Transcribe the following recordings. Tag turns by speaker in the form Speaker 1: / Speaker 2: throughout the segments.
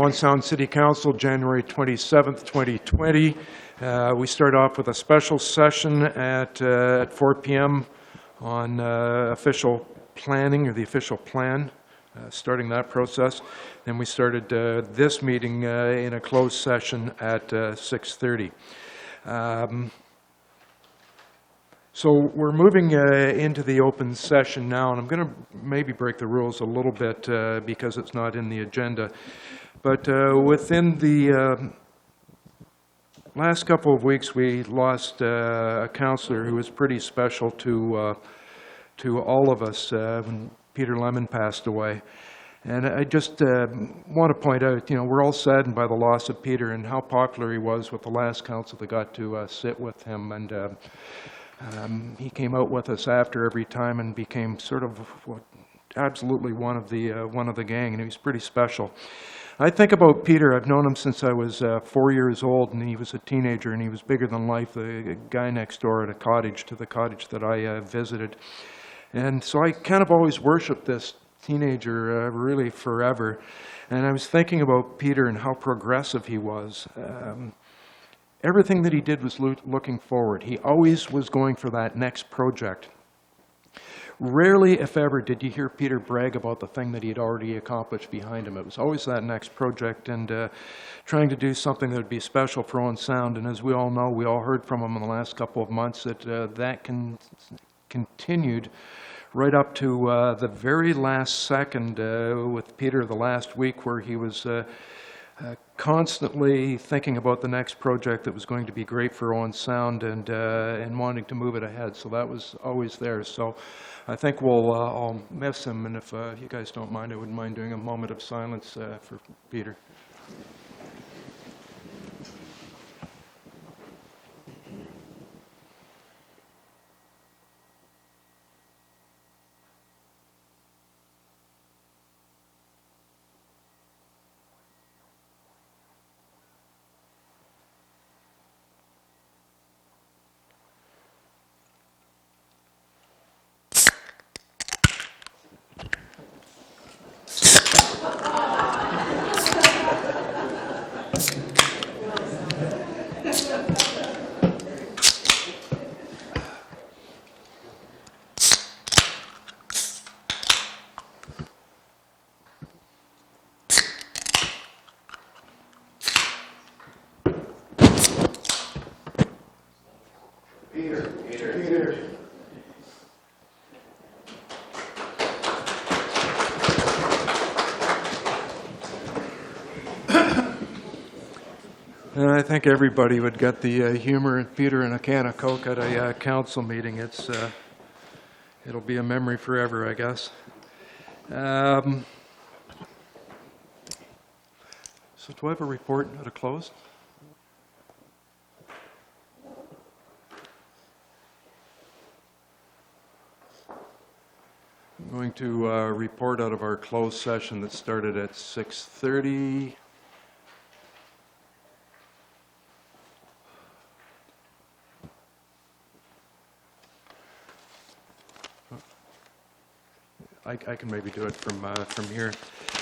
Speaker 1: Owen Sound City Council, January 27th, 2020. We start off with a special session at 4 p.m. on official planning, or the official plan, starting that process. Then we started this meeting in a closed session at 6:30. So we're moving into the open session now, and I'm going to maybe break the rules a little bit because it's not in the agenda. But within the last couple of weeks, we lost a councillor who was pretty special to all of us when Peter Lemon passed away. And I just want to point out, we're all saddened by the loss of Peter and how popular he was with the last council that got to sit with him. And he came out with us after every time and became sort of absolutely one of the gang, and he was pretty special. I think about Peter. I've known him since I was 4 years old, and he was a teenager, and he was bigger than life, a guy next door at a cottage to the cottage that I visited. And so I kind of always worshiped this teenager really forever. And I was thinking about Peter and how progressive he was. Everything that he did was looking forward. He always was going for that next project. Rarely, if ever, did you hear Peter brag about the thing that he had already accomplished behind him. It was always that next project and trying to do something that would be special for Owen Sound. And as we all know, we all heard from him in the last couple of months that that continued right up to the very last second with Peter the last week, where he was constantly thinking about the next project that was going to be great for Owen Sound and wanting to move it ahead. So that was always there. So I think we'll all miss him, and if you guys don't mind, I wouldn't mind doing a moment of silence for Peter. Peter. And I think everybody would get the humor in Peter and a can of Coke at a council meeting. It'll be a memory forever, I guess. So do I have a report at a close? I'm going to report out of our closed session that started at 6:30. I can maybe do it from here.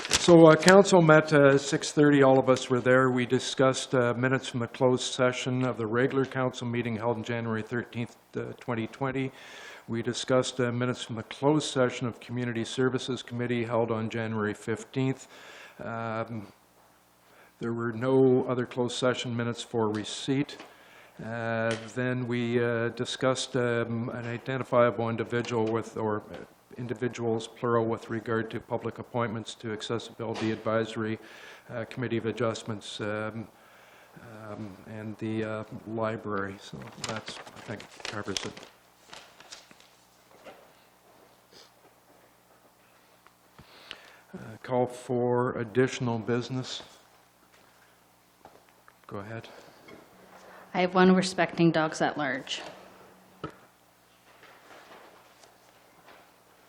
Speaker 1: So council met 6:30. All of us were there. We discussed minutes from the closed session of the regular council meeting held on January 13th, 2020. We discussed minutes from the closed session of Community Services Committee held on January 15th. There were no other closed session minutes for receipt. Then we discussed an identifiable individual or individuals, plural, with regard to public appointments to Accessibility Advisory Committee of Adjustments and the library. So that's, I think, covers it. Call for additional business. Go ahead.
Speaker 2: I have one respecting dogs at large.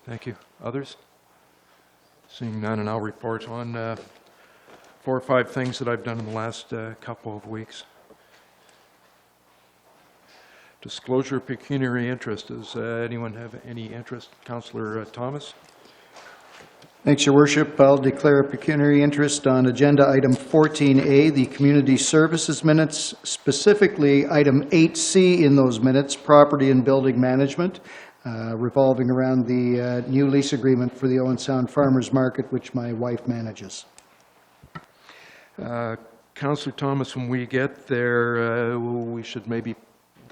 Speaker 1: Thank you. Others? Seeing none, and I'll report on 4 or 5 things that I've done in the last couple of weeks. Disclosure of pecuniary interest. Does anyone have any interest? Councillor Thomas?
Speaker 3: Thanks, Your Worship. I'll declare a pecuniary interest on Agenda Item 14A, the Community Services Minutes, specifically Item 8C in those minutes, Property and Building Management, revolving around the new lease agreement for the Owen Sound Farmers Market, which my wife manages.
Speaker 1: Councillor Thomas, when we get there, we should maybe,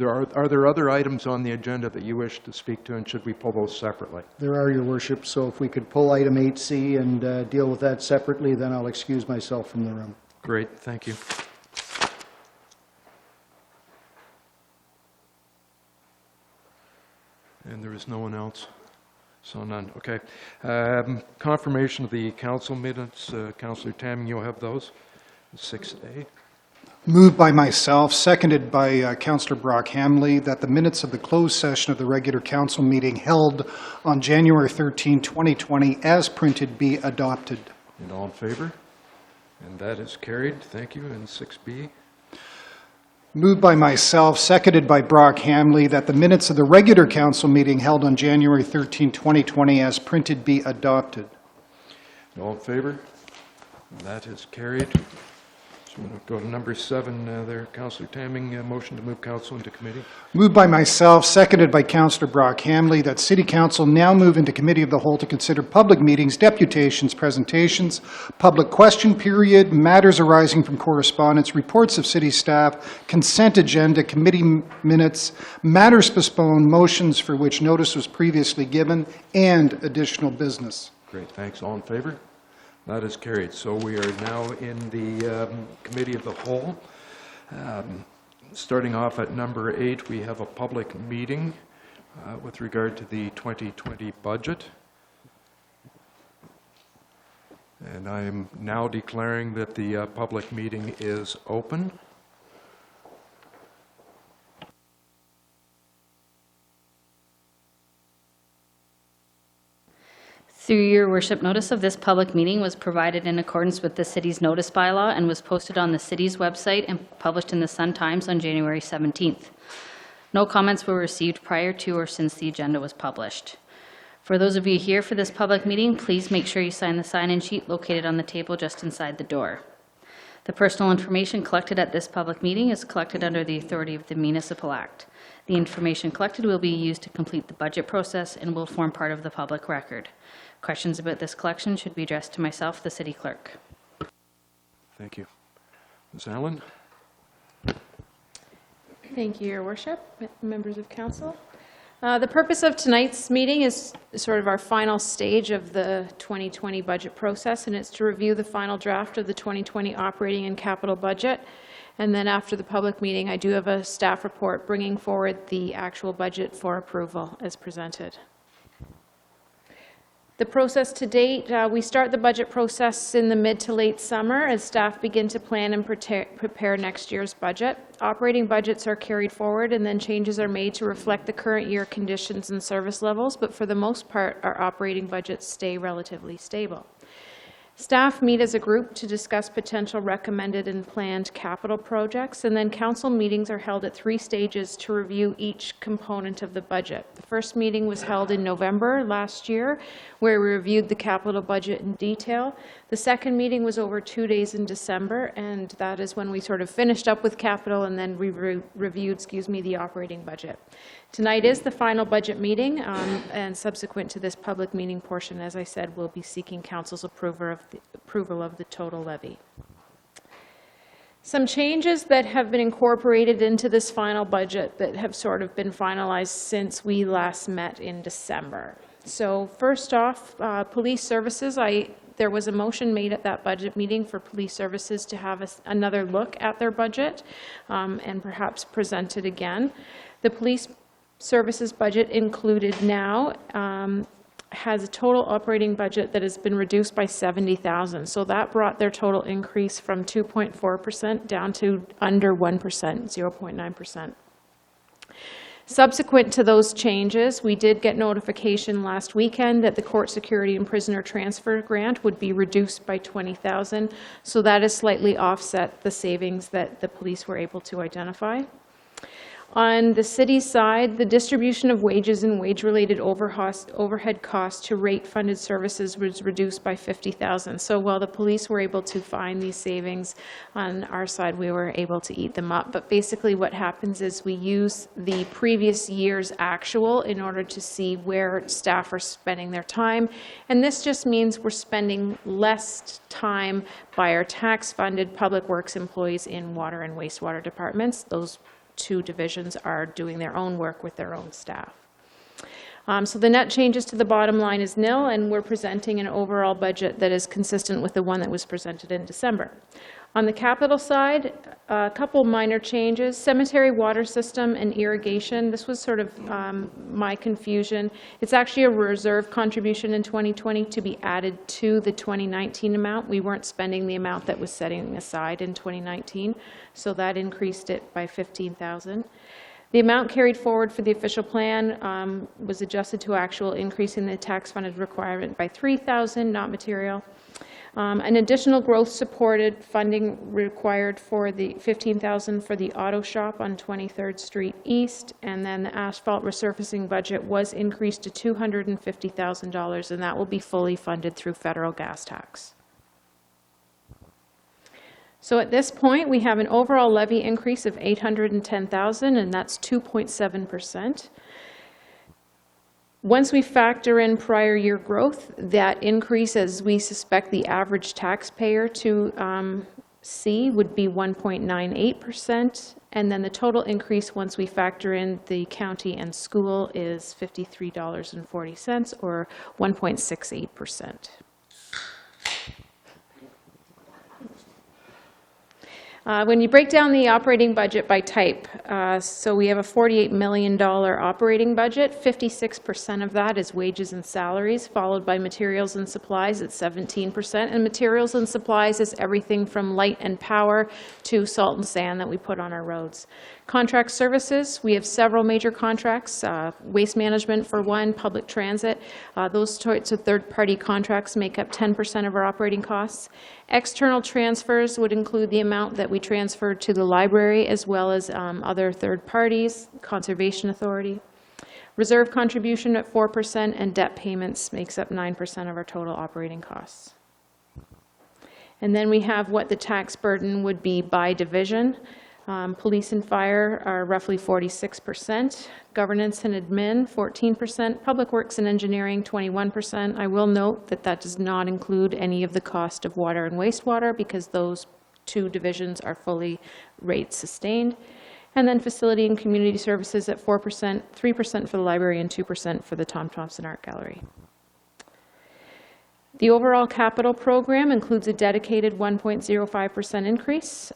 Speaker 1: are there other items on the agenda that you wish to speak to, and should we pull those separately?
Speaker 3: There are, Your Worship, so if we could pull Item 8C and deal with that separately, then I'll excuse myself from the room.
Speaker 1: Great, thank you. And there is no one else? So none, okay. Confirmation of the council minutes. Councillor Tam, you'll have those. 6A.
Speaker 4: Moved by myself, seconded by Councillor Brock Hamley, that the minutes of the closed session of the regular council meeting held on January 13, 2020, as printed, be adopted.
Speaker 1: And all in favor? And that is carried, thank you. And 6B.
Speaker 4: Moved by myself, seconded by Brock Hamley, that the minutes of the regular council meeting held on January 13, 2020, as printed, be adopted.
Speaker 1: And all in favor? And that is carried. So we'll go to number 7 there. Councillor Tamming, motion to move council into committee.
Speaker 4: Moved by myself, seconded by Councillor Brock Hamley, that City Council now move into Committee of the Whole to consider public meetings, deputations, presentations, public question period, matters arising from correspondence, reports of city staff, consent agenda, committee minutes, matters postponed, motions for which notice was previously given, and additional business.
Speaker 1: Great, thanks. All in favor? That is carried. So we are now in the Committee of the Whole. Starting off at number 8, we have a public meeting with regard to the 2020 budget. And I am now declaring that the public meeting is open.
Speaker 2: Through your worship, notice of this public meeting was provided in accordance with the city's notice bylaw and was posted on the city's website and published in the Sun-Times on January 17th. No comments were received prior to or since the agenda was published. For those of you here for this public meeting, please make sure you sign the sign-in sheet located on the table just inside the door. The personal information collected at this public meeting is collected under the authority of the Municipal Act. The information collected will be used to complete the budget process and will form part of the public record. Questions about this collection should be addressed to myself, the city clerk.
Speaker 1: Thank you. Ms. Allen?
Speaker 5: Thank you, Your Worship, members of council. The purpose of tonight's meeting is sort of our final stage of the 2020 budget process, and it's to review the final draft of the 2020 operating and capital budget. And then after the public meeting, I do have a staff report bringing forward the actual budget for approval as presented. The process to date, we start the budget process in the mid to late summer as staff begin to plan and prepare next year's budget. Operating budgets are carried forward and then changes are made to reflect the current year conditions and service levels, but for the most part, our operating budgets stay relatively stable. Staff meet as a group to discuss potential recommended and planned capital projects, and then council meetings are held at 3 stages to review each component of the budget. The first meeting was held in November last year, where we reviewed the capital budget in detail. The second meeting was over 2 days in December, and that is when we sort of finished up with capital and then we reviewed, the operating budget. Tonight is the final budget meeting, and subsequent to this public meeting portion, as I said, we'll be seeking council's approval of the total levy. Some changes that have been incorporated into this final budget that have sort of been finalized since we last met in December. So first off, police services, there was a motion made at that budget meeting for police services to have another look at their budget and perhaps present it again. The police services budget included now has a total operating budget that has been reduced by $70,000. So that brought their total increase from 2.4% down to under 1%, 0.9%. Subsequent to those changes, we did get notification last weekend that the court security and prisoner transfer grant would be reduced by $20,000. So that has slightly offset the savings that the police were able to identify. On the city side, the distribution of wages and wage-related overhead costs to rate-funded services was reduced by $50,000. So while the police were able to find these savings, on our side, we were able to eat them up. But basically what happens is we use the previous year's actual in order to see where staff are spending their time. And this just means we're spending less time by our tax-funded public works employees in water and wastewater departments. Those two divisions are doing their own work with their own staff. So the net changes to the bottom line is nil, and we're presenting an overall budget that is consistent with the one that was presented in December. On the capital side, a couple minor changes. Cemetery water system and irrigation, this was sort of my confusion. It's actually a reserve contribution in 2020 to be added to the 2019 amount. We weren't spending the amount that was setting aside in 2019, so that increased it by $15,000. The amount carried forward for the official plan was adjusted to actual, increasing the tax-funded requirement by $3,000, not material. An additional growth-supported funding required for the $15,000 for the auto shop on 23rd Street East, and then the asphalt resurfacing budget was increased to $250,000, and that will be fully funded through federal gas tax. So at this point, we have an overall levy increase of $810,000, and that's 2.7%. Once we factor in prior year growth, that increase, as we suspect the average taxpayer to see, would be 1.98%. And then the total increase, once we factor in the county and school, is $53.40, or 1.68%. When you break down the operating budget by type, so we have a $48 million operating budget. 56% of that is wages and salaries, followed by materials and supplies at 17%. And materials and supplies is everything from light and power to salt and sand that we put on our roads. Contract services, we have several major contracts, waste management for one, public transit. Those sorts of third-party contracts make up 10% of our operating costs. External transfers would include the amount that we transfer to the library, as well as other third parties, Conservation Authority. Reserve contribution at 4%, and debt payments makes up 9% of our total operating costs. And then we have what the tax burden would be by division. Police and fire are roughly 46%, governance and admin 14%, public works and engineering 21%. I will note that that does not include any of the cost of water and wastewater, because those two divisions are fully rate sustained. And then facility and community services at 4%, 3% for the library, and 2% for the Tom Thompson Art Gallery. The overall capital program includes a dedicated 1.05% increase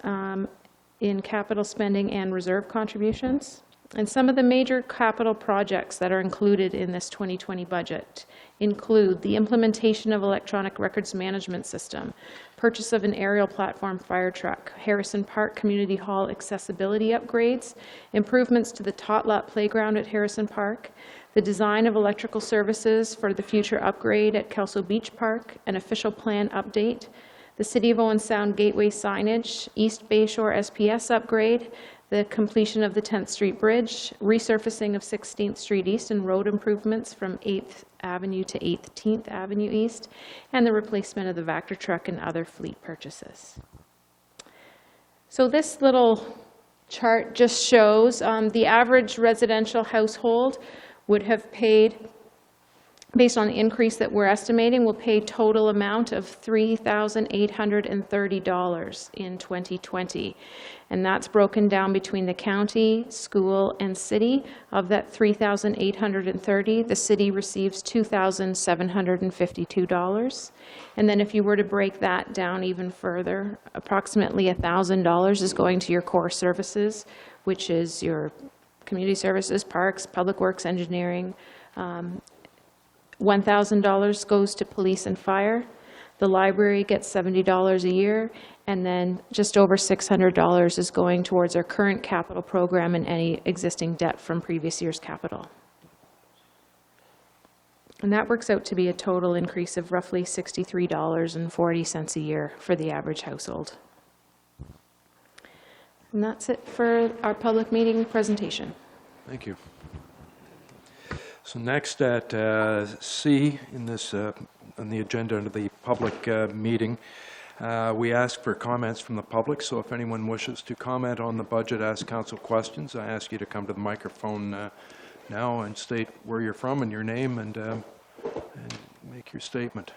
Speaker 5: in capital spending and reserve contributions. And some of the major capital projects that are included in this 2020 budget include the implementation of electronic records management system, purchase of an aerial platform fire truck, Harrison Park Community Hall accessibility upgrades, improvements to the Tot-Lot playground at Harrison Park, the design of electrical services for the future upgrade at Kelso Beach Park, an official plan update, the City of Owen Sound Gateway signage, East Bayshore SPS upgrade, the completion of the 10th Street Bridge, resurfacing of 16th Street East and road improvements from 8th Avenue to 18th Avenue East, and the replacement of the Vector truck and other fleet purchases. So this little chart just shows the average residential household would have paid, based on the increase that we're estimating, will pay total amount of $3,830 in 2020. And that's broken down between the county, school, and city. Of that $3,830, the city receives $2,752. And then if you were to break that down even further, approximately $1,000 is going to your core services, which is your community services, parks, public works, engineering. $1,000 goes to police and fire. The library gets $70 a year, and then just over $600 is going towards our current capital program and any existing debt from previous year's capital. And that works out to be a total increase of roughly $63.40 a year for the average household. And that's it for our public meeting presentation.
Speaker 1: Thank you. So next at C in this, on the agenda under the public meeting, we ask for comments from the public. So if anyone wishes to comment on the budget, ask council questions, I ask you to come to the microphone now and state where you're from and your name and make your statement.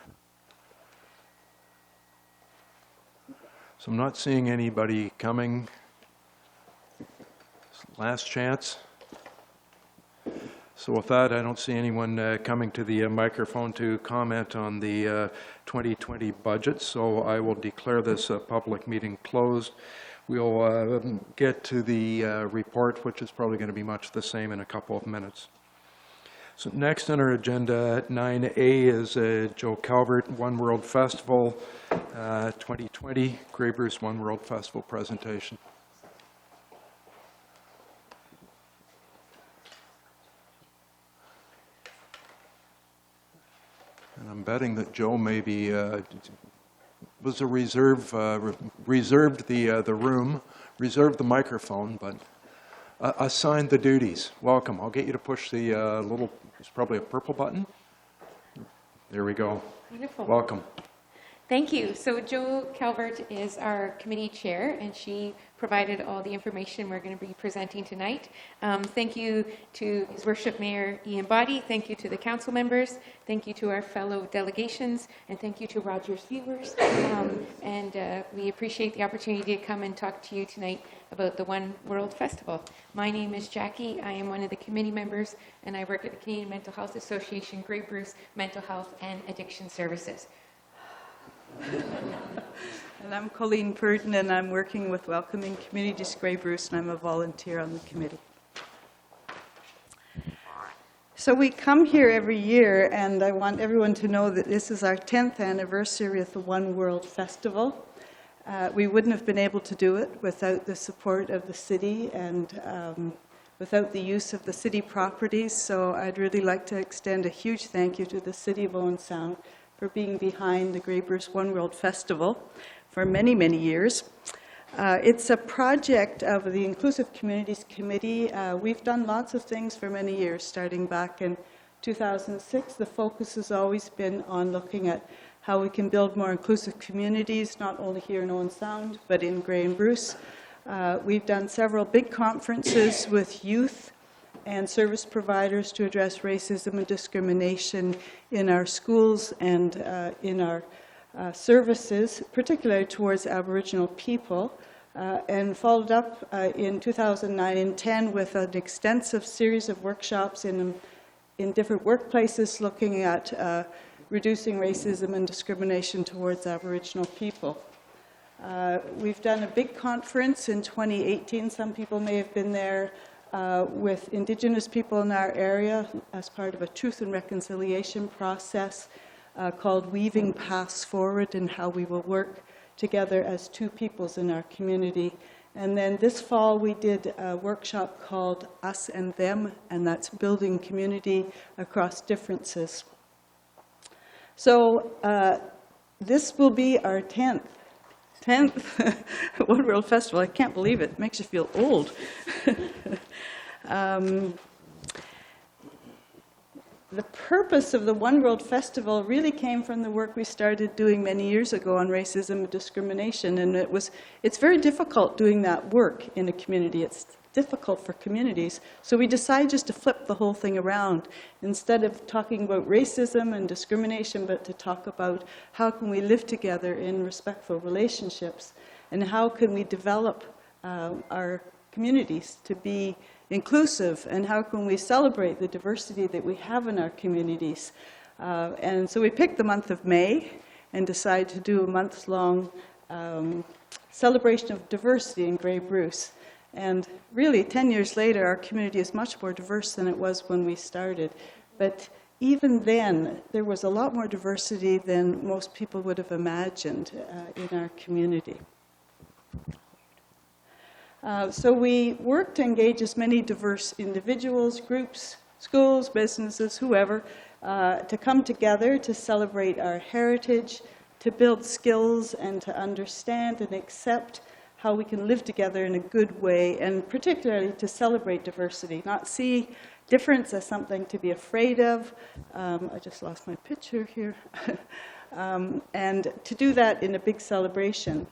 Speaker 1: So I'm not seeing anybody coming. Last chance. So with that, I don't see anyone coming to the microphone to comment on the 2020 budget, so I will declare this public meeting closed. We'll get to the report, which is probably going to be much the same in a couple of minutes. So next on our agenda at 9A is Joe Calvert, One World Festival 2020, Grey Bruce One World Festival presentation. And I'm betting that Joe maybe was a reserved the room, reserved the microphone, but assigned the duties. Welcome. I'll get you to push the little, it's probably a purple button. There we go.
Speaker 6: Wonderful.
Speaker 1: Welcome.
Speaker 6: Thank you. So Jo Calvert is our committee chair, and she provided all the information we're going to be presenting tonight. Thank you to His Worship Mayor Ian Boddy. Thank you to the council members. Thank you to our fellow delegations, and thank you to Rogers viewers. We appreciate the opportunity to come and talk to you tonight about the One World Festival. My name is Jackie. I am one of the committee members, and I work at the Canadian Mental Health Association, Grey Bruce Mental Health and Addiction Services.
Speaker 7: And I'm Colleen Purden, and I'm working with Welcoming Communities Grey Bruce, and I'm a volunteer on the committee. So we come here every year, and I want everyone to know that this is our 10th anniversary of the One World Festival. We wouldn't have been able to do it without the support of the city and without the use of the city properties, so I'd really like to extend a huge thank you to the City of Owen Sound for being behind the Grey Bruce One World Festival for many, many years. It's a project of the Inclusive Communities Committee. We've done lots of things for many years, starting back in 2006. The focus has always been on looking at how we can build more inclusive communities, not only here in Owen Sound, but in Grey and Bruce. We've done several big conferences with youth and service providers to address racism and discrimination in our schools and in our services, particularly towards Aboriginal people, and followed up in 2009 and 10 with an extensive series of workshops in different workplaces looking at reducing racism and discrimination towards Aboriginal people. We've done a big conference in 2018. Some people may have been there, with Indigenous people in our area as part of a truth and reconciliation process called Weaving Paths Forward, and how we will work together as two peoples in our community. And then this fall we did a workshop called Us and Them, and that's building community across differences. So this will be our 10th One World Festival. I can't believe it. It makes you feel old. The purpose of the One World Festival really came from the work we started doing many years ago on racism and discrimination, and it's very difficult doing that work in a community. It's difficult for communities, so we decided just to flip the whole thing around. Instead of talking about racism and discrimination, but to talk about how can we live together in respectful relationships, and how can we develop our communities to be inclusive, and how can we celebrate the diversity that we have in our communities. And so we picked the month of May and decided to do a month-long celebration of diversity in Grey Bruce. And really, 10 years later, our community is much more diverse than it was when we started. But even then, there was a lot more diversity than most people would have imagined in our community. So we work to engage as many diverse individuals, groups, schools, businesses, whoever, to come together to celebrate our heritage, to build skills, and to understand and accept how we can live together in a good way, and particularly to celebrate diversity, not see difference as something to be afraid of. I just lost my picture here. And to do that in a big celebration.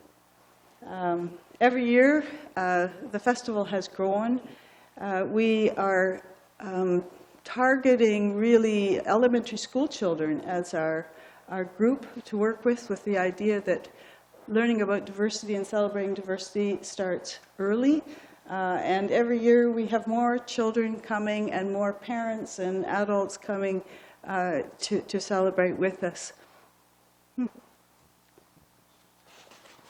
Speaker 7: Every year, the festival has grown. We are targeting really elementary school children as our group to work with the idea that learning about diversity and celebrating diversity starts early. And every year we have more children coming and more parents and adults coming to celebrate with us.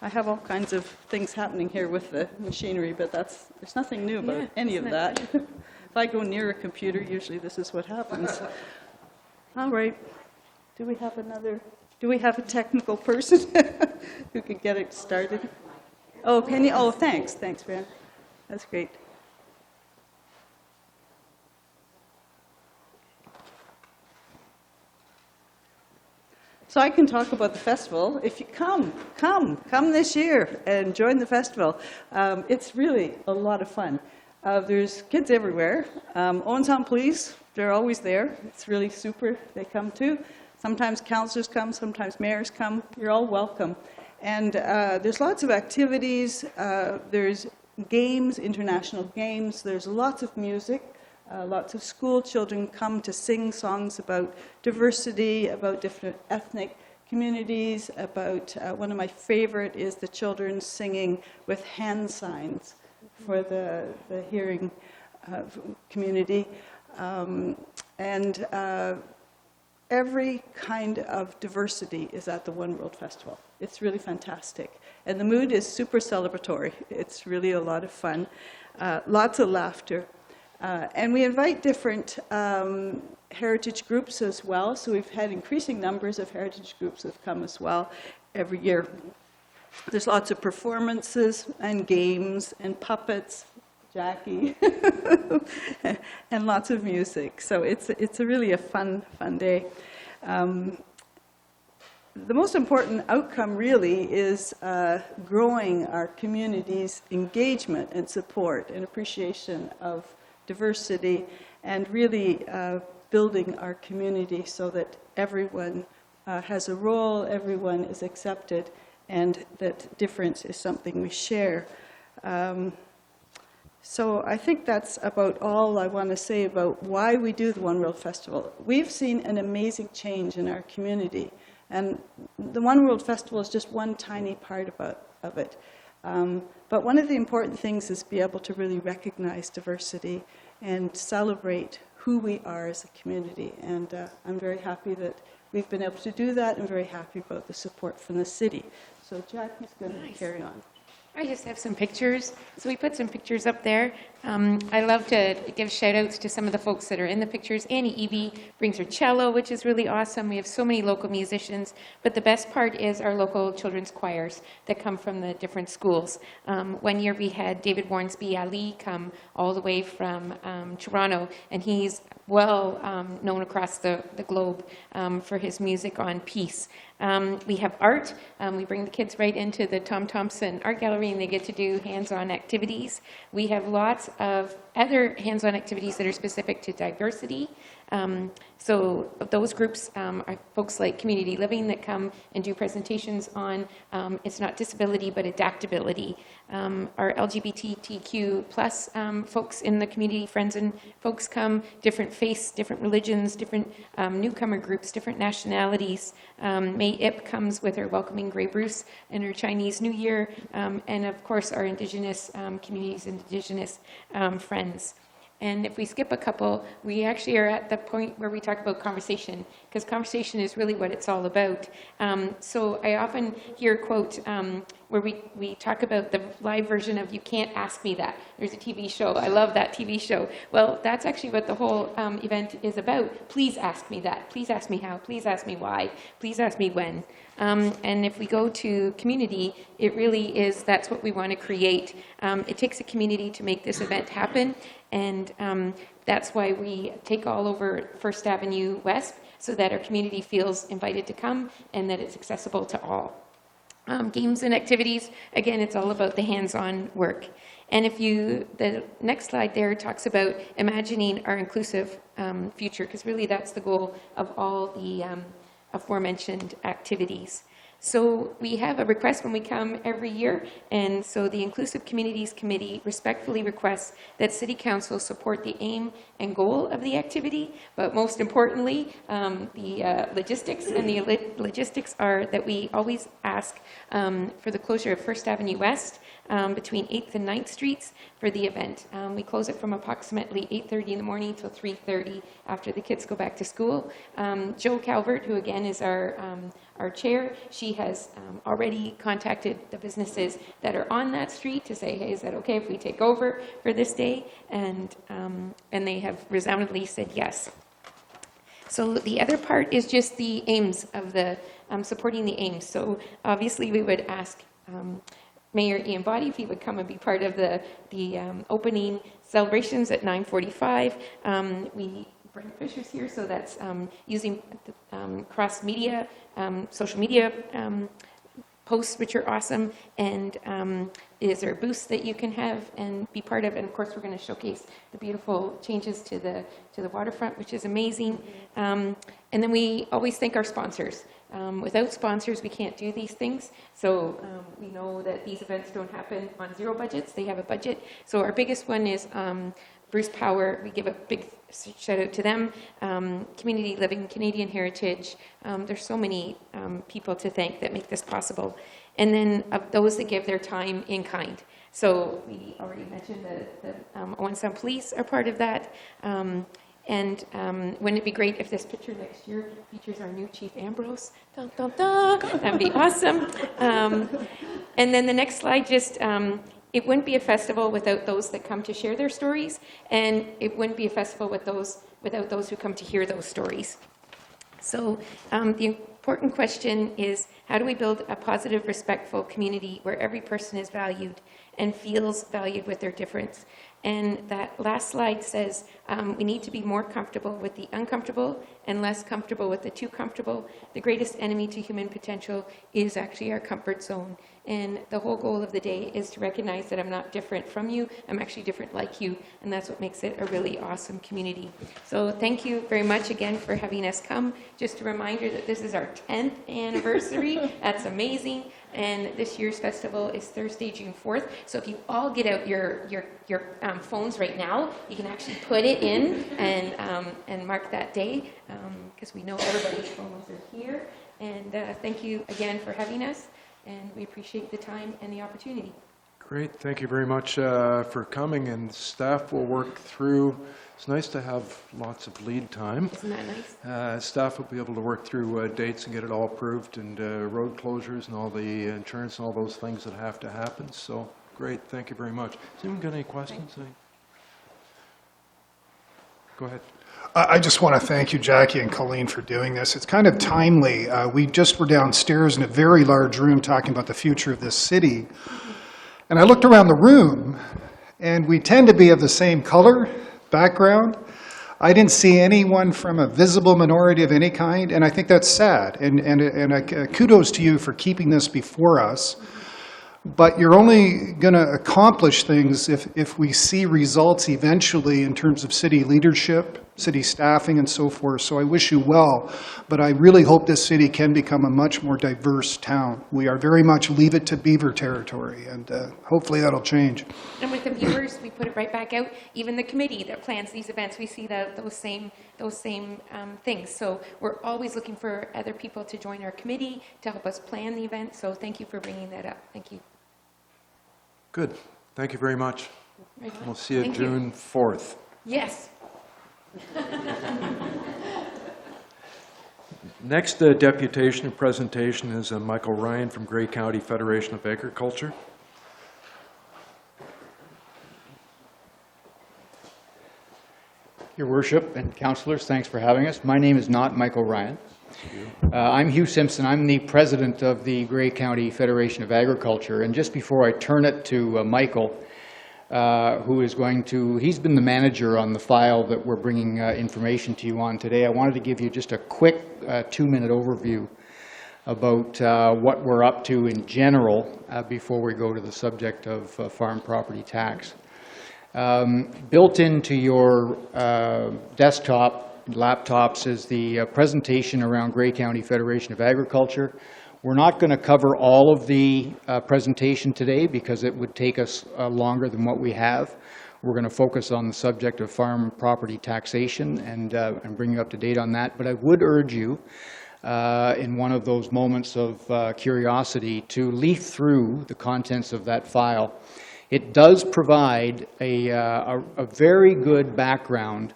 Speaker 7: I have all kinds of things happening here with the machinery, but there's nothing new about any of that. If I go near a computer, usually this is what happens. All right. Do we have a technical person who could get it started? Oh, can you? Oh, thanks, Van. That's great. So I can talk about the festival. If you come this year and join the festival. It's really a lot of fun. There's kids everywhere. Owensound Police, they're always there. It's really super. They come too. Sometimes councillors come, sometimes mayors come. You're all welcome. And there's lots of activities. There's games, international games. There's lots of music. Lots of school children come to sing songs about diversity, about different ethnic communities, about, one of my favorite is the children singing with hand signs for the hearing community. Every kind of diversity is at the One World Festival. It's really fantastic. And the mood is super celebratory. It's really a lot of fun. Lots of laughter. And we invite different heritage groups as well. So we've had increasing numbers of heritage groups have come as well every year. There's lots of performances and games and puppets, Jackie, and lots of music. So it's really a fun day. The most important outcome really is growing our community's engagement and support and appreciation of diversity, and really building our community so that everyone has a role, everyone is accepted, and that difference is something we share. So I think that's about all I want to say about why we do the One World Festival. We've seen an amazing change in our community, and the One World Festival is just one tiny part of it. But one of the important things is be able to really recognize diversity and celebrate who we are as a community. And I'm very happy that we've been able to do that, and very happy about the support from the city. So Jackie's going to carry on.
Speaker 6: I just have some pictures. So we put some pictures up there. I love to give shout outs to some of the folks that are in the pictures. Annie Eby brings her cello, which is really awesome. We have so many local musicians. But the best part is our local children's choirs that come from the different schools. One year we had David Warnsby Ali come all the way from Toronto, and he's well known across the globe for his music on peace. We have art. We bring the kids right into the Tom Thompson Art Gallery, and they get to do hands-on activities. We have lots of other hands-on activities that are specific to diversity. So those groups are folks like Community Living that come and do presentations on, it's not disability, but adaptability. Our LGBTQ plus folks in the community, friends and folks come, different faiths, different religions, different newcomer groups, different nationalities. May Ip comes with her Welcoming Grey Bruce and her Chinese New Year, and of course our Indigenous communities, Indigenous friends. And if we skip a couple, we actually are at the point where we talk about conversation, because conversation is really what it's all about. So I often hear a quote where we talk about the live version of You Can't Ask Me That. There's a TV show. I love that TV show. Well, that's actually what the whole event is about. Please ask me that. Please ask me how. Please ask me why. Please ask me when. And if we go to community, it really is, that's what we want to create. It takes a community to make this event happen, and that's why we take all over First Avenue West, so that our community feels invited to come and that it's accessible to all. games and activities. Again, it's all about the hands-on work. And the next slide there talks about imagining our inclusive future, because really that's the goal of all the aforementioned activities. So we have a request when we come every year, and so the Inclusive Communities Committee respectfully requests that City Council support the aim and goal of the activity, but most importantly, the logistics. And the logistics are that we always ask for the closure of First Avenue West between 8th and 9th Streets for the event. We close it from approximately 8:30 in the morning till 3:30 after the kids go back to school. Jo Calvert, who again is our chair, she has already contacted the businesses that are on that street to say, hey, is that okay if we take over for this day? And they have resoundingly said yes. So the other part is just the aims of the, supporting the aims. So obviously we would ask Mayor Ian Boddy if he would come and be part of the opening celebrations at 9:45. Brent Fisher's here, so that's using cross-media, social media posts, which are awesome, and is there booths that you can have and be part of, and of course we're going to showcase the beautiful changes to the waterfront, which is amazing. And then we always thank our sponsors. Without sponsors, we can't do these things. So we know that these events don't happen on zero budgets. They have a budget. So our biggest one is Bruce Power. We give a big shout out to them. Community Living, Canadian Heritage. There's so many people to thank that make this possible. And then of those that give their time in kind. So we already mentioned the Owen Sound Police are part of that. And wouldn't it be great if this picture next year features our new Chief Ambrose? Dun, dun, dun. That'd be awesome. And then the next slide, just it wouldn't be a festival without those that come to share their stories, and it wouldn't be a festival without those who come to hear those stories. So the important question is, how do we build a positive, respectful community where every person is valued and feels valued with their difference? And that last slide says we need to be more comfortable with the uncomfortable and less comfortable with the too comfortable. The greatest enemy to human potential is actually our comfort zone. And the whole goal of the day is to recognize that I'm not different from you, I'm actually different like you, and that's what makes it a really awesome community. So thank you very much again for having us come. Just a reminder that this is our 10th anniversary. That's amazing. And this year's festival is Thursday, June 4th. So if you all get out your phones right now, you can actually put it in and mark that day, because we know everybody's phones are here. And thank you again for having us, and we appreciate the time and the opportunity.
Speaker 1: Great, thank you very much for coming, and staff will work through. It's nice to have lots of lead time.
Speaker 6: Isn't that nice?
Speaker 1: Staff will be able to work through dates and get it all approved, and road closures and all the insurance and all those things that have to happen. So great, thank you very much. Has anyone got any questions? Go ahead.
Speaker 4: I just want to thank you, Jackie and Colleen, for doing this. It's kind of timely. We just were downstairs in a very large room talking about the future of this city. And I looked around the room, and we tend to be of the same color, background. I didn't see anyone from a visible minority of any kind, and I think that's sad. And kudos to you for keeping this before us. But you're only going to accomplish things if we see results eventually in terms of city leadership, city staffing, and so forth. So I wish you well, but I really hope this city can become a much more diverse town. We are very much Leave It to Beaver territory, and hopefully that'll change.
Speaker 6: And with the viewers, we put it right back out. Even the committee that plans these events, we see those same things. So we're always looking for other people to join our committee to help us plan the event. So thank you for bringing that up. Thank you.
Speaker 1: Good, thank you very much.
Speaker 6: Right.
Speaker 1: We'll see you
Speaker 6: Thank
Speaker 1: June 4th.
Speaker 6: Yes.
Speaker 1: Next deputation and presentation is Michael Ryan from Grey County Federation of Agriculture.
Speaker 8: Your Worship and Councillors, thanks for having us. My name is not Michael Ryan. I'm Hugh Simpson. I'm the president of the Grey County Federation of Agriculture. And just before I turn it to Michael, who is he's been the manager on the file that we're bringing information to you on today. I wanted to give you just a quick 2-minute overview about what we're up to in general before we go to the subject of farm property tax. Built into your desktop, laptops, is the presentation around Grey County Federation of Agriculture. We're not going to cover all of the presentation today because it would take us longer than what we have. We're going to focus on the subject of farm property taxation and bring you up to date on that. But I would urge you, in one of those moments of curiosity, to leaf through the contents of that file. It does provide a very good background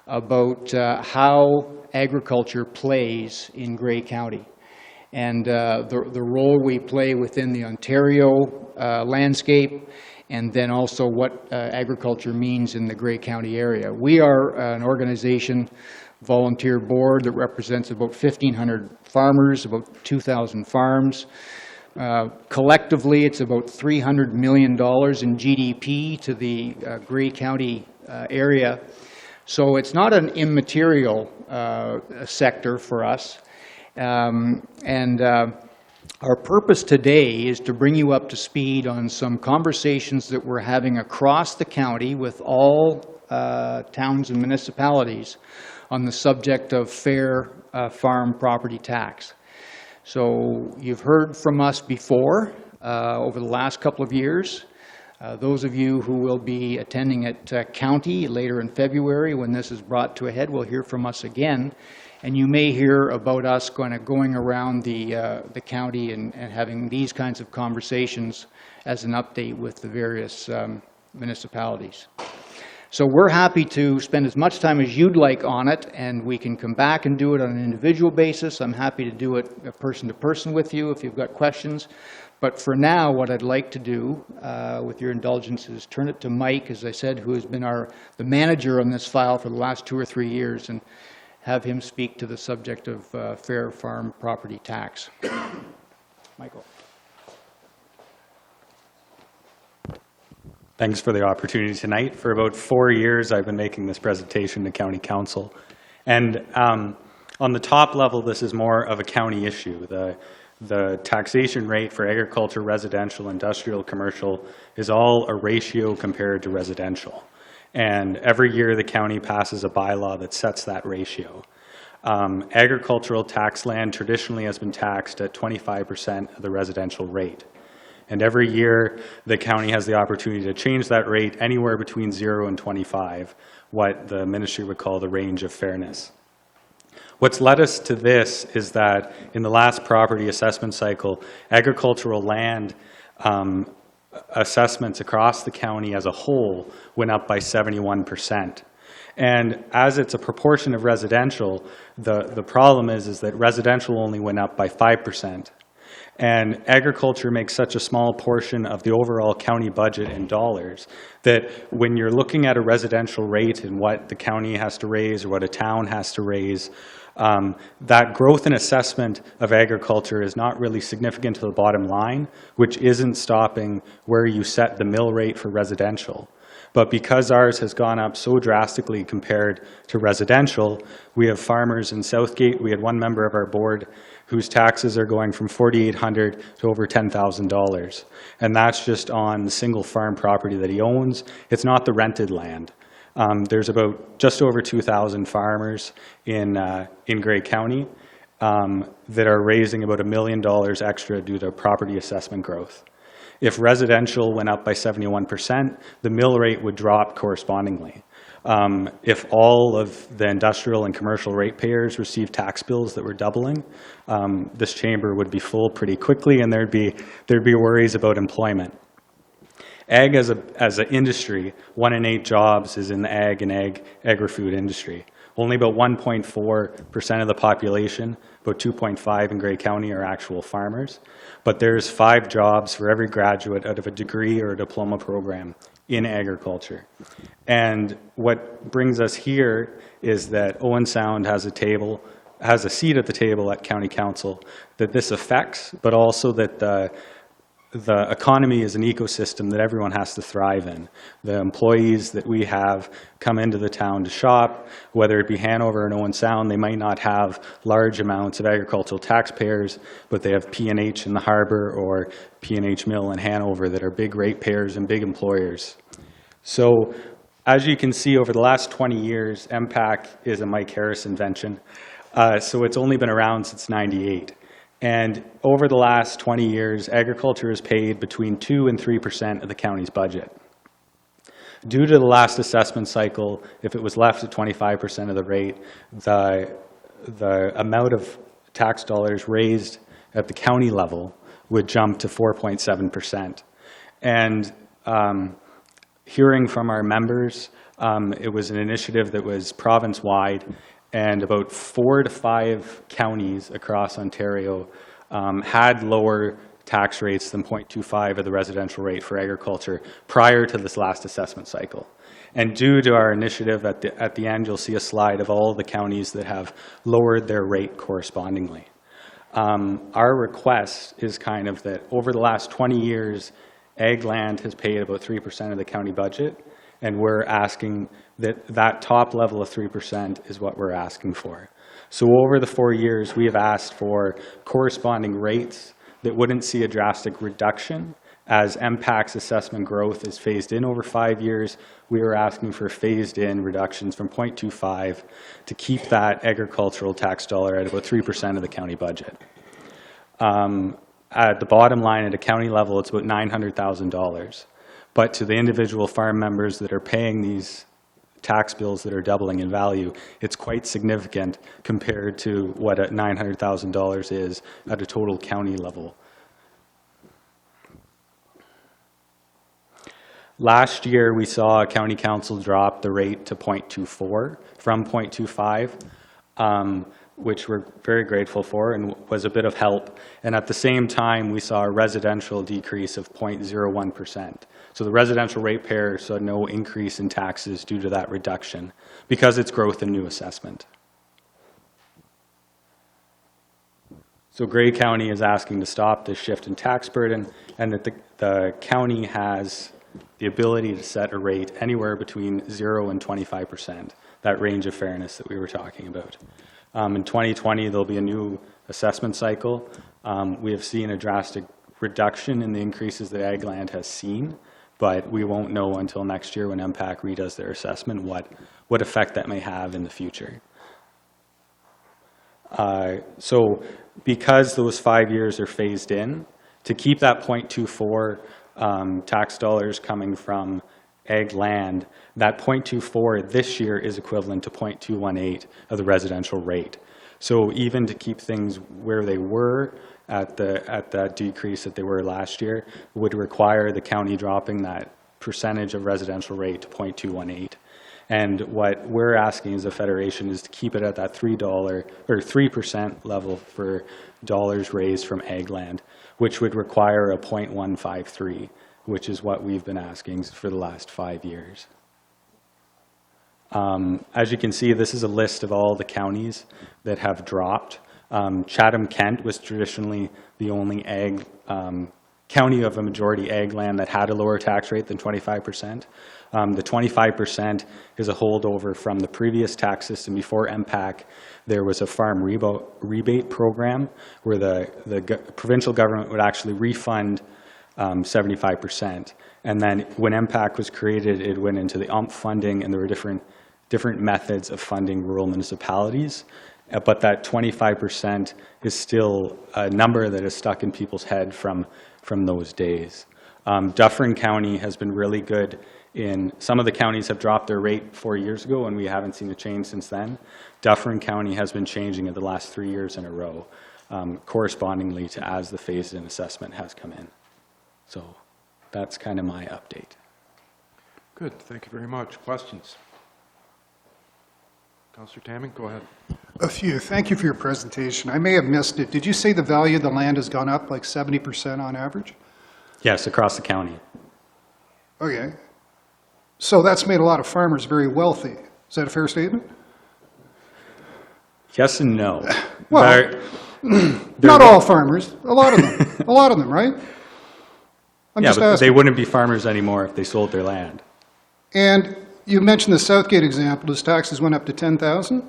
Speaker 8: about how agriculture plays in Grey County and the role we play within the Ontario landscape, and then also what agriculture means in the Grey County area. We are an organization, volunteer board, that represents about 1,500 farmers, about 2,000 farms. Collectively, it's about $300 million in GDP to the Grey County area. So it's not an immaterial sector for us. Our purpose today is to bring you up to speed on some conversations that we're having across the county with all towns and municipalities on the subject of fair farm property tax. So you've heard from us before over the last couple of years. Those of you who will be attending at county later in February when this is brought to a head will hear from us again. And you may hear about us going around the county and having these kinds of conversations as an update with the various municipalities. So we're happy to spend as much time as you'd like on it, and we can come back and do it on an individual basis. I'm happy to do it person to person with you if you've got questions. But for now, what I'd like to do, with your indulgence, is turn it to Mike, as I said, who has been the manager on this file for the last 2 or 3 years, and have him speak to the subject of fair farm property tax. Michael.
Speaker 9: Thanks for the opportunity tonight. For about 4 years, I've been making this presentation to County Council. And on the top level, this is more of a county issue. The taxation rate for agriculture, residential, industrial, commercial is all a ratio compared to residential. And every year the county passes a bylaw that sets that ratio. Agricultural tax land traditionally has been taxed at 25% of the residential rate. And every year the county has the opportunity to change that rate anywhere between 0 and 25, what the ministry would call the range of fairness. What's led us to this is that in the last property assessment cycle, agricultural land assessments across the county as a whole went up by 71%. And as it's a proportion of residential, the problem is that residential only went up by 5%. And agriculture makes such a small portion of the overall county budget in dollars that when you're looking at a residential rate and what the county has to raise or what a town has to raise, that growth in assessment of agriculture is not really significant to the bottom line, which isn't stopping where you set the mill rate for residential. But because ours has gone up so drastically compared to residential, we have farmers in Southgate. We had one member of our board whose taxes are going from $4,800 to over $10,000. And that's just on the single farm property that he owns. It's not the rented land. There's about just over 2,000 farmers in Grey County that are raising about $1 million extra due to property assessment growth. If residential went up by 71%, the mill rate would drop correspondingly. If all of the industrial and commercial ratepayers received tax bills that were doubling, this chamber would be full pretty quickly, and there'd be worries about employment. Ag as an industry, 1 in 8 jobs is in the ag and agri-food industry. Only about 1.4% of the population, about 2.5 in Grey County, are actual farmers. But there's 5 jobs for every graduate out of a degree or a diploma program in agriculture. And what brings us here is that Owen Sound has a seat at the table at County Council that this affects, but also that the economy is an ecosystem that everyone has to thrive in. The employees that we have come into the town to shop, whether it be Hanover or Owen Sound, they might not have large amounts of agricultural taxpayers, but they have P&H in the harbor or P&H Mill in Hanover that are big ratepayers and big employers. So as you can see, over the last 20 years, MPAC is a Mike Harris invention. So it's only been around since '98. And over the last 20 years, agriculture has paid between 2% and 3% of the county's budget. Due to the last assessment cycle, if it was left at 25% of the rate, the amount of tax dollars raised at the county level would jump to 4.7%. And hearing from our members, it was an initiative that was province-wide, and about 4 to 5 counties across Ontario had lower tax rates than 0.25 of the residential rate for agriculture prior to this last assessment cycle. And due to our initiative, at the end, you'll see a slide of all the counties that have lowered their rate correspondingly. Our request is kind of that over the last 20 years, ag land has paid about 3% of the county budget, and we're asking that top level of 3% is what we're asking for. So over the 4 years, we have asked for corresponding rates that wouldn't see a drastic reduction. As MPAC's assessment growth is phased in over 5 years, we are asking for phased-in reductions from 0.25 to keep that agricultural tax dollar at about 3% of the county budget. At the bottom line, at a county level, it's about $900,000. But to the individual farm members that are paying these tax bills that are doubling in value, it's quite significant compared to what $900,000 is at a total county level. Last year, we saw county council drop the rate to 0.24 from 0.25, which we're very grateful for and was a bit of help. And at the same time, we saw a residential decrease of 0.01%. So the residential ratepayer saw no increase in taxes due to that reduction because it's growth in new assessment. So Grey County is asking to stop this shift in tax burden, and that the county has the ability to set a rate anywhere between 0 and 25%, that range of fairness that we were talking about. In 2020, there'll be a new assessment cycle. We have seen a drastic reduction in the increases that ag land has seen, but we won't know until next year when MPAC redoes their assessment what effect that may have in the future. So because those 5 years are phased in, to keep that 0.24 tax dollars coming from ag land, that 0.24 this year is equivalent to 0.218 of the residential rate. So even to keep things where they were at that decrease that they were last year would require the county dropping that percentage of residential rate to 0.218. And what we're asking as a federation is to keep it at that $3 or 3% level for dollars raised from ag land, which would require a 0.153, which is what we've been asking for the last 5 years. As you can see, this is a list of all the counties that have dropped. Chatham-Kent was traditionally the only ag county of a majority ag land that had a lower tax rate than 25%. The 25% is a holdover from the previous tax system. Before MPAC, there was a farm rebate program where the provincial government would actually refund 75%. And then when MPAC was created, it went into the UMP funding, and there were different methods of funding rural municipalities. But that 25% is still a number that is stuck in people's head from those days. Dufferin County has been really good in, some of the counties have dropped their rate 4 years ago, and we haven't seen a change since then. Dufferin County has been changing it the last 3 years in a row, correspondingly to as the phased-in assessment has come in. So that's kind of my update.
Speaker 1: Good, thank you very much. Questions? Councillor Tamming, go ahead.
Speaker 4: A few. Thank you for your presentation. I may have missed it. Did you say the value of the land has gone up like 70% on average?
Speaker 9: Yes, across the county.
Speaker 4: Okay. So that's made a lot of farmers very wealthy. Is that a fair statement?
Speaker 9: Yes and no.
Speaker 4: Well, not all farmers. A lot of them. A lot of them, right? I'm
Speaker 9: Yeah,
Speaker 4: just
Speaker 9: but they
Speaker 4: asking.
Speaker 9: wouldn't be farmers anymore if they sold their land.
Speaker 4: And you mentioned the Southgate example. His taxes went up to 10,000. Do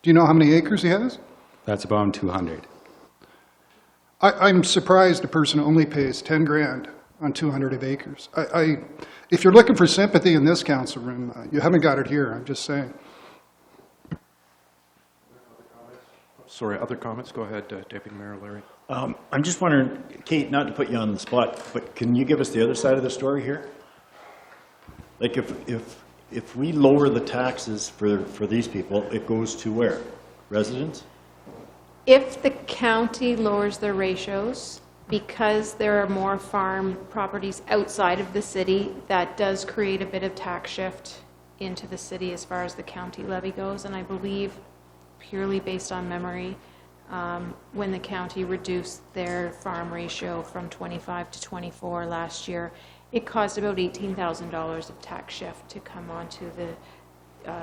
Speaker 4: you know how many acres he has?
Speaker 9: That's about 200.
Speaker 4: I'm surprised a person only pays 10 grand on 200 of acres. If you're looking for sympathy in this council room, you haven't got it here, I'm just saying.
Speaker 1: Sorry, other comments? Go ahead, Deputy Mayor Larry.
Speaker 10: I'm just wondering, Kate, not to put you on the spot, but can you give us the other side of the story here? Like if we lower the taxes for these people, it goes to where? Residents?
Speaker 5: If the county lowers their ratios, because there are more farm properties outside of the city, that does create a bit of tax shift into the city as far as the county levy goes. And I believe, purely based on memory, when the county reduced their farm ratio from 25 to 24 last year, it caused about $18,000 of tax shift to come onto the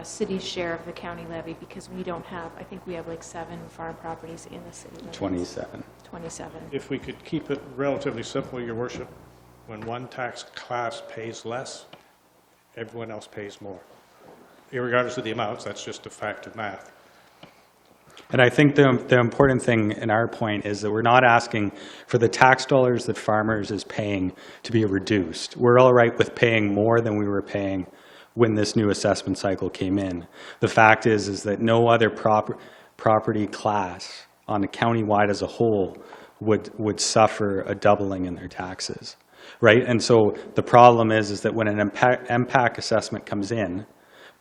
Speaker 5: city's share of the county levy, because we don't have, I think we have like 7 farm properties in the city limits.
Speaker 9: 27.
Speaker 5: 27.
Speaker 11: If we could keep it relatively simple, Your Worship, when one tax class pays less, everyone else pays more. Irregardless of the amounts, that's just a fact of math.
Speaker 9: And I think the important thing in our point is that we're not asking for the tax dollars that farmers is paying to be reduced. We're all right with paying more than we were paying when this new assessment cycle came in. The fact is that no other property class on a county-wide as a whole would suffer a doubling in their taxes, right? And so the problem is that when an impact assessment comes in,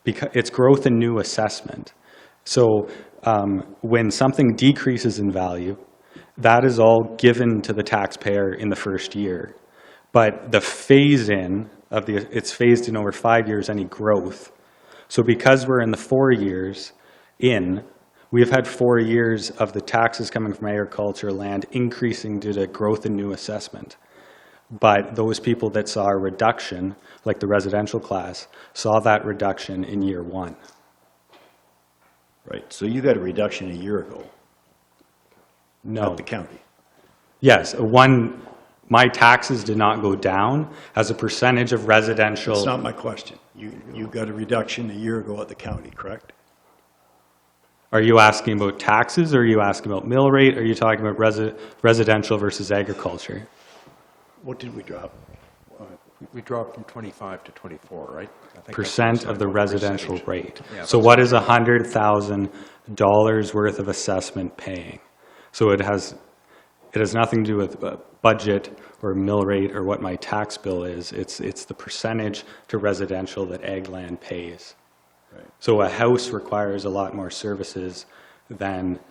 Speaker 9: because it's growth and new assessment. So when something decreases in value, that is all given to the taxpayer in the first year. But the phase-in of it's phased in over 5 years, any growth. So because we're in the 4 years in, we have had 4 years of the taxes coming from agriculture land increasing due to growth and new assessment. But those people that saw a reduction, like the residential class, saw that reduction in year 1.
Speaker 10: Right, so you got a reduction a year ago
Speaker 9: No.
Speaker 10: at the county.
Speaker 9: Yes, my taxes did not go down as a percentage of residential.
Speaker 10: That's not my question. You got a reduction a year ago at the county, correct?
Speaker 9: Are you asking about taxes, or are you asking about mill rate? Or are you talking about residential versus agriculture?
Speaker 10: What did we drop?
Speaker 1: We dropped from 25 to 24, right? I think that's
Speaker 9: Percent of the
Speaker 1: what
Speaker 9: residential
Speaker 1: percentage.
Speaker 9: rate.
Speaker 1: Yeah,
Speaker 9: So what is $100,000 worth of assessment paying? So it has nothing to do with budget or mill rate or what my tax bill is. It's the percentage to residential that ag land pays.
Speaker 10: Right.
Speaker 9: So a house requires a lot more services than,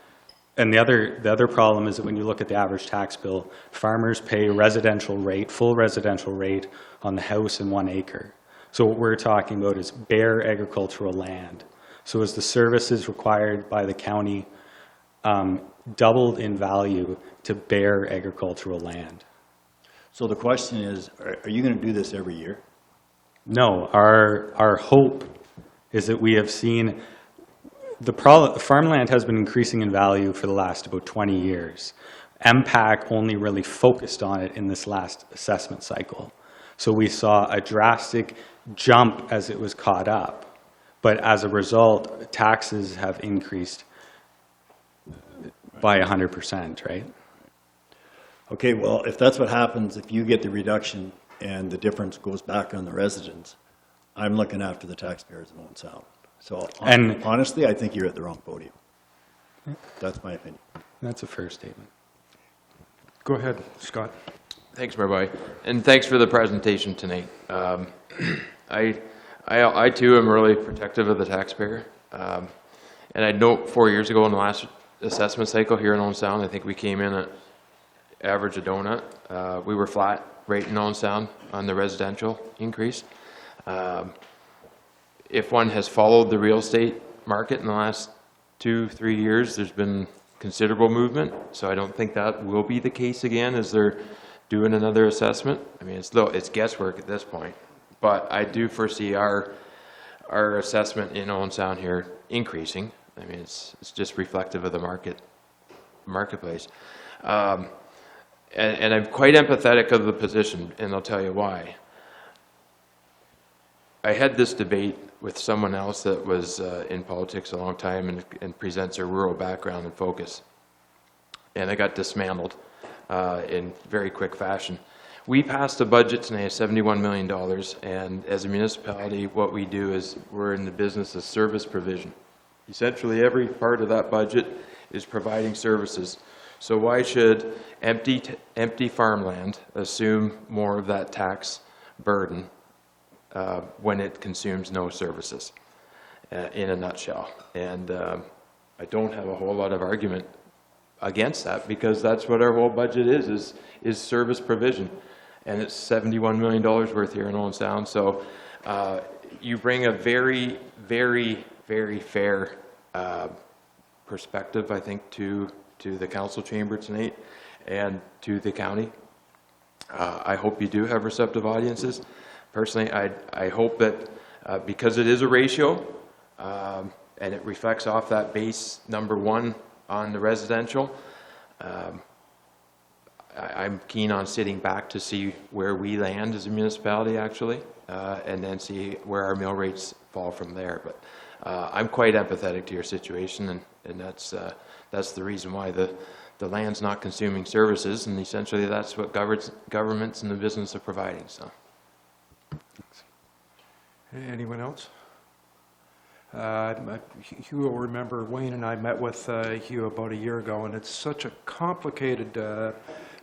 Speaker 9: and the other problem is that when you look at the average tax bill, farmers pay residential rate, full residential rate on the house in 1 acre. So what we're talking about is bare agricultural land. So as the services required by the county doubled in value to bare agricultural land.
Speaker 10: So the question is, are you going to do this every year?
Speaker 9: No, our hope is that we have seen farmland has been increasing in value for the last about 20 years. MPAC only really focused on it in this last assessment cycle. So we saw a drastic jump as it was caught up. But as a result, taxes have increased by 100%, right?
Speaker 10: Okay, well, if that's what happens, if you get the reduction and the difference goes back on the residents, I'm looking after the taxpayers of Owen Sound. So honestly, I think you're at the wrong podium. That's my opinion.
Speaker 9: That's a fair statement.
Speaker 1: Go ahead, Scott.
Speaker 12: Thanks, Mayor Boy, and thanks for the presentation tonight. I too am really protective of the taxpayer, and I know 4 years ago in the last assessment cycle here in Owen Sound, I think we came in at average a donut. We were flat right in Owen Sound on the residential increase. If one has followed the real estate market in the last 2-3 years, there's been considerable movement. So I don't think that will be the case again as they're doing another assessment. I mean, it's guesswork at this point, but I do foresee our assessment in Owen Sound here increasing. I mean, it's just reflective of the marketplace. and I'm quite empathetic of the position, and I'll tell you why. I had this debate with someone else that was in politics a long time and presents a rural background and focus. And I got dismantled in very quick fashion. We passed a budget tonight of $71 million, and as a municipality, what we do is we're in the business of service provision. Essentially, every part of that budget is providing services. So why should empty farmland assume more of that tax burden when it consumes no services, in a nutshell? And I don't have a whole lot of argument against that, because that's what our whole budget is service provision. And it's $71 million worth here in Owen Sound. So you bring a very, very, very fair perspective, I think, to the council chamber tonight and to the county. I hope you do have receptive audiences. Personally, I hope that because it is a ratio and it reflects off that base number one on the residential, I'm keen on sitting back to see where we land as a municipality, actually, and then see where our mill rates fall from there. But I'm quite empathetic to your situation, and that's the reason why the land's not consuming services, and essentially that's what government's in the business of providing. So,
Speaker 1: Anyone else? Hugh will remember Wayne and I met with Hugh about a year ago, and it's such a complicated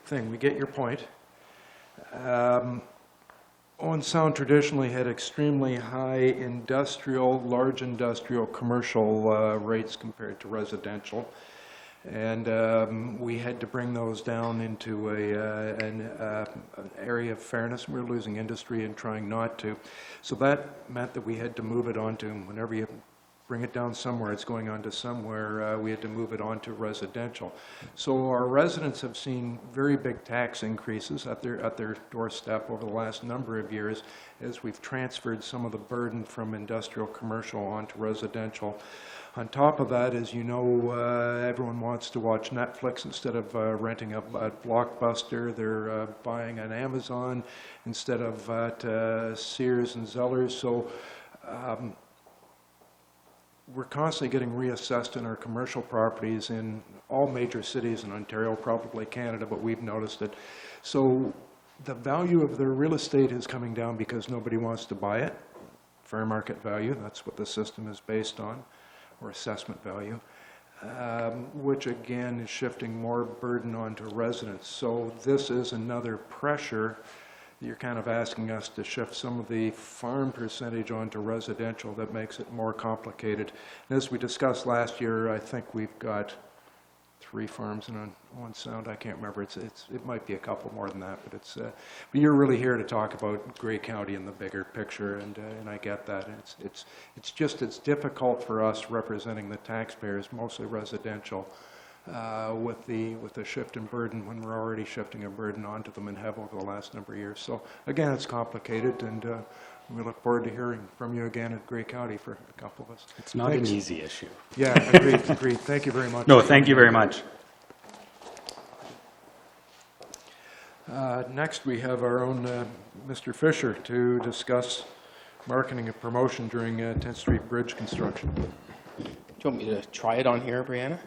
Speaker 1: thing. We get your point. Owen Sound traditionally had extremely high large industrial, commercial rates compared to residential. And we had to bring those down into an area of fairness. We were losing industry and trying not to. So that meant that we had to move it onto, whenever you bring it down somewhere, it's going on to somewhere, we had to move it onto residential. So our residents have seen very big tax increases at their doorstep over the last number of years as we've transferred some of the burden from industrial commercial onto residential. On top of that, as you know, everyone wants to watch Netflix instead of renting a Blockbuster. They're buying on Amazon instead of at Sears and Zellers. So we're constantly getting reassessed in our commercial properties in all major cities in Ontario, probably Canada, but we've noticed it. So the value of their real estate is coming down because nobody wants to buy it. Fair market value, that's what the system is based on, or assessment value, which again is shifting more burden onto residents. So this is another pressure. You're kind of asking us to shift some of the farm percentage onto residential. That makes it more complicated. And as we discussed last year, I think we've got 3 farms in Owen Sound. I can't remember. It might be a couple more than that, but but you're really here to talk about Grey County in the bigger picture, and I get that. And it's difficult for us representing the taxpayers, mostly residential, with the shift in burden when we're already shifting a burden onto them and have over the last number of years. So again, it's complicated, and we look forward to hearing from you again at Grey County for a couple of us.
Speaker 9: It's not an easy issue.
Speaker 1: Yeah, agreed. Thank you very much.
Speaker 9: No, thank you very much.
Speaker 1: Next, we have our own Mr. Fisher to discuss marketing and promotion during 10th Street Bridge construction.
Speaker 13: Do you want me to try it on here, Brianna?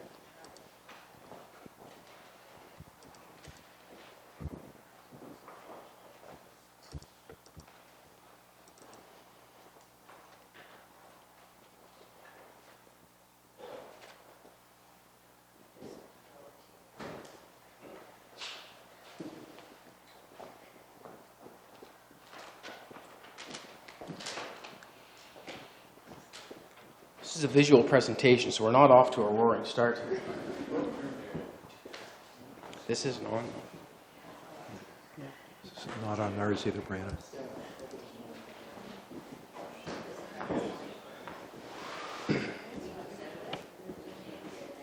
Speaker 13: This is a visual presentation, so we're not off to a roaring start here. This isn't on.
Speaker 1: This is not on ours either, Brandon.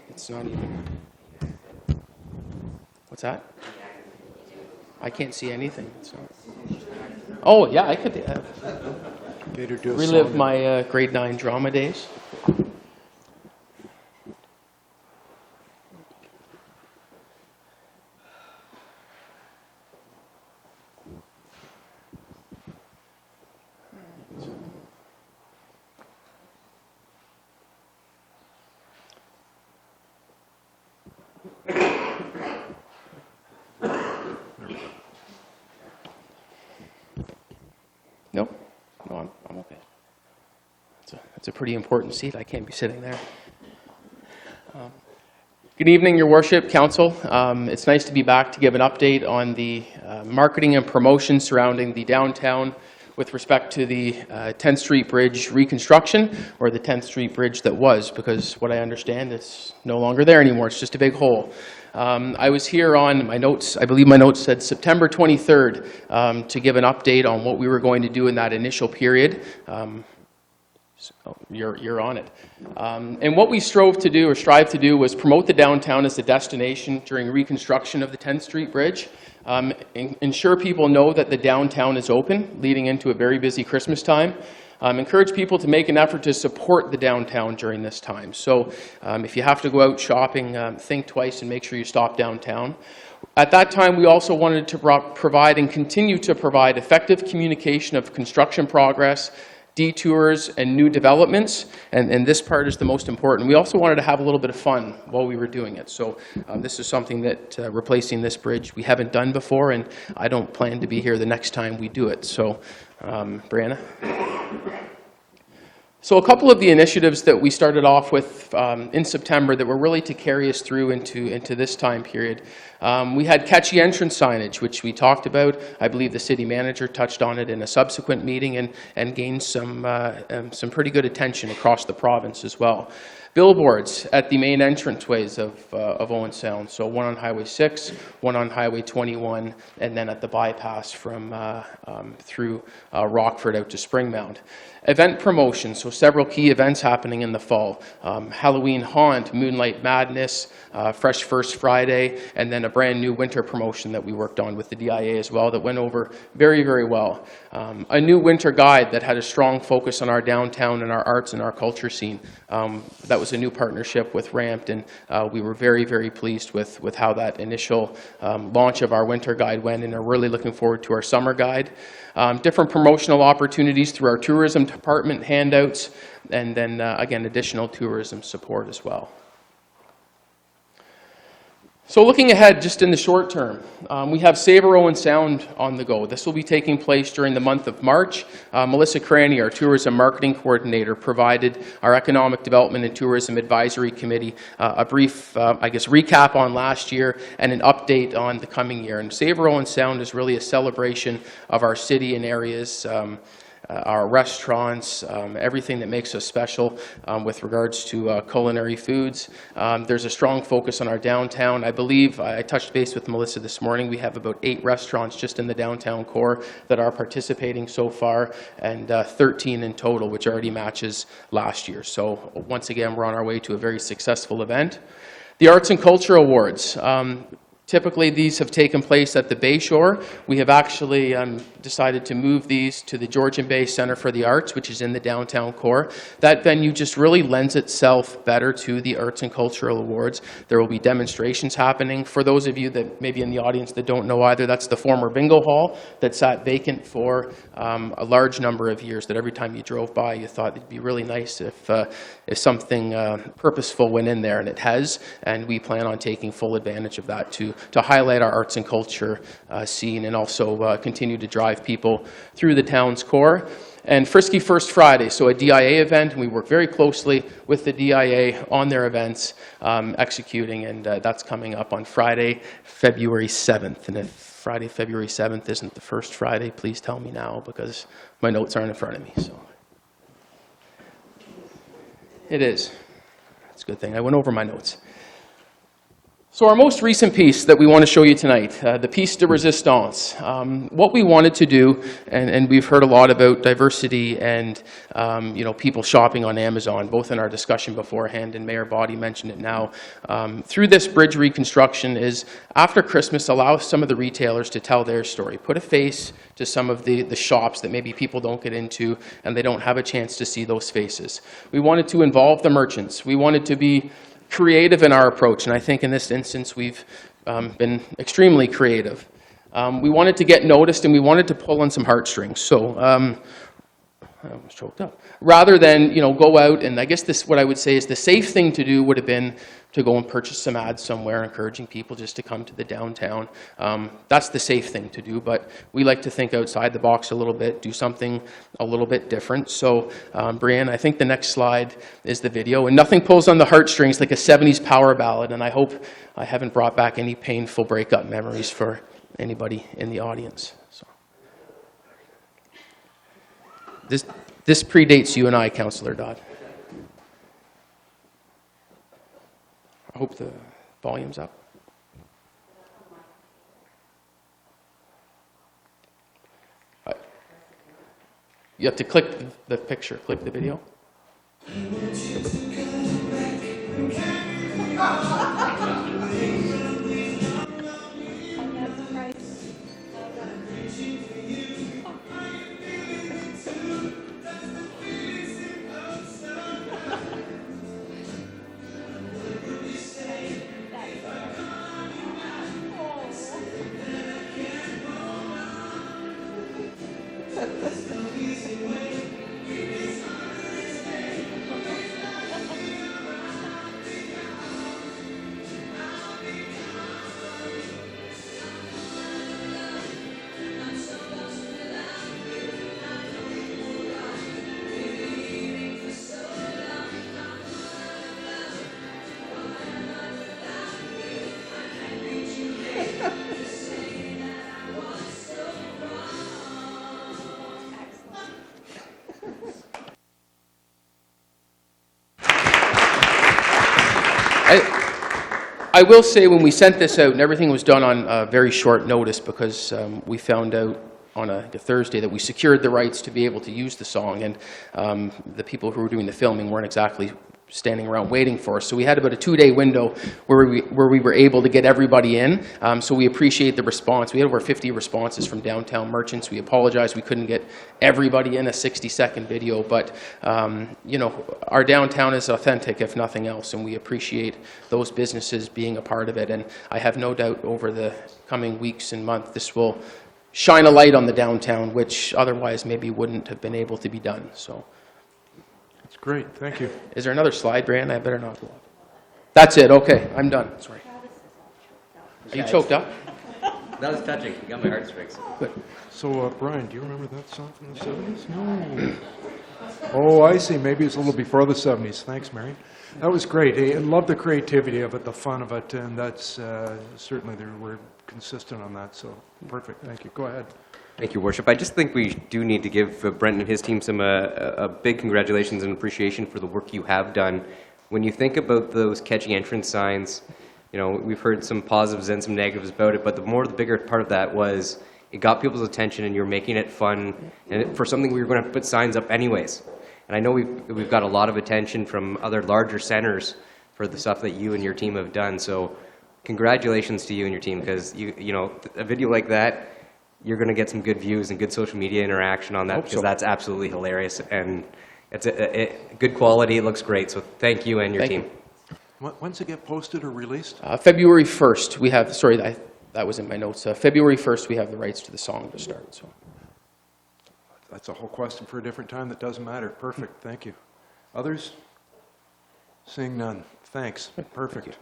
Speaker 13: It's not even. What's that? I can't see anything. It's not. Oh, yeah, I could relive my grade 9 drama days. No, I'm okay. That's a pretty important seat. I can't be sitting there. Good evening, Your Worship, Council. It's nice to be back to give an update on the marketing and promotion surrounding the downtown with respect to the 10th Street Bridge reconstruction, or the 10th Street Bridge that was, because what I understand it's no longer there anymore. It's just a big hole. I was here on my notes, I believe my notes said September 23rd, to give an update on what we were going to do in that initial period. So you're on it. And what we strive to do was promote the downtown as a destination during reconstruction of the 10th Street Bridge. Ensure people know that the downtown is open leading into a very busy Christmas time. Encourage people to make an effort to support the downtown during this time. So if you have to go out shopping, think twice and make sure you stop downtown. At that time, we also wanted to provide and continue to provide effective communication of construction progress, detours, and new developments, and this part is the most important. We also wanted to have a little bit of fun while we were doing it, so this is something that replacing this bridge we haven't done before, and I don't plan to be here the next time we do it. So, Brianna? So a couple of the initiatives that we started off with in September that were really to carry us through into this time period. We had catchy entrance signage, which we talked about. I believe the city manager touched on it in a subsequent meeting and gained some pretty good attention across the province as well. Billboards at the main entranceways of Owen Sound. So one on Highway 6, one on Highway 21, and then at the bypass from through Rockford out to Springmount. Event promotion, so several key events happening in the fall. Halloween Haunt, Moonlight Madness, Fresh First Friday, and then a brand new winter promotion that we worked on with the DIA as well that went over very, very well. A new winter guide that had a strong focus on our downtown and our arts and our culture scene. That was a new partnership with Ramped, and we were very, very pleased with how that initial launch of our winter guide went, and are really looking forward to our summer guide. Different promotional opportunities through our tourism department handouts, and then again additional tourism support as well. So looking ahead, just in the short term, we have Savour Owen Sound on the go. This will be taking place during the month of March. Melissa Cranny, our Tourism Marketing Coordinator, provided our Economic Development and Tourism Advisory Committee a brief, recap on last year and an update on the coming year. And Savour Owen Sound is really a celebration of our city and areas, our restaurants, everything that makes us special with regards to culinary foods. There's a strong focus on our downtown. I believe, I touched base with Melissa this morning, we have about 8 restaurants just in the downtown core that are participating so far, and 13 in total, which already matches last year. So once again, we're on our way to a very successful event. The Arts and Culture Awards. Typically, these have taken place at the Bayshore. We have actually decided to move these to the Georgian Bay Centre for the Arts, which is in the downtown core. That venue just really lends itself better to the Arts and Cultural Awards. There will be demonstrations happening. For those of you that maybe in the audience that don't know either, that's the former bingo hall that sat vacant for a large number of years, that every time you drove by, you thought it'd be really nice if something purposeful went in there, and it has, and we plan on taking full advantage of that to highlight our arts and culture scene, and also continue to drive people through the town's core. And Frisky First Friday, so a DIA event, and we work very closely with the DIA on their events, executing, and that's coming up on Friday, February 7th. And if Friday, February 7th isn't the first Friday, please tell me now, because my notes aren't in front of me. So it is. That's a good thing. I went over my notes. So our most recent piece that we want to show you tonight, the piece de resistance. What we wanted to do, and we've heard a lot about diversity and people shopping on Amazon, both in our discussion beforehand, and Mayor Boddy mentioned it now. Through this bridge reconstruction is, after Christmas, allow some of the retailers to tell their story. Put a face to some of the shops that maybe people don't get into, and they don't have a chance to see those faces. We wanted to involve the merchants. We wanted to be creative in our approach, and I think in this instance we've been extremely creative. We wanted to get noticed, and we wanted to pull on some heartstrings. So I almost choked up. Rather than, go out, and I guess what I would say is the safe thing to do would have been to go and purchase some ads somewhere, encouraging people just to come to the downtown. That's the safe thing to do, but we like to think outside the box a little bit, do something a little bit different. So, Brianne, I think the next slide is the video, and nothing pulls on the heartstrings like a 70s power ballad, and I hope I haven't brought back any painful breakup memories for anybody in the audience. So. This predates you and I, Councillor Dodd. I hope the volume's up. You have to click the picture, click the video. I will say when we sent this out, and everything was done on very short notice because we found out on a Thursday that we secured the rights to be able to use the song, and the people who were doing the filming weren't exactly standing around waiting for us. So we had about a 2-day window where we were able to get everybody in. So we appreciate the response. We had over 50 responses from downtown merchants. We apologize we couldn't get everybody in a 60-second video, but our downtown is authentic, if nothing else, and we appreciate those businesses being a part of it. And I have no doubt over the coming weeks and months, this will shine a light on the downtown, which otherwise maybe wouldn't have been able to be done. So.
Speaker 1: Great, thank you.
Speaker 13: Is there another slide, Brian? I better not go on. That's it, okay, I'm done, sorry. Are you choked up?
Speaker 14: That was touching, you got my heartstrings.
Speaker 13: Good.
Speaker 1: So, Brian, do you remember that song from the 70s? No. Oh, I see, maybe it's a little before the 70s. Thanks, Mary. That was great. I love the creativity of it, the fun of it, and that's certainly, we're consistent on that, so perfect, thank you. Go ahead.
Speaker 14: Thank you, Worship. I just think we do need to give Brent and his team some a big congratulations and appreciation for the work you have done. When you think about those catchy entrance signs, we've heard some positives and some negatives about it, but the bigger part of that was it got people's attention and you're making it fun and for something we were going to put signs up anyways. And I know we've got a lot of attention from other larger centers for the stuff that you and your team have done. So congratulations to you and your team, because a video like that, you're going to get some good views and good social media interaction on that, because that's absolutely hilarious, and it's good quality. It looks great, so thank you and your team.
Speaker 1: When's it get posted or released?
Speaker 13: February 1st, we have, sorry, that was in my notes. February 1st, we have the rights to the song to start. So
Speaker 1: That's a whole question for a different time. That doesn't matter. Perfect, thank you. Others? Seeing none. Thanks, perfect.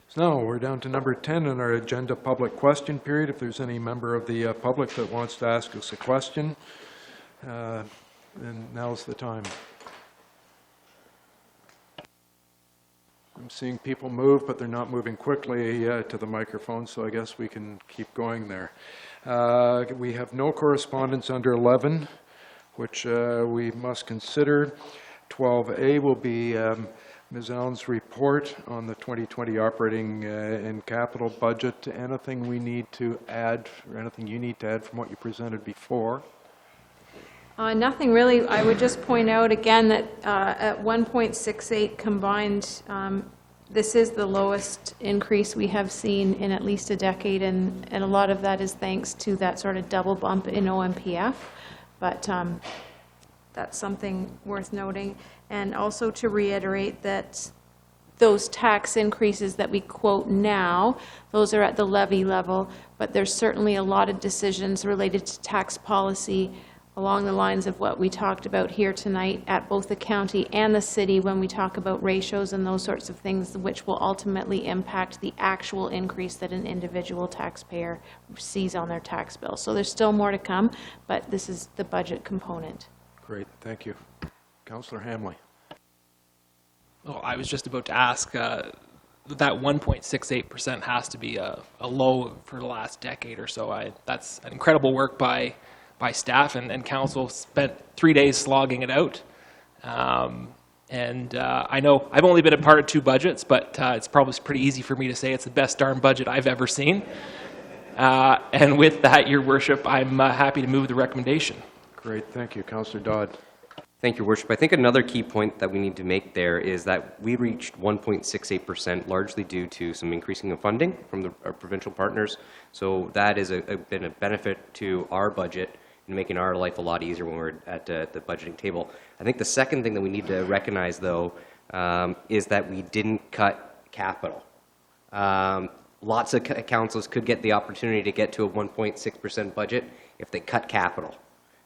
Speaker 1: So now we're down to number 10 on our agenda, public question period. If there's any member of the public that wants to ask us a question, then now's the time. I'm seeing people move, but they're not moving quickly to the microphone, so I guess we can keep going there. We have no correspondence under 11, which we must consider. 12A will be Ms. Allen's report on the 2020 operating and capital budget. Anything we need to add, or anything you need to add from what you presented before?
Speaker 5: Nothing really. I would just point out again that at 1.68 combined, this is the lowest increase we have seen in at least a decade, and a lot of that is thanks to that sort of double bump in OMPF. But that's something worth noting. And also to reiterate that those tax increases that we quote now, those are at the levy level, but there's certainly a lot of decisions related to tax policy along the lines of what we talked about here tonight at both the county and the city when we talk about ratios and those sorts of things, which will ultimately impact the actual increase that an individual taxpayer sees on their tax bill. So there's still more to come, but this is the budget component.
Speaker 1: Great, thank you. Councillor Hamley.
Speaker 15: Oh, I was just about to ask, that 1.68% has to be a low for the last decade or so. That's an incredible work by staff, and council spent 3 days slogging it out. I know I've only been a part of 2 budgets, but it's probably pretty easy for me to say it's the best darn budget I've ever seen. And with that, Your Worship, I'm happy to move the recommendation.
Speaker 1: Great, thank you. Councillor Dodd.
Speaker 14: Thank you, Worship. I think another key point that we need to make there is that we reached 1.68% largely due to some increasing of funding from our provincial partners. So that has been a benefit to our budget and making our life a lot easier when we're at the budgeting table. I think the second thing that we need to recognize, though, is that we didn't cut capital. Lots of councils could get the opportunity to get to a 1.6% budget if they cut capital.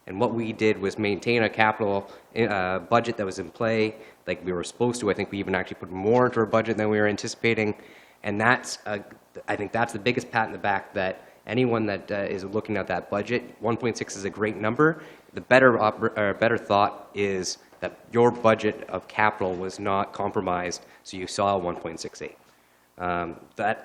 Speaker 14: And what we did was maintain a capital budget that was in play like we were supposed to. I think we even actually put more into our budget than we were anticipating. And that's, I think that's the biggest pat in the back that anyone that is looking at that budget, 1.6 is a great number. The better thought is that your budget of capital was not compromised, so you saw a 1.68.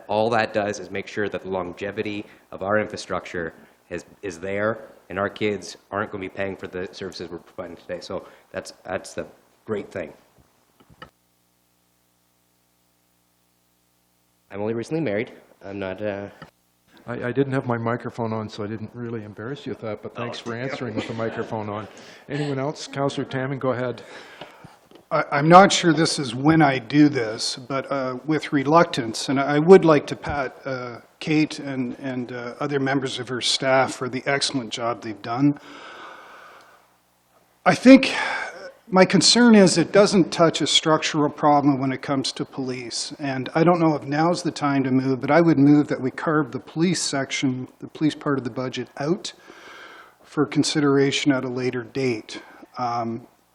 Speaker 14: All that does is make sure that the longevity of our infrastructure is there, and our kids aren't going to be paying for the services we're providing today. So that's the great thing. I'm only recently married. I'm not...
Speaker 1: I didn't have my microphone on, so I didn't really embarrass you with that, but thanks for answering with the microphone on. Anyone else? Councillor Tamming, go ahead.
Speaker 4: I'm not sure this is when I do this, but with reluctance, and I would like to pat Kate and other members of her staff for the excellent job they've done. I think my concern is it doesn't touch a structural problem when it comes to police, and I don't know if now's the time to move, but I would move that we carve the police section, the police part of the budget out for consideration at a later date.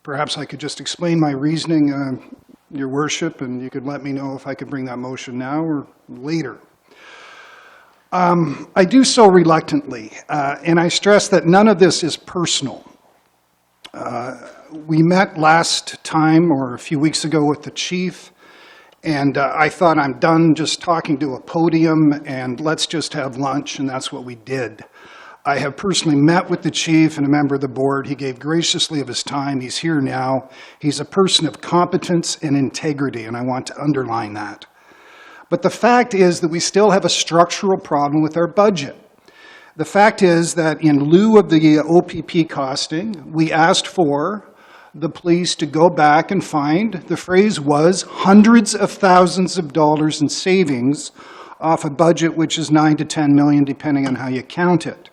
Speaker 4: Perhaps I could just explain my reasoning, Your Worship, and you could let me know if I could bring that motion now or later. I do so reluctantly, and I stress that none of this is personal. We met last time, or a few weeks ago, with the chief, and I thought, I'm done just talking to a podium, and let's just have lunch, and that's what we did. I have personally met with the chief and a member of the board. He gave graciously of his time. He's here now. He's a person of competence and integrity, and I want to underline that. But the fact is that we still have a structural problem with our budget. The fact is that in lieu of the OPP costing, we asked for the police to go back and find, the phrase was, hundreds of thousands of dollars in savings off a budget which is $9 to $10 million, depending on how you count it.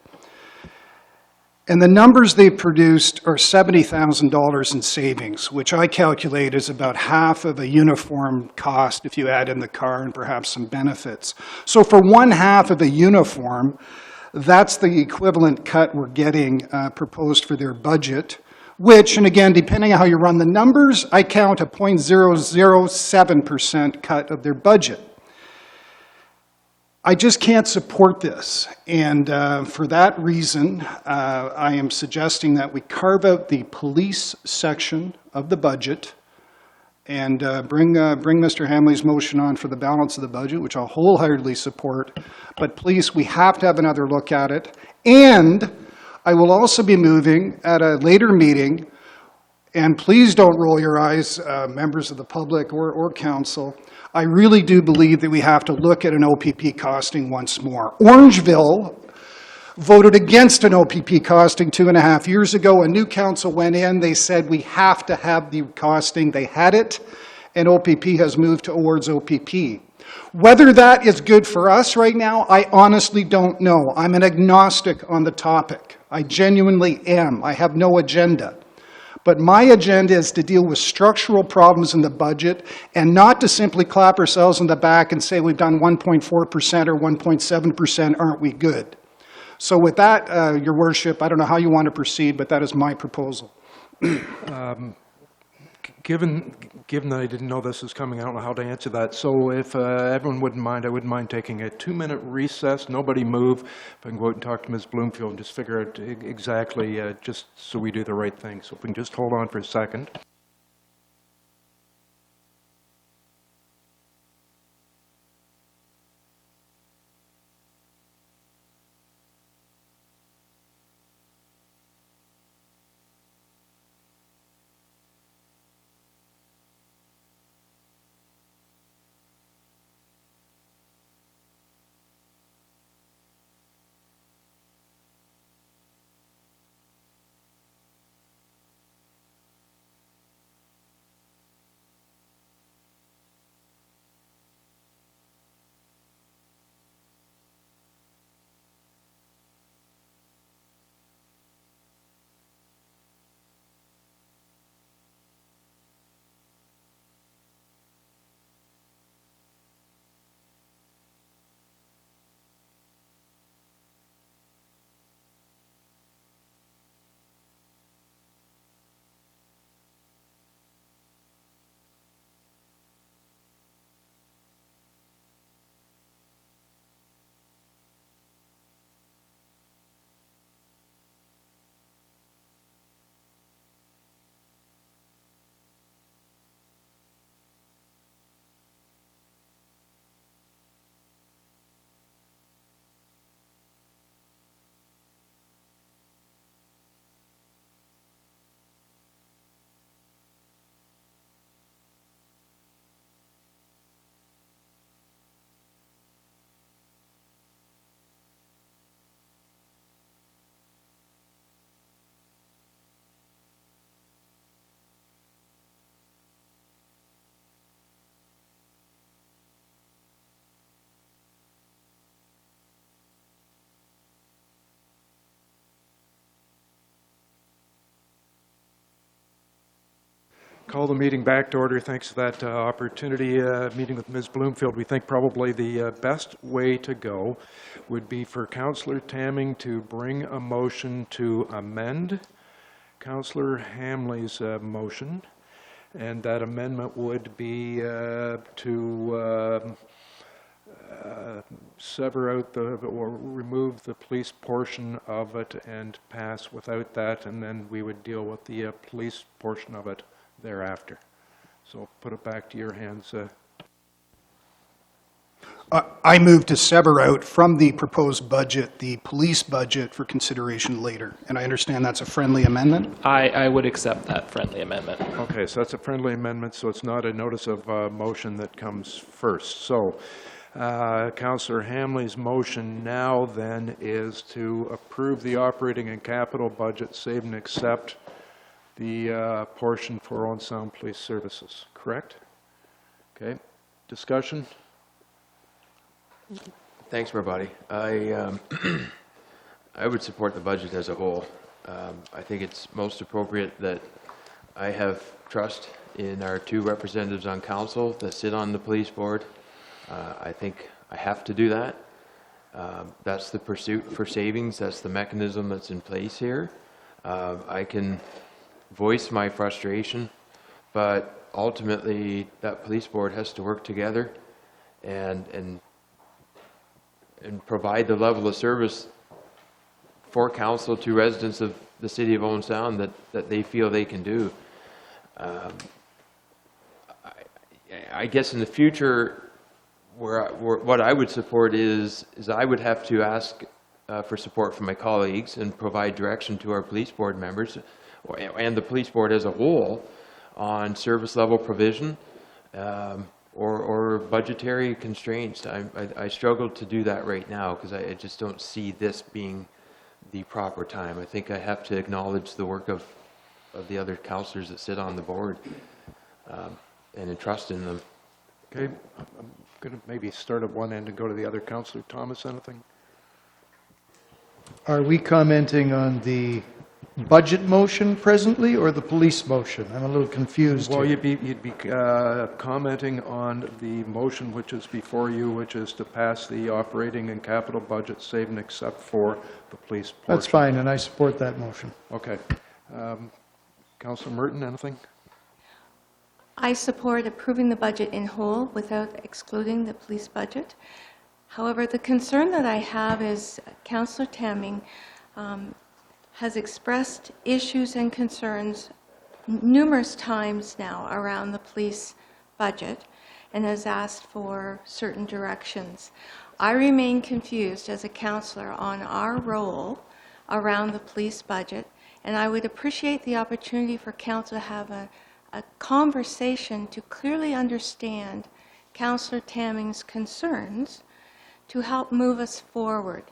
Speaker 4: And the numbers they produced are $70,000 in savings, which I calculate is about half of a uniform cost if you add in the car and perhaps some benefits. So for one half of a uniform, that's the equivalent cut we're getting proposed for their budget, which, and again, depending on how you run the numbers, I count a 0.007% cut of their budget. I just can't support this, and for that reason, I am suggesting that we carve out the police section of the budget and bring Mr. Hamley's motion on for the balance of the budget, which I'll wholeheartedly support. But please, we have to have another look at it. And I will also be moving at a later meeting, and please don't roll your eyes, members of the public or council. I really do believe that we have to look at an OPP costing once more. Orangeville voted against an OPP costing 2.5 years ago. A new council went in. They said we have to have the costing. They had it, and OPP has moved towards OPP. Whether that is good for us right now, I honestly don't know. I'm an agnostic on the topic. I genuinely am. I have no agenda. But my agenda is to deal with structural problems in the budget and not to simply clap ourselves on the back and say we've done 1.4% or 1.7%, aren't we good? So with that, Your Worship, I don't know how you want to proceed, but that is my proposal.
Speaker 1: Given that I didn't know this was coming, I don't know how to answer that. So if everyone wouldn't mind, I wouldn't mind taking a 2-minute recess. Nobody move. If I can go out and talk to Ms. Bloomfield and just figure out exactly, just so we do the right thing. So if we can just hold on for a second. Call the meeting back to order. Thanks for that opportunity. Meeting with Ms. Bloomfield, we think probably the best way to go would be for Councillor Tamming to bring a motion to amend Councillor Hamley's motion, and that amendment would be to sever out or remove the police portion of it and pass without that, and then we would deal with the police portion of it thereafter. So put it back to your hands.
Speaker 4: I move to sever out from the proposed budget the police budget for consideration later. And I understand that's a friendly amendment?
Speaker 15: I would accept that friendly amendment.
Speaker 1: Okay, so that's a friendly amendment, so it's not a notice of motion that comes first. So Councillor Hamley's motion now then is to approve the operating and capital budget, save and accept the portion for Owen Sound Police Services, correct? Okay, discussion?
Speaker 12: Thanks, everybody. I would support the budget as a whole. I think it's most appropriate that I have trust in our 2 representatives on council that sit on the police board. I think I have to do that. That's the pursuit for savings. That's the mechanism that's in place here. I can voice my frustration, but ultimately that police board has to work together and provide the level of service for council to residents of the city of Owen Sound that they feel they can do. I guess in the future, what I would support is I would have to ask for support from my colleagues and provide direction to our police board members and the police board as a whole on service level provision or budgetary constraints. I struggle to do that right now because I just don't see this being the proper time. I think I have to acknowledge the work of the other councillors that sit on the board and entrust in them.
Speaker 1: Okay, I'm going to maybe start at one end and go to the other. Councillor Thomas, anything?
Speaker 3: Are we commenting on the budget motion presently or the police motion? I'm a little confused
Speaker 1: Well,
Speaker 3: here.
Speaker 1: you'd be commenting on the motion which is before you, which is to pass the operating and capital budget saving except for the police portion.
Speaker 3: That's fine, and I support that motion.
Speaker 1: Okay. Councillor Merton, anything?
Speaker 16: I support approving the budget in whole without excluding the police budget. However, the concern that I have is Councillor Tamming has expressed issues and concerns numerous times now around the police budget and has asked for certain directions. I remain confused as a councillor on our role around the police budget, and I would appreciate the opportunity for council to have a conversation to clearly understand Councillor Tamming's concerns to help move us forward.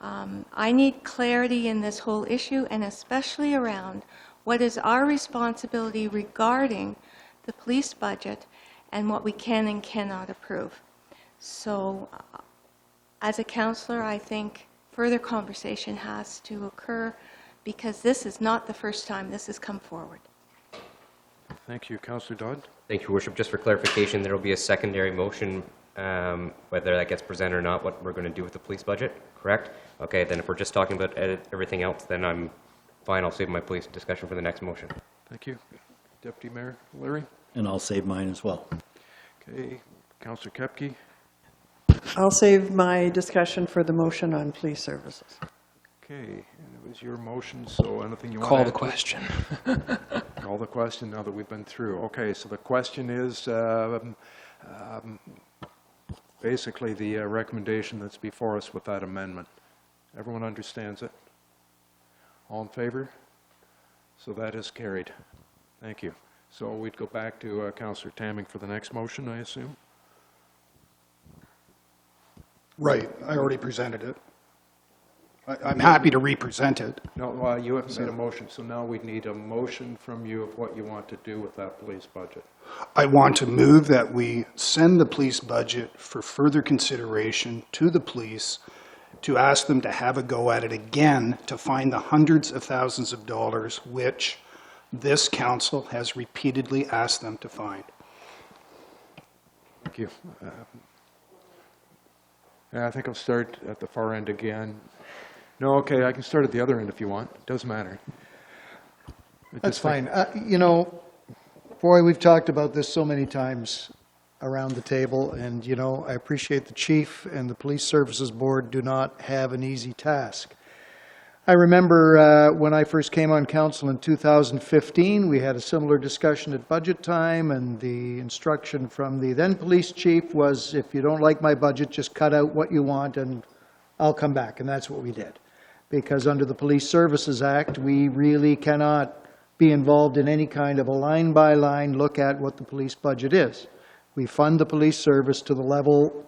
Speaker 16: I need clarity in this whole issue, and especially around what is our responsibility regarding the police budget and what we can and cannot approve. So, as a councillor, I think further conversation has to occur because this is not the first time this has come forward.
Speaker 1: Thank you. Councillor Dodd?
Speaker 14: Thank you, Your Worship. Just for clarification, there will be a secondary motion, whether that gets presented or not, what we're going to do with the police budget, correct? Okay, then if we're just talking about everything else, then I'm fine. I'll save my police discussion for the next motion.
Speaker 1: Thank you. Deputy Mayor Larry?
Speaker 10: And I'll save mine as well.
Speaker 1: Okay. Councillor Kepke?
Speaker 17: I'll save my discussion for the motion on police services.
Speaker 1: Okay. And it was your motion, so anything you want to
Speaker 15: Call
Speaker 1: add
Speaker 15: the
Speaker 1: to it?
Speaker 15: question.
Speaker 1: Call the question now that we've been through. Okay, so the question is basically the recommendation that's before us with that amendment. Everyone understands it? All in favor? So that is carried. Thank you. So we'd go back to Councillor Tamming for the next motion, I assume?
Speaker 4: Right, I already presented it. I'm happy to re-present it.
Speaker 1: No, you haven't made a motion, so now we'd need a motion from you of what you want to do with that police budget.
Speaker 4: I want to move that we send the police budget for further consideration to the police to ask them to have a go at it again to find the hundreds of thousands of dollars which this council has repeatedly asked them to find.
Speaker 1: Thank you. I think I'll start at the far end again. No, okay, I can start at the other end if you want. Doesn't matter.
Speaker 3: That's fine. You know, boy, we've talked about this so many times around the table, and, you know, I appreciate the chief and the Police Services Board do not have an easy task. I remember when I first came on council in 2015, we had a similar discussion at budget time, and the instruction from the then police chief was, if you don't like my budget, just cut out what you want and I'll come back, and that's what we did. Because under the Police Services Act, we really cannot be involved in any kind of a line-by-line look at what the police budget is. We fund the police service to the level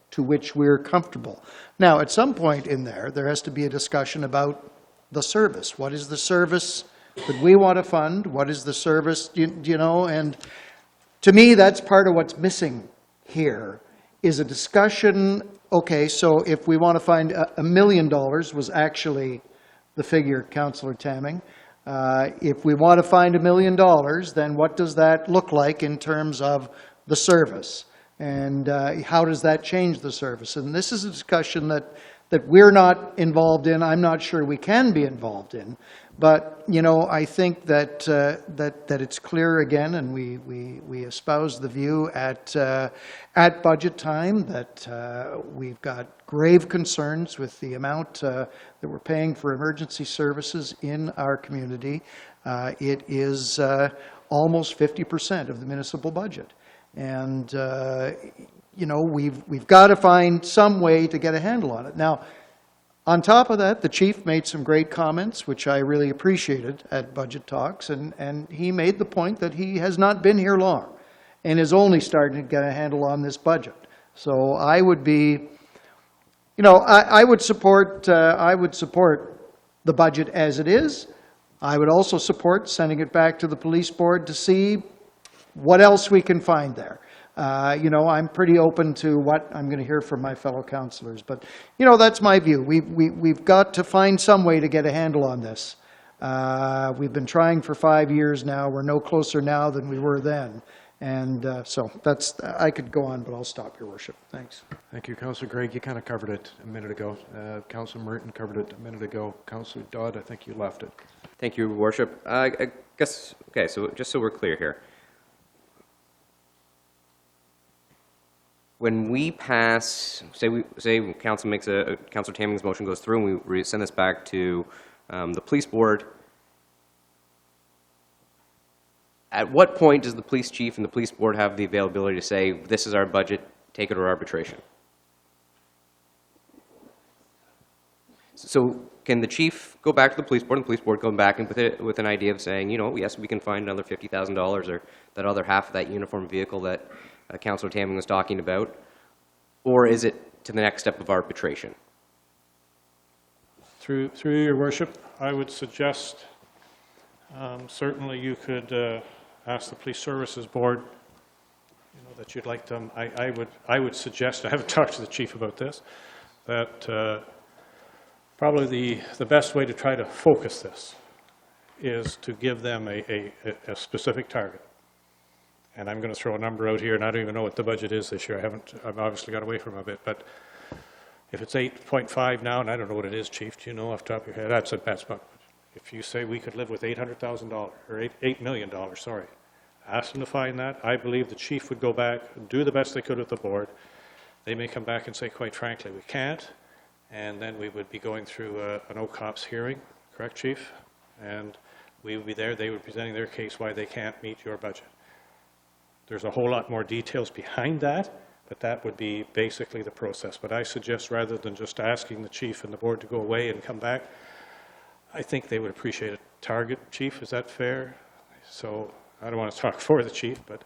Speaker 3: to which we're comfortable. Now, at some point in there, there has to be a discussion about the service. What is the service that we want to fund? What is the service, you know? And to me, that's part of what's missing here, is a discussion. Okay, so if we want to find $1 million was actually the figure, Councillor Tamming. If we want to find $1 million, then what does that look like in terms of the service? And how does that change the service? And this is a discussion that we're not involved in. I'm not sure we can be involved in. But, you know, I think that it's clear again, and we espouse the view at budget time that we've got grave concerns with the amount that we're paying for emergency services in our community. It is almost 50% of the municipal budget. And, you know, we've got to find some way to get a handle on it. Now, on top of that, the chief made some great comments, which I really appreciated at budget talks, and he made the point that he has not been here long and is only starting to get a handle on this budget. So I would be, you know, I would support the budget as it is. I would also support sending it back to the police board to see what else we can find there. You know, I'm pretty open to what I'm going to hear from my fellow councillors. But, you know, that's my view. We've got to find some way to get a handle on this. We've been trying for 5 years now. We're no closer now than we were then. And so that's, I could go on, but I'll stop, Your Worship. Thanks.
Speaker 1: Thank you, Councillor Gregg. You kind of covered it a minute ago. Councillor Merton covered it a minute ago. Councillor Dodd, I think you left it.
Speaker 14: Thank you, Your Worship. I guess, okay, so just so we're clear here. When we pass, say Councillor Tamming's motion goes through and we send this back to the police board, at what point does the police chief and the police board have the availability to say, this is our budget, take it or arbitration? So can the chief go back to the police board and the police board come back and with an idea of saying, you know, yes, we can find another $50,000 or that other half of that uniform vehicle that Councillor Tamming was talking about? Or is it to the next step of arbitration?
Speaker 11: Through Your Worship, I would suggest, certainly you could ask the Police Services Board, you know, that you'd like them. I would suggest, I haven't talked to the chief about this, that probably the best way to try to focus this is to give them a specific target. And I'm going to throw a number out here, and I don't even know what the budget is this year. I've obviously got away from a bit, but if it's 8.5 now, and I don't know what it is, Chief, do you know off the top of your head? That's about, if you say we could live with $800,000, or $8 million, sorry, ask them to find that. I believe the chief would go back, do the best they could with the board. They may come back and say, quite frankly, we can't, and then we would be going through an OCOPS hearing, correct, Chief? And we would be there, they would be presenting their case why they can't meet your budget. There's a whole lot more details behind that, but that would be basically the process. But I suggest rather than just asking the chief and the board to go away and come back, I think they would appreciate a target, Chief. Is that fair? So I don't want to talk for the chief, but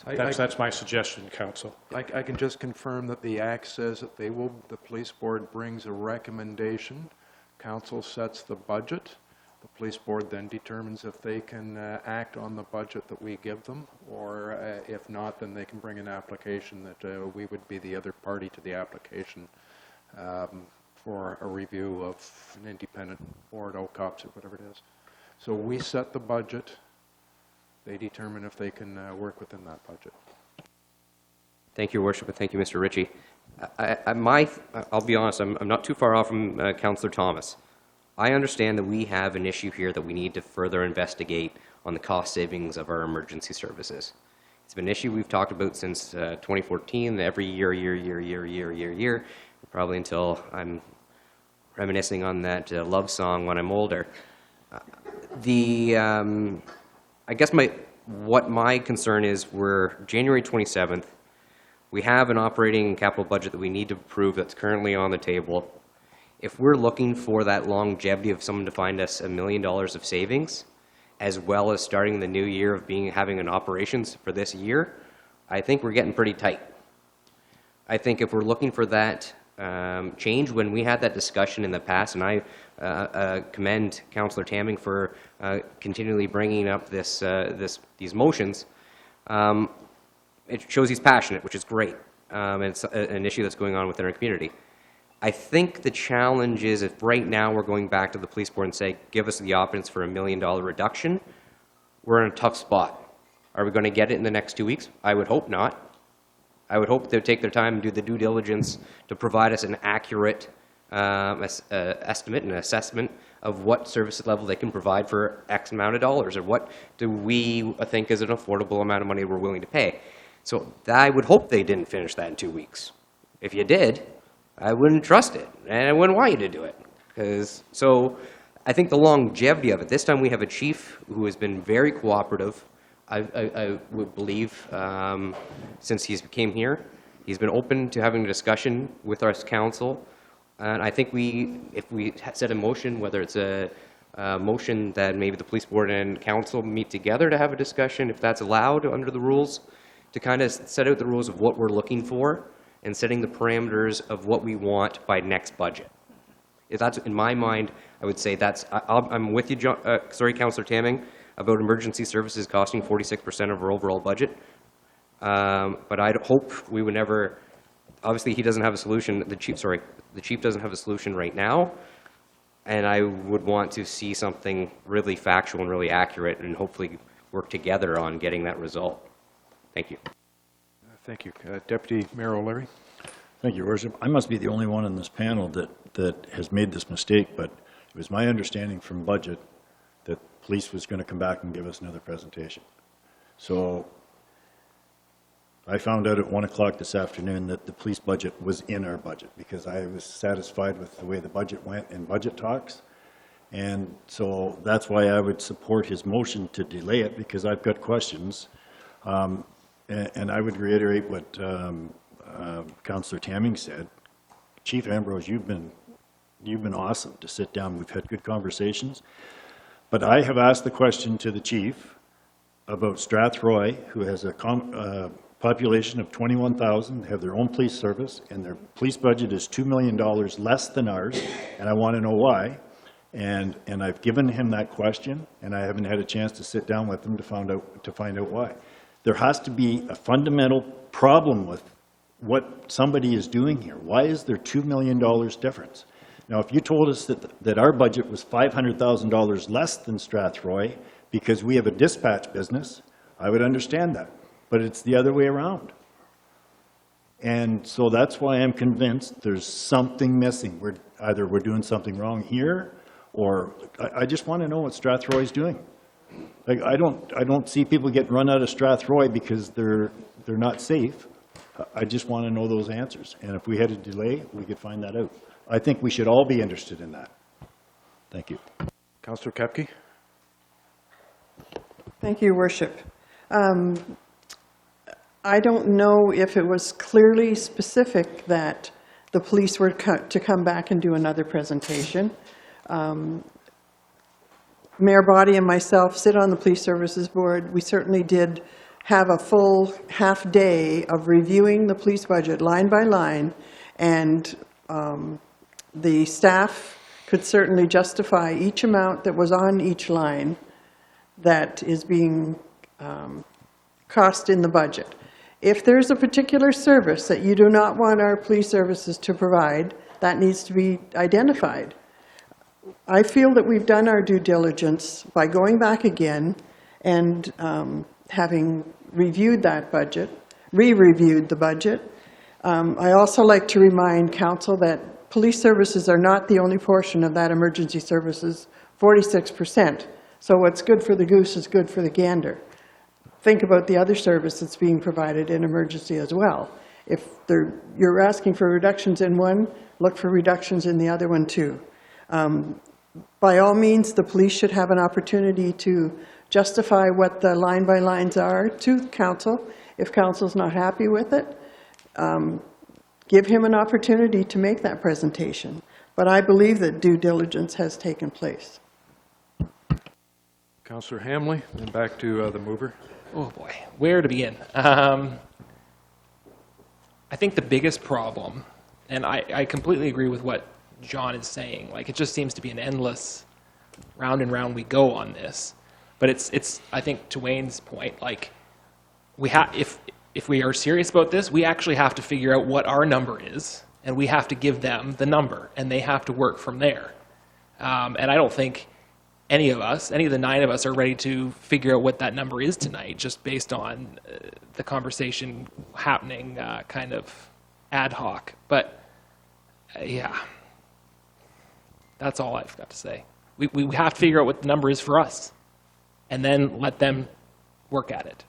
Speaker 11: that's my suggestion, Council.
Speaker 1: I can just confirm that the Act says that the police board brings a recommendation, Council sets the budget, the police board then determines if they can act on the budget that we give them, or if not, then they can bring an application that we would be the other party to the application for a review of an independent board, OCOPS or whatever it is. So we set the budget. They determine if they can work within that budget.
Speaker 14: Thank you, Your Worship, and thank you, Mr. Ritchie. I'll be honest, I'm not too far off from Councillor Thomas. I understand that we have an issue here that we need to further investigate on the cost savings of our emergency services. It's been an issue we've talked about since 2014, every year, probably until I'm reminiscing on that love song when I'm older. I guess what my concern is, we're January 27th. We have an operating capital budget that we need to approve that's currently on the table. If we're looking for that longevity of someone to find us $1 million of savings, as well as starting the new year of having an operations for this year, I think we're getting pretty tight. I think if we're looking for that change, when we had that discussion in the past, and I commend Councillor Tamming for continually bringing up these motions, it shows he's passionate, which is great. It's an issue that's going on within our community. I think the challenge is if right now we're going back to the police board and say, give us the options for $1 million reduction, we're in a tough spot. Are we going to get it in the next 2 weeks? I would hope not. I would hope they'll take their time and do the due diligence to provide us an accurate estimate and assessment of what service level they can provide for X amount of dollars, or what do we think is an affordable amount of money we're willing to pay. So I would hope they didn't finish that in 2 weeks. If you did, I wouldn't trust it, and I wouldn't want you to do it. So I think the longevity of it, this time we have a chief who has been very cooperative, I would believe, since he came here. He's been open to having a discussion with our council, and I think if we set a motion, whether it's a motion that maybe the police board and council meet together to have a discussion, if that's allowed under the rules, to kind of set out the rules of what we're looking for, and setting the parameters of what we want by next budget. If that's, in my mind, I would say that's, I'm with you, Councillor Tamming, about emergency services costing 46% of our overall budget. But I'd hope we would never, obviously he doesn't have a solution, the chief doesn't have a solution right now. and I would want to see something really factual and really accurate, and hopefully work together on getting that result. Thank you.
Speaker 1: Thank you. Deputy Mayor O'Leary?
Speaker 10: Thank you, Your Worship. I must be the only one in this panel that has made this mistake, but it was my understanding from budget that police was going to come back and give us another presentation. So I found out at 1 o'clock this afternoon that the police budget was in our budget, because I was satisfied with the way the budget went in budget talks. And so that's why I would support his motion to delay it, because I've got questions. And I would reiterate what Councillor Tamming said. Chief Ambrose, you've been awesome to sit down. We've had good conversations. But I have asked the question to the chief about Strathroy, who has a population of 21,000, have their own police service, and their police budget is $2 million less than ours, and I want to know why. And I've given him that question, and I haven't had a chance to sit down with him to find out why. There has to be a fundamental problem with what somebody is doing here. Why is there $2 million difference? Now, if you told us that our budget was $500,000 less than Strathroy because we have a dispatch business, I would understand that. But it's the other way around. And so that's why I'm convinced there's something missing. Either we're doing something wrong here, or I just want to know what Strathroy's doing. Like, I don't see people getting run out of Strathroy because they're not safe. I just want to know those answers. And if we had a delay, we could find that out. I think we should all be interested in that. Thank you.
Speaker 1: Councillor Kepke?
Speaker 17: Thank you, Your Worship. I don't know if it was clearly specific that the police were to come back and do another presentation. Mayor Boddy and myself sit on the Police Services Board. We certainly did have a full half day of reviewing the police budget line by line, and the staff could certainly justify each amount that was on each line that is being cost in the budget. If there's a particular service that you do not want our police services to provide, that needs to be identified. I feel that we've done our due diligence by going back again and having reviewed that budget, re-reviewed the budget. I also like to remind council that police services are not the only portion of that emergency services, 46%. So what's good for the goose is good for the gander. Think about the other service that's being provided in emergency as well. If you're asking for reductions in one, look for reductions in the other one too. By all means, the police should have an opportunity to justify what the line-by-lines are to council. If council's not happy with it, give him an opportunity to make that presentation. But I believe that due diligence has taken place.
Speaker 1: Councillor Hamley, and back to the mover.
Speaker 15: Oh boy, where to begin? I think the biggest problem, and I completely agree with what John is saying, like it just seems to be an endless round and round we go on this. But it's I think to Wayne's point, like if we are serious about this, we actually have to figure out what our number is, and we have to give them the number, and they have to work from there. And I don't think any of the 9 of us are ready to figure out what that number is tonight, just based on the conversation happening kind of ad hoc. But yeah, that's all I've got to say. We have to figure out what the number is for us, and then let them work at it.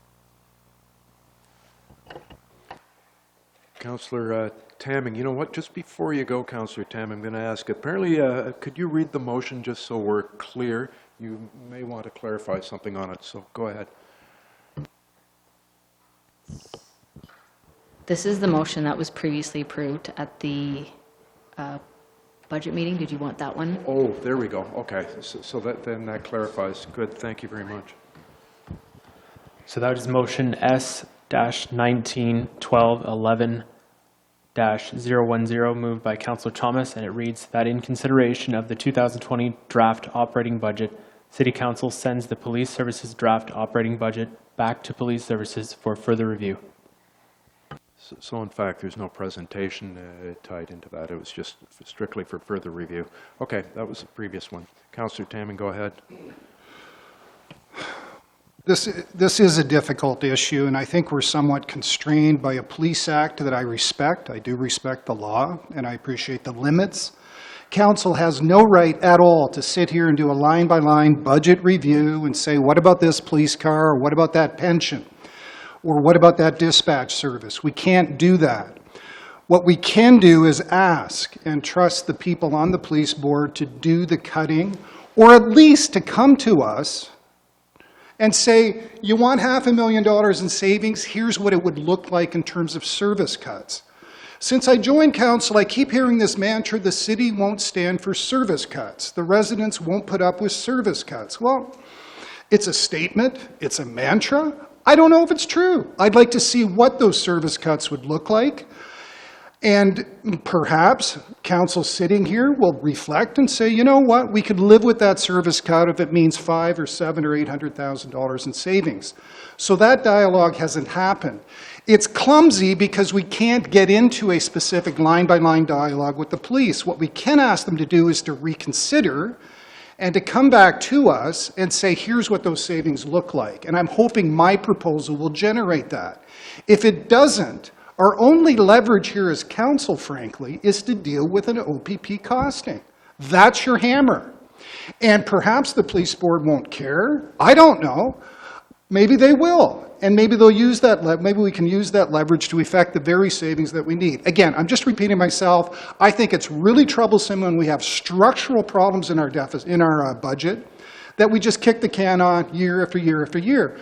Speaker 1: Councillor Tamming, you know what, just before you go, Councillor Tamming, I'm going to ask, apparently, could you read the motion just so we're clear? You may want to clarify something on it, so go ahead.
Speaker 2: This is the motion that was previously approved at the budget meeting. Did you want that one?
Speaker 1: Oh, there we go. Okay, so then that clarifies. Good, thank you very much.
Speaker 18: So that is motion S-19-12-11-010, moved by Councillor Thomas, and it reads that in consideration of the 2020 draft operating budget, City Council sends the Police Services draft operating budget back to Police Services for further review.
Speaker 1: So in fact, there's no presentation tied into that. It was just strictly for further review. Okay, that was the previous one. Councillor Tamming, go ahead.
Speaker 4: This is a difficult issue, and I think we're somewhat constrained by a police act that I respect. I do respect the law, and I appreciate the limits. Council has no right at all to sit here and do a line-by-line budget review and say, what about this police car, or what about that pension, or what about that dispatch service? We can't do that. What we can do is ask and trust the people on the police board to do the cutting, or at least to come to us and say, you want $500,000 in savings? Here's what it would look like in terms of service cuts. Since I joined council, I keep hearing this mantra, the city won't stand for service cuts. The residents won't put up with service cuts. Well, it's a statement, it's a mantra. I don't know if it's true. I'd like to see what those service cuts would look like. And perhaps council sitting here will reflect and say, you know what, we could live with that service cut if it means $500,000 or $700,000 or $800,000 in savings. So that dialogue hasn't happened. It's clumsy because we can't get into a specific line-by-line dialogue with the police. What we can ask them to do is to reconsider and to come back to us and say, here's what those savings look like. And I'm hoping my proposal will generate that. If it doesn't, our only leverage here as council, frankly, is to deal with an OPP costing. That's your hammer. And perhaps the police board won't care. I don't know. Maybe they will. And maybe they'll use that, maybe we can use that leverage to effect the very savings that we need. Again, I'm just repeating myself. I think it's really troublesome when we have structural problems in our deficit, in our budget, that we just kick the can on year after year after year.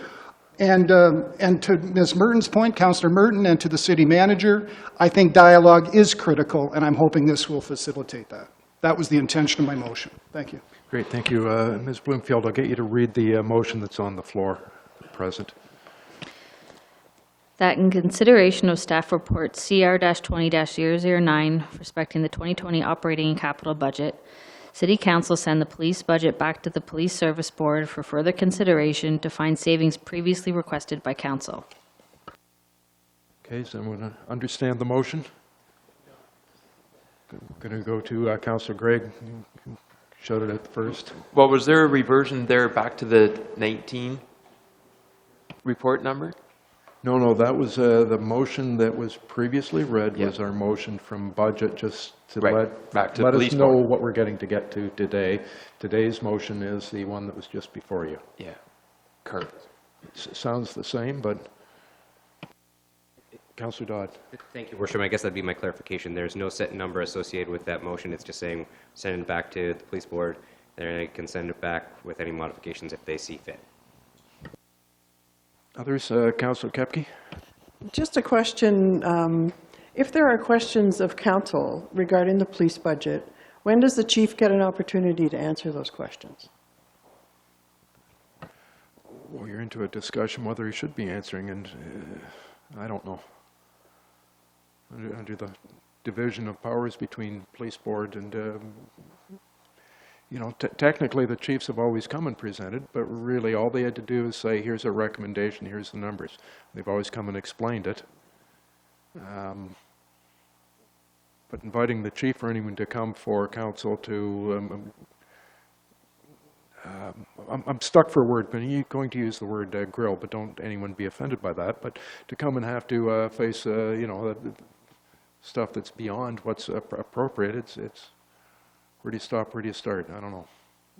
Speaker 4: And to Ms. Merton's point, Councillor Merton, and to the city manager, I think dialogue is critical, and I'm hoping this will facilitate that. That was the intention of my motion. Thank you.
Speaker 1: Great, thank you. Ms. Bloomfield, I'll get you to read the motion that's on the floor at present.
Speaker 2: That in consideration of staff report CR-20-009 respecting the 2020 operating and capital budget, City Council send the police budget back to the Police Service Board for further consideration to find savings previously requested by Council.
Speaker 1: Okay, so I'm going to understand the motion. I'm going to go to Councillor Gregg. You shouted out first.
Speaker 12: Well, was there a reversion there back to the 19 report number?
Speaker 1: No, that was the motion that was previously read was our motion from budget, just to let us know what we're getting to get to today. Today's motion is the one that was just before you.
Speaker 12: Yeah, correct.
Speaker 1: Sounds the same, but Councillor Dodd.
Speaker 14: Thank you, Worship. I guess that'd be my clarification. There's no set number associated with that motion. It's just saying send it back to the police board. They can send it back with any modifications if they see fit.
Speaker 1: Others, Councillor Koepke?
Speaker 17: Just a question. If there are questions of council regarding the police budget, when does the chief get an opportunity to answer those questions?
Speaker 1: Well, you're into a discussion whether he should be answering, and I don't know. Under the division of powers between police board and, you know, technically the chiefs have always come and presented, but really all they had to do is say, here's a recommendation, here's the numbers. They've always come and explained it. But inviting the chief or anyone to come for council to, I'm stuck for a word, but I'm going to use the word grill, but don't anyone be offended by that. But to come and have to face, you know, stuff that's beyond what's appropriate, it's where do you stop, where do you start? I don't know.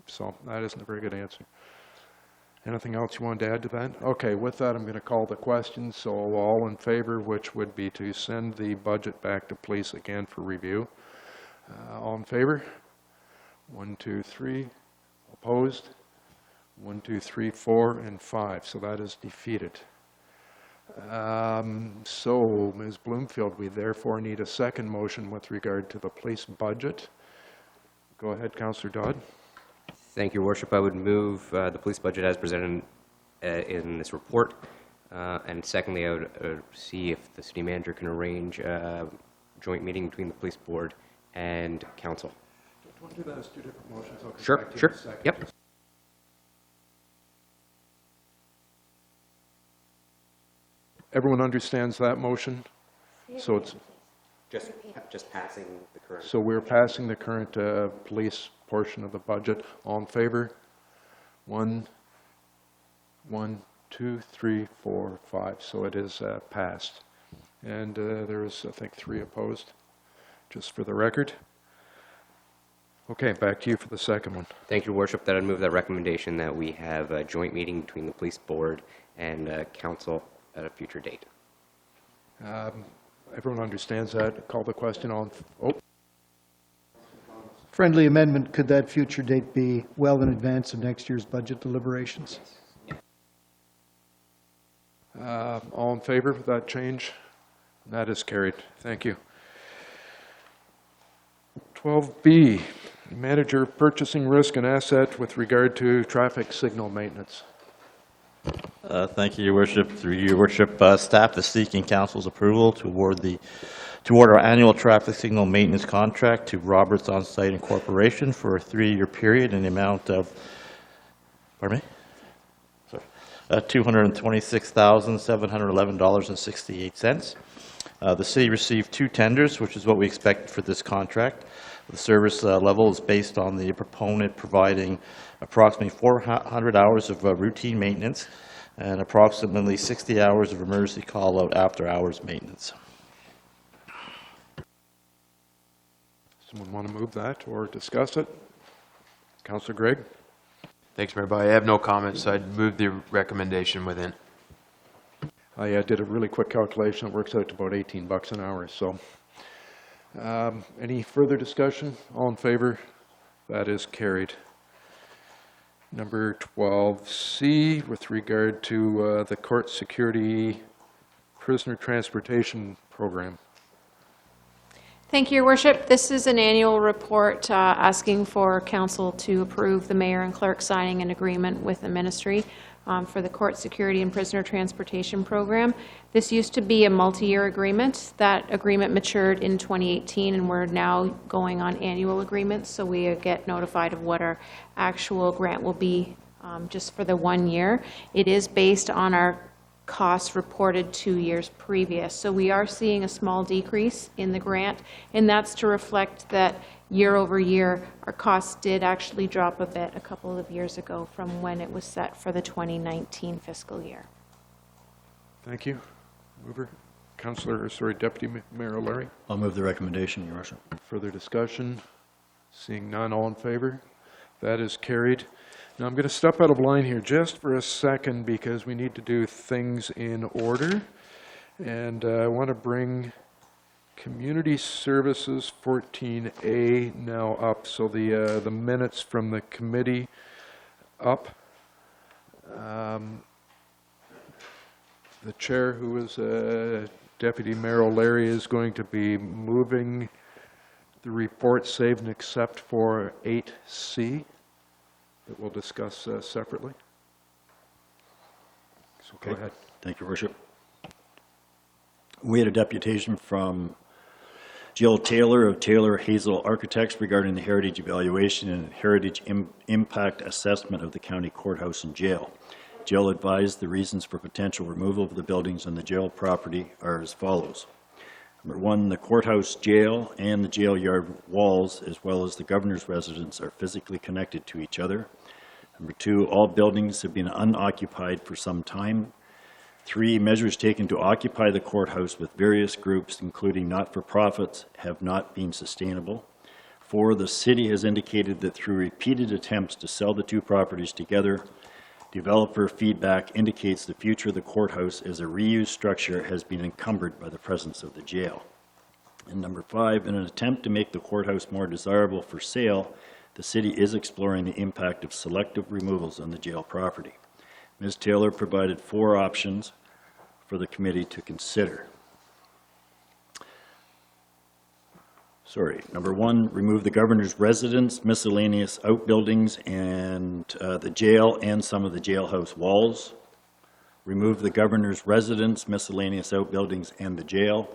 Speaker 1: So that isn't a very good answer. Anything else you wanted to add to that? Okay, with that, I'm going to call the question. So all in favor, which would be to send the budget back to police again for review. All in favor? 1, 2, 3. Opposed? 1, 2, 3, 4, and 5. So that is defeated. So, Ms. Bloomfield, we therefore need a second motion with regard to the police budget. Go ahead, Councillor Dodd.
Speaker 14: Thank you, Worship. I would move the police budget as presented in this report. And secondly, I would see if the city manager can arrange a joint meeting between the police board and council.
Speaker 1: Do you want to do that as two different motions? I'll come
Speaker 14: Sure,
Speaker 1: back to you
Speaker 14: sure.
Speaker 1: in a second.
Speaker 14: Yep.
Speaker 1: Everyone understands that motion? So it's,
Speaker 14: Just passing the current.
Speaker 1: so we're passing the current police portion of the budget. All in favor? 1, 2, 3, 4, 5. So it is passed. And there is, I think, 3 opposed, just for the record. Okay, back to you for the second one.
Speaker 14: Thank you, Your Worship. That I'd move that recommendation that we have a joint meeting between the police board and council at a future date.
Speaker 1: Everyone understands that. Call the question on, oh,
Speaker 3: Friendly amendment, could that future date be well in advance of next year's budget deliberations?
Speaker 1: all in favor of that change? That is carried. Thank you. 12B, manager purchasing risk and asset with regard to traffic signal maintenance.
Speaker 19: Thank you, Your Worship. Through Your Worship, staff is seeking council's approval to award our annual traffic signal maintenance contract to Roberts On-Site Incorporation for a 3-year period in the amount of, pardon me? Sorry, $226,711.68. The city received 2 tenders, which is what we expected for this contract. The service level is based on the proponent providing approximately 400 hours of routine maintenance and approximately 60 hours of emergency call-out after-hours maintenance.
Speaker 1: Someone want to move that or discuss it? Councillor Gregg?
Speaker 12: Thanks, Mayor Bai. I have no comments. I'd move the recommendation within.
Speaker 1: I did a really quick calculation. It works out to about $18 an hour. So, any further discussion? All in favor? That is carried. Number 12C, with regard to the court security prisoner transportation program.
Speaker 5: Thank you, Your Worship. This is an annual report asking for council to approve the mayor and clerk signing an agreement with the ministry for the court security and prisoner transportation program. This used to be a multi-year agreement. That agreement matured in 2018, and we're now going on annual agreements, so we get notified of what our actual grant will be just for the 1 year. It is based on our costs reported 2 years previous. So we are seeing a small decrease in the grant, and that's to reflect that year over year, our costs did actually drop a bit a couple of years ago from when it was set for the 2019 fiscal year.
Speaker 1: Thank you. Mover, Deputy Mayor O'Leary.
Speaker 10: I'll move the recommendation, Your Worship.
Speaker 1: Further discussion? Seeing none, all in favor? That is carried. Now, I'm going to step out of line here just for a second because we need to do things in order. And I want to bring Community Services 14A now up. So the minutes from the committee up. The chair, who is Deputy Mayor O'Leary, is going to be moving the report save and except for 8C. That we'll discuss separately. So go ahead.
Speaker 10: Thank you, Your Worship. We had a deputation from Jill Taylor of Taylor Hazel Architects regarding the heritage evaluation and heritage impact assessment of the county courthouse and jail. Jill advised the reasons for potential removal of the buildings on the jail property are as follows. Number 1, the courthouse, jail, and the jail yard walls, as well as the governor's residence, are physically connected to each other. Number 2, all buildings have been unoccupied for some time. 3, measures taken to occupy the courthouse with various groups, including not-for-profits, have not been sustainable. 4, the city has indicated that through repeated attempts to sell the 2 properties together, developer feedback indicates the future of the courthouse as a reused structure has been encumbered by the presence of the jail. And number 5, in an attempt to make the courthouse more desirable for sale, the city is exploring the impact of selective removals on the jail property. Ms. Taylor provided 4 options for the committee to consider. Number 1, remove the governor's residence, miscellaneous outbuildings, and the jail and some of the jailhouse walls. Remove the governor's residence, miscellaneous outbuildings, and the jail.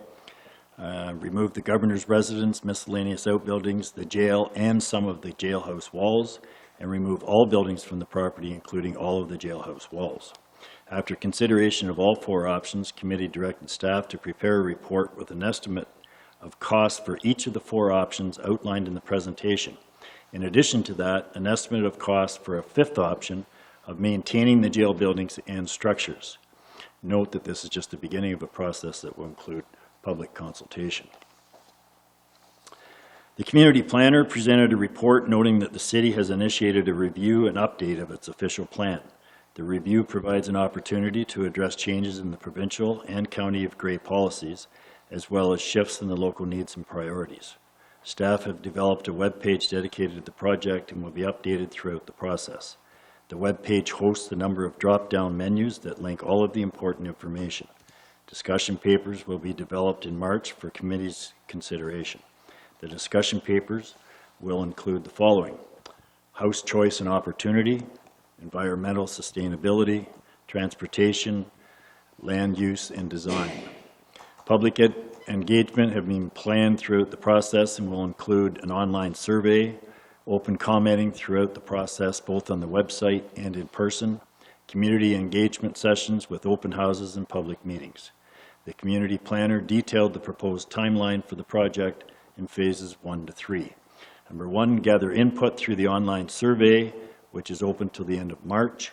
Speaker 10: Remove the governor's residence, miscellaneous outbuildings, the jail, and some of the jailhouse walls. And remove all buildings from the property, including all of the jailhouse walls. After consideration of all 4 options, committee directed staff to prepare a report with an estimate of cost for each of the 4 options outlined in the presentation. In addition to that, an estimate of cost for a 5th option of maintaining the jail buildings and structures. Note that this is just the beginning of a process that will include public consultation. The community planner presented a report noting that the city has initiated a review and update of its official plan. The review provides an opportunity to address changes in the provincial and County of Grey policies, as well as shifts in the local needs and priorities. Staff have developed a web page dedicated to the project and will be updated throughout the process. The web page hosts a number of drop-down menus that link all of the important information. Discussion papers will be developed in March for committee's consideration. The discussion papers will include the following: house choice and opportunity, environmental sustainability, transportation, land use, and design. Public engagement have been planned throughout the process and will include an online survey, open commenting throughout the process, both on the website and in person, community engagement sessions with open houses and public meetings. The community planner detailed the proposed timeline for the project in phases 1 to 3. Number 1, gather input through the online survey, which is open till the end of March.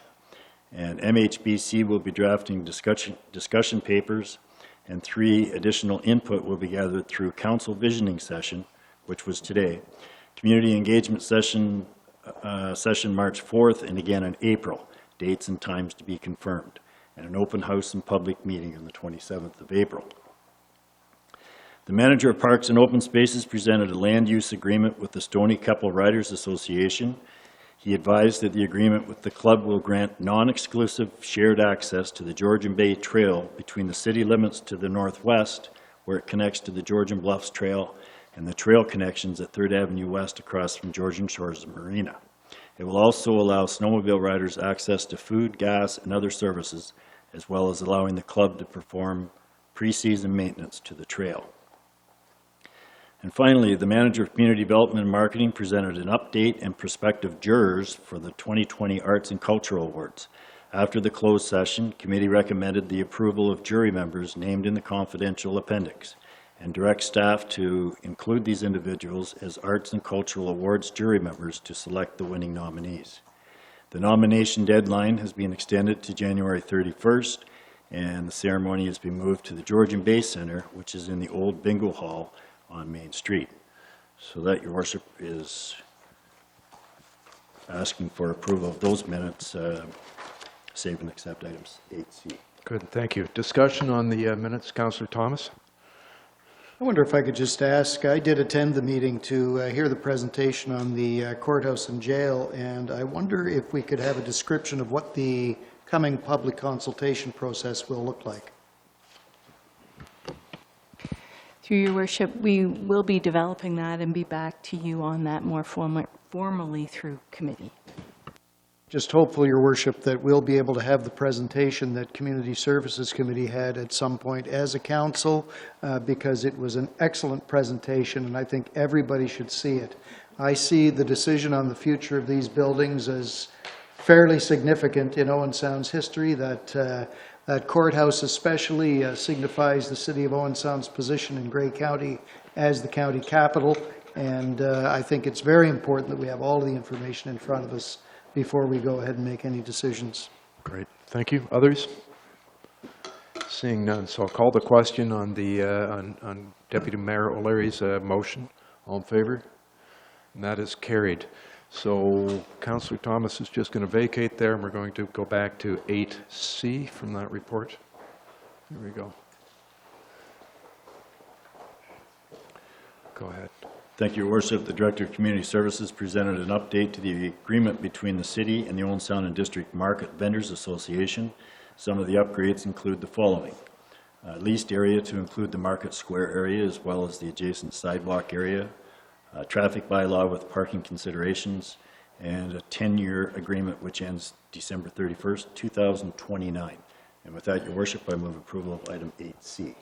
Speaker 10: And MHBC will be drafting discussion papers, and 3 additional input will be gathered through council visioning session, which was today, community engagement session March 4th, and again in April, dates and times to be confirmed, and an open house and public meeting on the 27th of April. The manager of Parks and Open Spaces presented a land use agreement with the Stony Couple Riders Association. He advised that the agreement with the club will grant non-exclusive shared access to the Georgian Bay Trail between the city limits to the northwest, where it connects to the Georgian Bluffs Trail, and the trail connections at 3rd Avenue West across from Georgian Shores Marina. It will also allow snowmobile riders access to food, gas, and other services, as well as allowing the club to perform pre-season maintenance to the trail. And finally, the manager of community development and marketing presented an update and prospective jurors for the 2020 Arts and Cultural Awards. After the closed session, committee recommended the approval of jury members named in the confidential appendix and direct staff to include these individuals as Arts and Cultural Awards jury members to select the winning nominees. The nomination deadline has been extended to January 31st, and the ceremony has been moved to the Georgian Bay Center, which is in the old bingo hall on Main Street. So that, Your Worship, is asking for approval of those minutes, save and accept items 8C.
Speaker 1: Good, thank you. Discussion on the minutes, Councillor Thomas?
Speaker 3: I wonder if I could just ask, I did attend the meeting to hear the presentation on the courthouse and jail, and I wonder if we could have a description of what the coming public consultation process will look like.
Speaker 20: Through your worship, we will be developing that and be back to you on that more formally through committee.
Speaker 3: Just hopeful, Your Worship, that we'll be able to have the presentation that Community Services Committee had at some point as a council, because it was an excellent presentation, and I think everybody should see it. I see the decision on the future of these buildings as fairly significant in Owen Sound's history. That courthouse especially signifies the city of Owen Sound's position in Grey County as the county capital, and I think it's very important that we have all of the information in front of us before we go ahead and make any decisions.
Speaker 1: Great, thank you. Others? Seeing none, so I'll call the question on the on Deputy Mayor O'Leary's motion. All in favor? And that is carried. So Councillor Thomas is just going to vacate there, and we're going to go back to 8C from that report. Here we go. Go ahead.
Speaker 10: Thank you, Your Worship. The Director of Community Services presented an update to the agreement between the city and the Owen Sound and District Market Vendors Association. Some of the upgrades include the following: leased area to include the Market Square area as well as the adjacent sidewalk area, traffic bylaw with parking considerations, and a 10-year agreement which ends December 31st, 2029. And with that, Your Worship, I move approval of item 8C.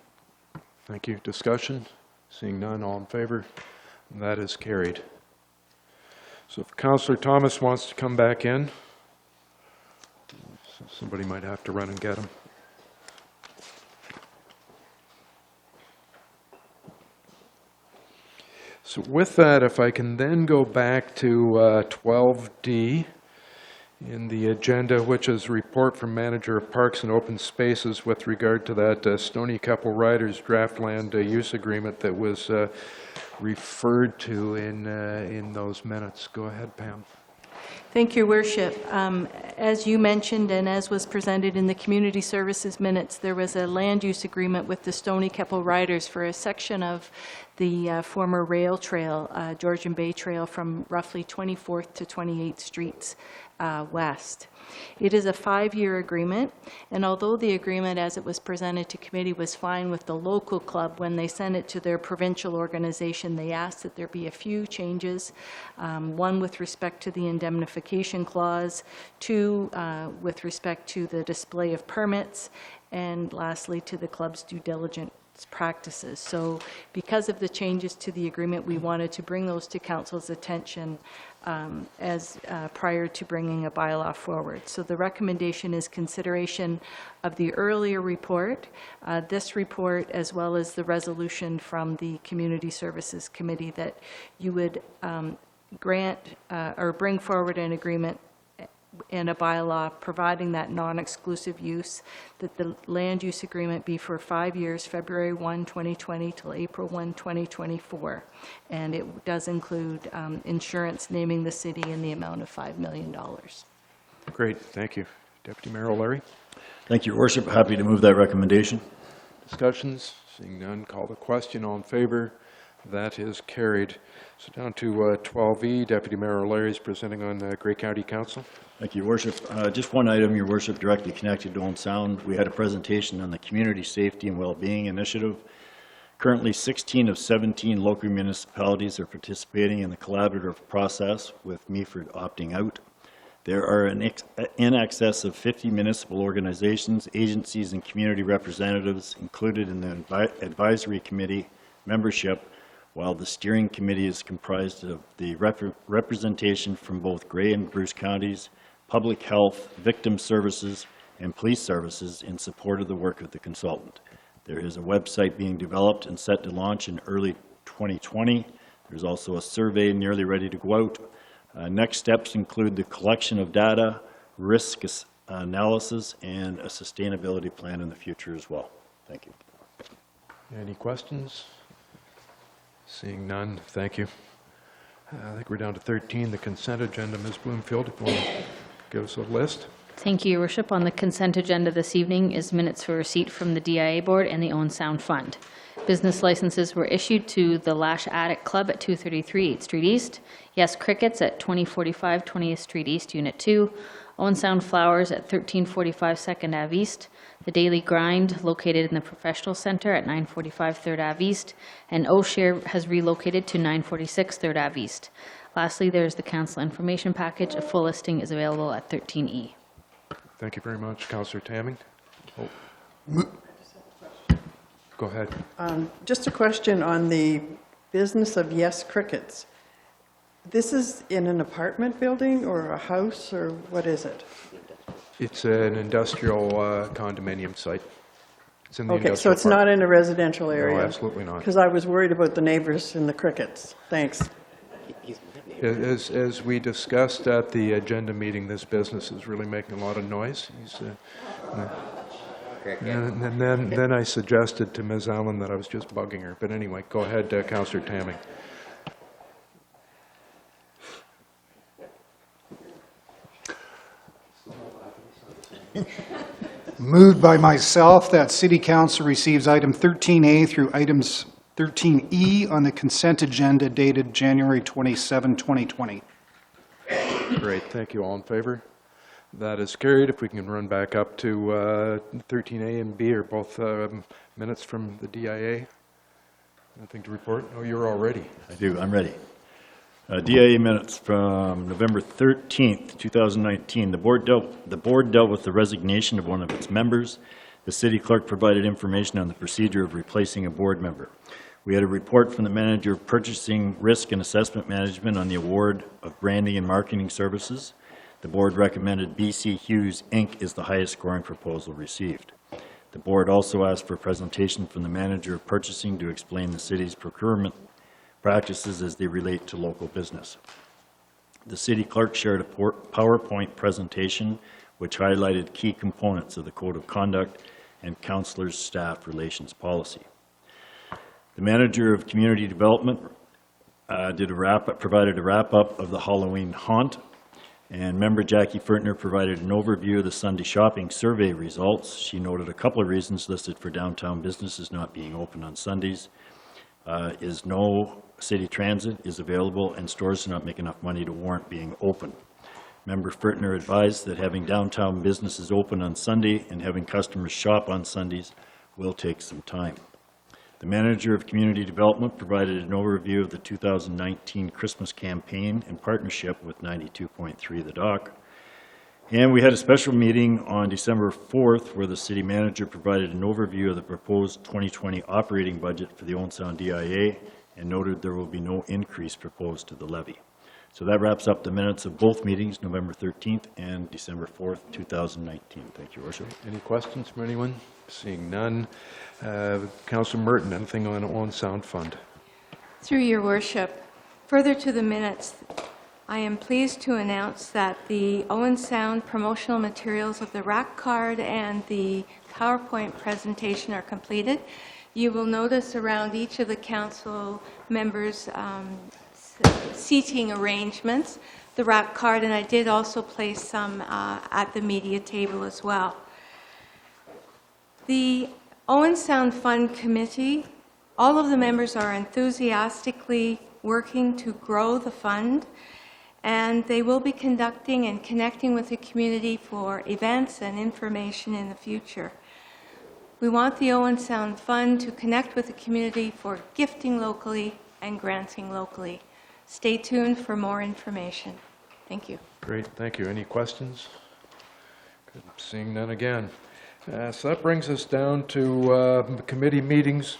Speaker 1: Thank you. Discussion? Seeing none, all in favor? And that is carried. So if Councillor Thomas wants to come back in. So Somebody might have to run and get them. So with that, if I can then go back to 12D in the agenda, which is report from Manager of Parks and Open Spaces with regard to that Stony Couple Riders draft land use agreement that was referred to in those minutes. Go ahead, Pam.
Speaker 20: Thank you, Worship. As you mentioned, and as was presented in the Community Services minutes, there was a land use agreement with the Stony Couple Riders for a section of the former rail trail, Georgian Bay Trail, from roughly 24th to 28th Streets west. It is a 5-year agreement, and although the agreement as it was presented to committee was fine with the local club, when they sent it to their provincial organization, they asked that there be a few changes. One with respect to the indemnification clause, two with respect to the display of permits, and lastly to the club's due diligence practices. So because of the changes to the agreement, we wanted to bring those to council's attention prior to bringing a bylaw forward. So the recommendation is consideration of the earlier report, this report, as well as the resolution from the Community Services Committee, that you would grant or bring forward an agreement and a bylaw providing that non-exclusive use, that the land use agreement be for 5 years, February 1, 2020 till April 1, 2024. And it does include insurance naming the city in the amount of $5 million.
Speaker 1: Great, thank you. Deputy Mayor O'Leary.
Speaker 10: Thank you, Your Worship. Happy to move that recommendation.
Speaker 1: Discussions? Seeing none, call the question. All in favor? That is carried. So down to 12E, Deputy Mayor O'Leary is presenting on Grey County Council.
Speaker 10: Thank you, Your Worship. Just one item, Your Worship, directly connected to Owen Sound. We had a presentation on the Community Safety and Wellbeing Initiative. Currently, 16 of 17 local municipalities are participating in the collaborative process, with Meaford opting out. There are in excess of 50 municipal organizations, agencies, and community representatives included in the advisory committee membership, while the steering committee is comprised of the representation from both Grey and Bruce counties, public health, victim services, and police services in support of the work of the consultant. There is a website being developed and set to launch in early 2020. There's also a survey nearly ready to go out. Next steps include the collection of data, risk analysis, and a sustainability plan in the future as well. Thank you.
Speaker 1: Any questions? Seeing none, thank you. I think we're down to 13, the consent agenda. Ms. Bloomfield, if you want to give us a list.
Speaker 2: Thank you, Your Worship. On the consent agenda this evening is minutes for receipt from the DIA Board and the Owen Sound Fund. Business licenses were issued to the Lash Attic Club at 233 8th Street East, Yes Crickets at 2045 20th Street East, Unit 2, Owen Sound Flowers at 1345 2nd Ave East, The Daily Grind located in the Professional Center at 945 3rd Ave East, and O'Share has relocated to 946 3rd Ave East. Lastly, there's the council information package. A full listing is available at 13E.
Speaker 1: Thank you very much, Councillor Tamming. Go ahead.
Speaker 17: Just a question on the business of Yes Crickets. This is in an apartment building or a house, or what is it?
Speaker 1: It's an industrial condominium site. It's in the
Speaker 17: Okay, so
Speaker 1: industrial
Speaker 17: it's
Speaker 1: park.
Speaker 17: not in a residential area?
Speaker 1: No, absolutely not.
Speaker 17: Because I was worried about the neighbors and the crickets. Thanks.
Speaker 1: As we discussed at the agenda meeting, this business is really making a lot of noise. And then I suggested to Ms. Allen that I was just bugging her. But anyway, go ahead, Councillor Tamming.
Speaker 4: Moved by myself that City Council receives item 13A through items 13E on the consent agenda dated January 27, 2020.
Speaker 1: Great, thank you. All in favor? That is carried. If we can run back up to 13A and B, are both minutes from the DIA. Nothing to report? Oh, you're all ready.
Speaker 10: I do, I'm ready. DIA minutes from November 13th, 2019. The board dealt with the resignation of one of its members. The city clerk provided information on the procedure of replacing a board member. We had a report from the manager of purchasing, risk, and assessment management on the award of branding and marketing services. The board recommended BC Hughes, Inc. is the highest scoring proposal received. The board also asked for a presentation from the manager of purchasing to explain the city's procurement practices as they relate to local business. The city clerk shared a PowerPoint presentation which highlighted key components of the Code of Conduct and Councilors' Staff Relations Policy. The manager of Community Development provided a wrap-up of the Halloween haunt, and member Jackie Fertner provided an overview of the Sunday shopping survey results. She noted a couple of reasons listed for downtown businesses not being open on Sundays. Is no city transit is available and stores do not make enough money to warrant being open. Member Fertner advised that having downtown businesses open on Sunday and having customers shop on Sundays will take some time. The manager of Community Development provided an overview of the 2019 Christmas campaign in partnership with 92.3 The Dock. And we had a special meeting on December 4th where the city manager provided an overview of the proposed 2020 operating budget for the Owen Sound DIA and noted there will be no increase proposed to the levy. So that wraps up the minutes of both meetings, November 13th and December 4th, 2019. Thank you, Worship.
Speaker 1: Any questions from anyone? Seeing none. Councillor Merton, anything on Owen Sound Fund?
Speaker 16: Through your worship, further to the minutes, I am pleased to announce that the Owen Sound promotional materials of the rack card and the PowerPoint presentation are completed. You will notice around each of the council members' seating arrangements, the rack card, and I did also place some at the media table as well. The Owen Sound Fund Committee, all of the members are enthusiastically working to grow the fund, and they will be conducting and connecting with the community for events and information in the future. We want the Owen Sound Fund to connect with the community for gifting locally and granting locally. Stay tuned for more information. Thank you.
Speaker 1: Great, thank you. Any questions? Good. Seeing none again. So that brings us down to committee meetings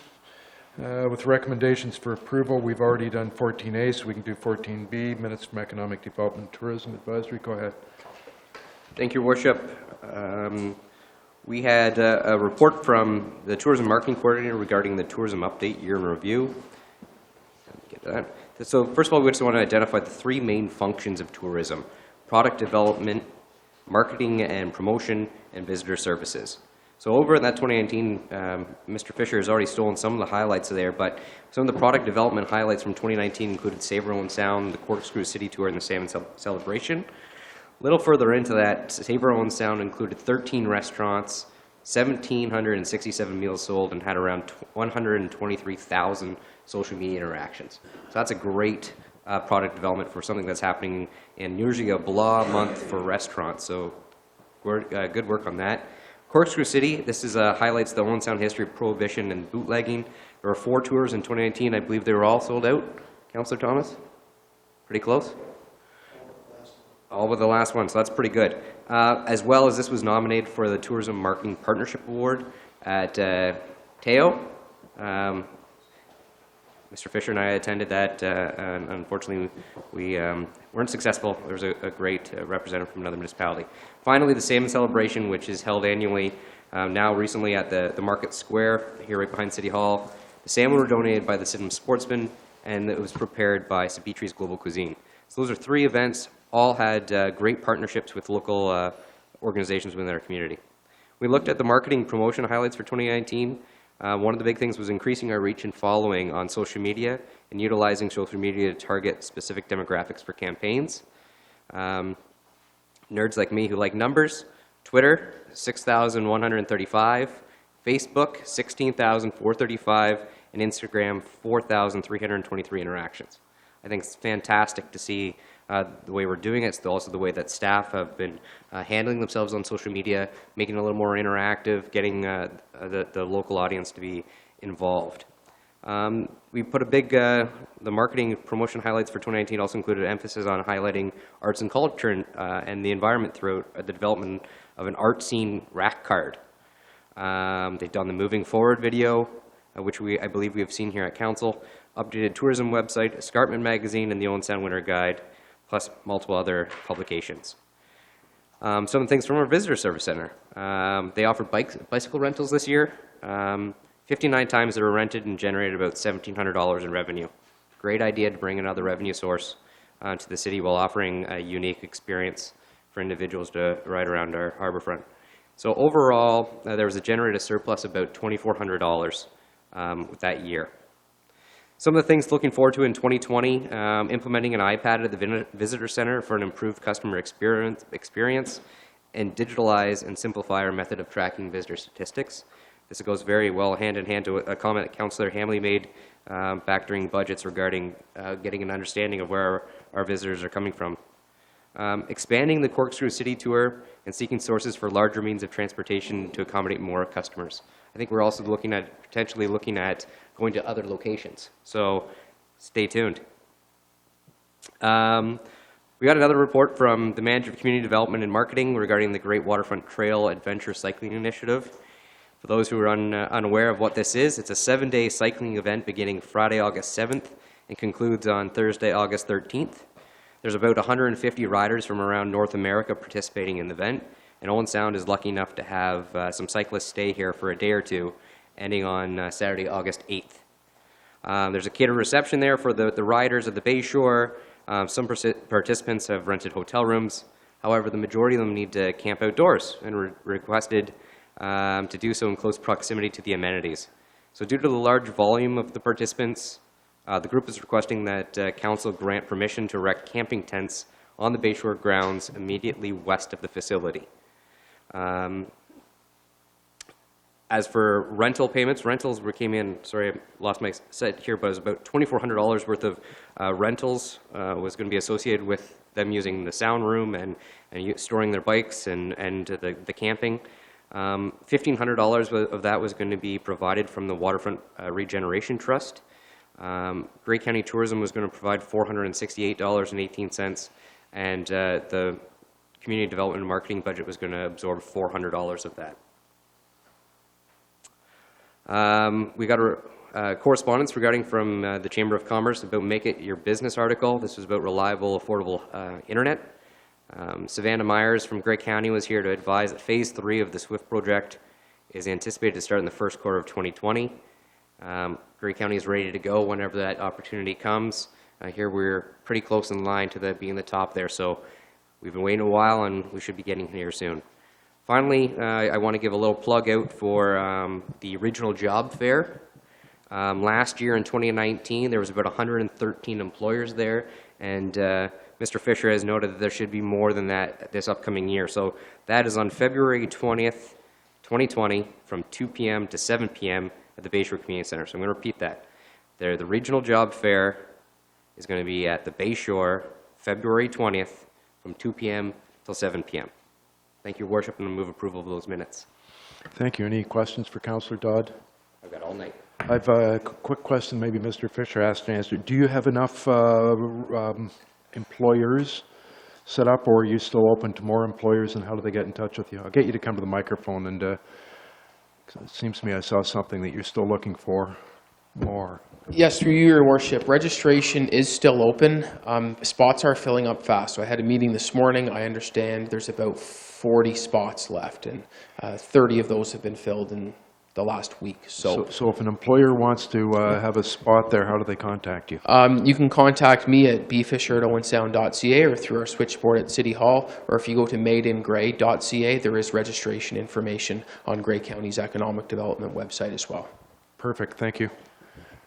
Speaker 1: with recommendations for approval. We've already done 14A, so we can do 14B, minutes from Economic Development Tourism Advisory. Go ahead.
Speaker 14: Thank you, Worship. We had a report from the Tourism Marketing Coordinator regarding the Tourism Update Year in Review. Get to that. So first of all, we just want to identify the three main functions of tourism: product development, marketing and promotion, and visitor services. So over in that 2019, Mr. Fisher has already stolen some of the highlights there, but some of the product development highlights from 2019 included Savor Owen Sound, the Corkscrew City Tour, and the Salmon Celebration. A little further into that, Savor Owen Sound included 13 restaurants, 1,767 meals sold, and had around 123,000 social media interactions. So that's a great product development for something that's happening in usually a blah month for restaurants. So good work on that. Corkscrew City, this is highlights the Owen Sound history of prohibition and bootlegging. There were 4 tours in 2019. I believe they were all sold out. Councillor Thomas? Pretty close? All but the last one, so that's pretty good. As well as this was nominated for the Tourism Marketing Partnership Award at Teo. Mr. Fisher and I attended that, and unfortunately we weren't successful. There was a great representative from another municipality. Finally, the Salmon Celebration, which is held annually, now recently at the Market Square, here right behind City Hall. The salmon were donated by the Sydenham Sportsmen, and it was prepared by Sabitris Global Cuisine. So those are 3 events, all had great partnerships with local organizations within our community. We looked at the marketing promotion highlights for 2019. One of the big things was increasing our reach and following on social media and utilizing social media to target specific demographics for campaigns. Nerds like me who like numbers, Twitter, 6,135, Facebook, 16,435, and Instagram, 4,323 interactions. I think it's fantastic to see the way we're doing it. It's also the way that staff have been handling themselves on social media, making it a little more interactive, getting the local audience to be involved. We put a big, the marketing promotion highlights for 2019 also included emphasis on highlighting arts and culture and the environment throughout the development of an art scene rack card. They've done the Moving Forward video, which I believe we have seen here at Council, updated tourism website, Escarpment magazine, and the Owen Sound Winter Guide, plus multiple other publications. Some of the things from our visitor service center. They offered bicycle rentals this year. 59 times they were rented and generated about $1,700 in revenue. Great idea to bring another revenue source to the city while offering a unique experience for individuals to ride around our harborfront. So overall, there was a generated surplus of about $2,400 with that year. Some of the things looking forward to in 2020, implementing an iPad at the visitor center for an improved customer experience, and digitalize and simplify our method of tracking visitor statistics. This goes very well hand in hand to a comment that Councillor Hamley made back during budgets regarding getting an understanding of where our visitors are coming from. Expanding the Corkscrew City Tour and seeking sources for larger means of transportation to accommodate more customers. I think we're also potentially looking at going to other locations. So stay tuned. We got another report from the Manager of Community Development and Marketing regarding the Great Waterfront Trail Adventure Cycling Initiative. For those who are unaware of what this is, it's a 7-day cycling event beginning Friday, August 7th and concludes on Thursday, August 13th. There's about 150 riders from around North America participating in the event, and Owen Sound is lucky enough to have some cyclists stay here for a day or two, ending on Saturday, August 8th. There's a catered reception there for the riders at the Bayshore. Some participants have rented hotel rooms. However, the majority of them need to camp outdoors and requested to do so in close proximity to the amenities. So due to the large volume of the participants, the group is requesting that Council grant permission to erect camping tents on the Bayshore grounds immediately west of the facility. As for rental payments, rentals came in, sorry, I lost my set here, but it was about $2,400 worth of rentals was going to be associated with them using the sound room and storing their bikes and the camping. $1,500 of that was going to be provided from the Waterfront Regeneration Trust. Grey County Tourism was going to provide $468.18, and the Community Development and Marketing budget was going to absorb $400 of that. We got a correspondence regarding from the Chamber of Commerce about Make It Your Business article. This was about reliable, affordable internet. Savannah Myers from Grey County was here to advise that Phase 3 of the SWIFT project is anticipated to start in the first quarter of 2020. Grey County is ready to go whenever that opportunity comes. Here we're pretty close in line to being the top there, so we've been waiting a while and we should be getting here soon. Finally, I want to give a little plug out for the Regional Job Fair. Last year in 2019, there was about 113 employers there, and Mr. Fisher has noted that there should be more than that this upcoming year. So that is on February 20th, 2020, from 2 p.m. to 7 p.m. at the Bayshore Community Center. So I'm going to repeat that. The Regional Job Fair is going to be at the Bayshore, February 20th, from 2 p.m. till 7 p.m. Thank you, Your Worship, and I move approval of those minutes.
Speaker 1: Thank you. Any questions for Councillor Dodd?
Speaker 14: I've got all night.
Speaker 1: I've a quick question maybe Mr. Fisher has to answer. Do you have enough employers set up, or are you still open to more employers, and how do they get in touch with you? I'll get you to come to the microphone, and it seems to me I saw something that you're still looking for more.
Speaker 13: Yes, through you, Your Worship. Registration is still open. Spots are filling up fast. So I had a meeting this morning. I understand there's about 40 spots left, and 30 of those have been filled in the last week. So
Speaker 1: if an employer wants to have a spot there, how do they contact you?
Speaker 13: you can contact me at bfisher@owensound.ca or through our switchboard at City Hall, or if you go to madeingrey.ca, there is registration information on Grey County's Economic Development website as well.
Speaker 1: Perfect, thank you.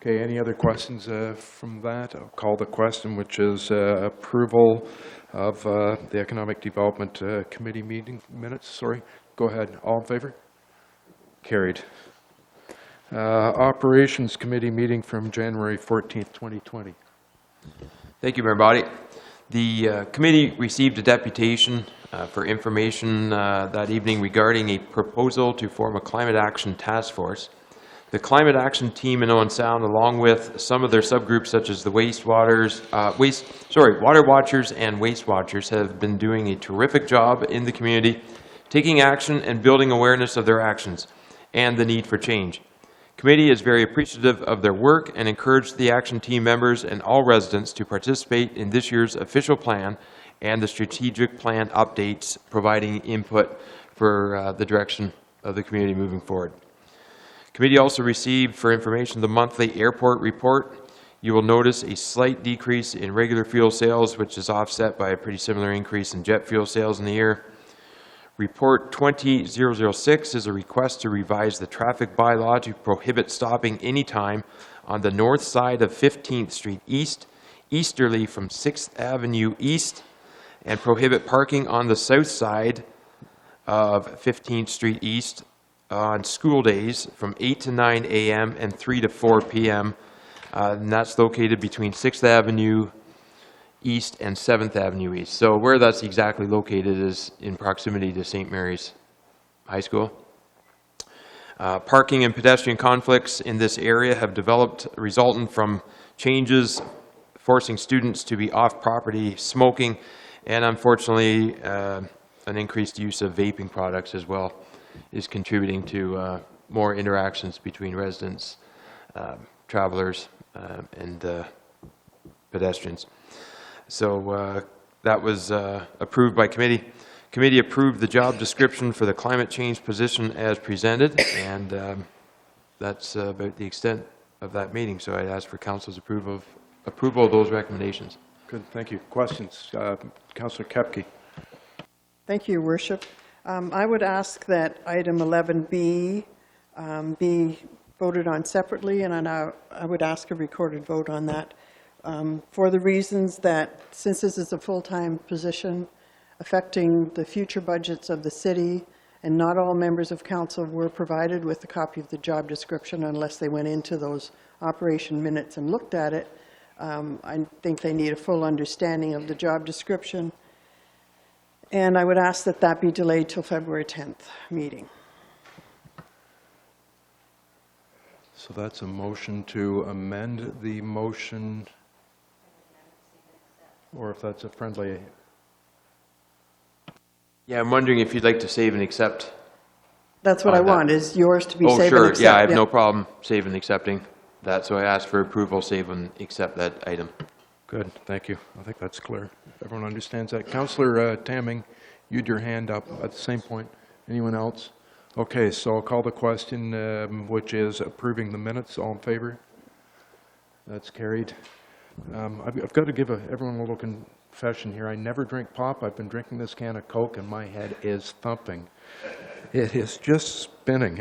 Speaker 1: Okay, any other questions from that? I'll call the question, which is approval of the Economic Development Committee meeting minutes. Sorry, go ahead. All in favor? Carried. Operations Committee meeting from January 14th, 2020.
Speaker 12: Thank you, Mayor Body. The committee received a deputation for information that evening regarding a proposal to form a climate action task force. The climate action team in Owen Sound, along with some of their subgroups such as the Water Watchers and Waste Watchers, have been doing a terrific job in the community, taking action and building awareness of their actions and the need for change. Committee is very appreciative of their work and encouraged the action team members and all residents to participate in this year's official plan and the strategic plan updates, providing input for the direction of the community moving forward. Committee also received for information the monthly airport report. You will notice a slight decrease in regular fuel sales, which is offset by a pretty similar increase in jet fuel sales in the year. Report 20006 is a request to revise the traffic bylaw to prohibit stopping anytime on the north side of 15th Street East, easterly from 6th Avenue East, and prohibit parking on the south side of 15th Street East on school days from 8 to 9 a.m. and 3 to 4 p.m. And that's located between 6th Avenue East and 7th Avenue East. So where that's exactly located is in proximity to St. Mary's High School. Parking and pedestrian conflicts in this area have developed resulting from changes forcing students to be off-property smoking, and unfortunately an increased use of vaping products as well is contributing to more interactions between residents, travelers, and pedestrians. So that was approved by committee. Committee approved the job description for the climate change position as presented, and that's about the extent of that meeting. So I'd ask for council's approval of those recommendations.
Speaker 1: Good, thank you. Questions? Councillor Kepke.
Speaker 17: Thank you, Your Worship. I would ask that item 11B be voted on separately, and I would ask a recorded vote on that for the reasons that since this is a full-time position affecting the future budgets of the city, and not all members of council were provided with a copy of the job description unless they went into those operation minutes and looked at it, I think they need a full understanding of the job description. And I would ask that that be delayed till February 10th meeting.
Speaker 1: So that's a motion to amend the motion, or if that's a friendly.
Speaker 12: Yeah, I'm wondering if you'd like to save and accept.
Speaker 17: That's what I want, is yours to be
Speaker 12: Oh,
Speaker 17: save and
Speaker 12: sure.
Speaker 17: accept.
Speaker 12: Yeah, I have no problem save and accepting that. So I ask for approval, save and accept that item.
Speaker 1: Good, thank you. I think that's clear. Everyone understands that. Councillor Tamming, you had your hand up at the same point. Anyone else? Okay, so I'll call the question, which is approving the minutes. All in favor? That's carried. I've got to give everyone a little confession here. I never drink pop. I've been drinking this can of Coke, and my head is thumping. It is just spinning.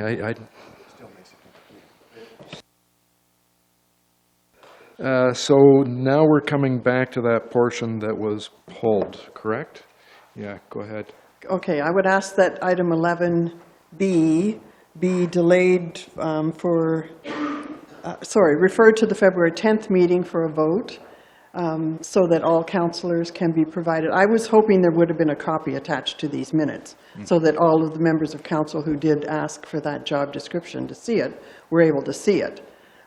Speaker 1: So now we're coming back to that portion that was pulled, correct? Yeah, go ahead.
Speaker 17: Okay, I would ask that item 11B be delayed referred to the February 10th meeting for a vote, so that all councillors can be provided. I was hoping there would have been a copy attached to these minutes, so that all of the members of council who did ask for that job description to see it were able to see it.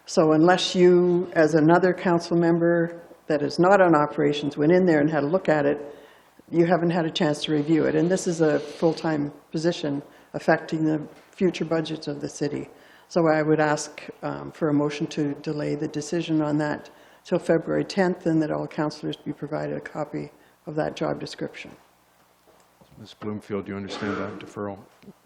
Speaker 17: So unless you, as another council member that is not on operations, went in there and had a look at it, you haven't had a chance to review it. And this is a full-time position affecting the future budgets of the city. So I would ask for a motion to delay the decision on that till February 10th, and that all councillors be provided a copy of that job description.
Speaker 1: Ms. Bloomfield, do you understand that deferral?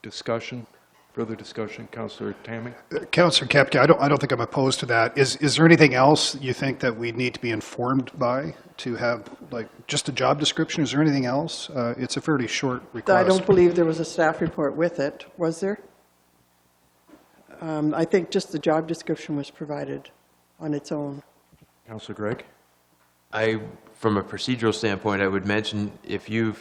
Speaker 1: Discussion? Further discussion? Councillor Tamming?
Speaker 4: Councillor Kepke, I don't think I'm opposed to that. Is there anything else you think that we need to be informed by to have, like, just a job description? Is there anything else? It's a fairly short request.
Speaker 17: I don't believe there was a staff report with it, was there? I think just the job description was provided on its own.
Speaker 1: Councillor Gregg?
Speaker 12: From a procedural standpoint, I would mention if you're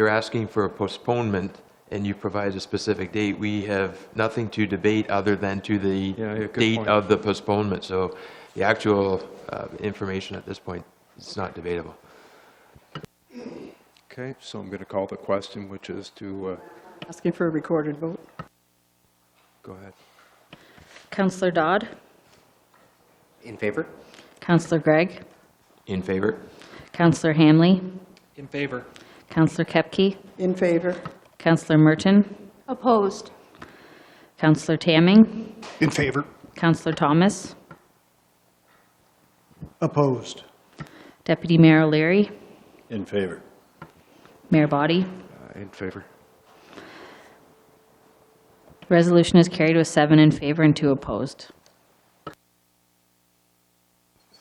Speaker 12: asking for a postponement and you provide a specific date, we have nothing to debate other than to the date of the postponement. So the actual information at this point is not debatable.
Speaker 1: Okay, so I'm going to call the question, which is to...
Speaker 17: Asking for a recorded vote.
Speaker 1: Go ahead.
Speaker 2: Councillor Dodd?
Speaker 14: In favor?
Speaker 2: Councillor Gregg?
Speaker 12: In favor?
Speaker 2: Councillor Hamley?
Speaker 15: In favor.
Speaker 2: Councillor Kepke?
Speaker 17: In favor.
Speaker 2: Councillor Merton?
Speaker 16: Opposed.
Speaker 2: Councillor Tamming?
Speaker 4: In favor.
Speaker 2: Councillor Thomas?
Speaker 3: Opposed.
Speaker 2: Deputy Mayor O'Leary?
Speaker 10: In favor.
Speaker 2: Mayor Body.
Speaker 1: In favor.
Speaker 2: Resolution is carried with 7 in favor and 2 opposed.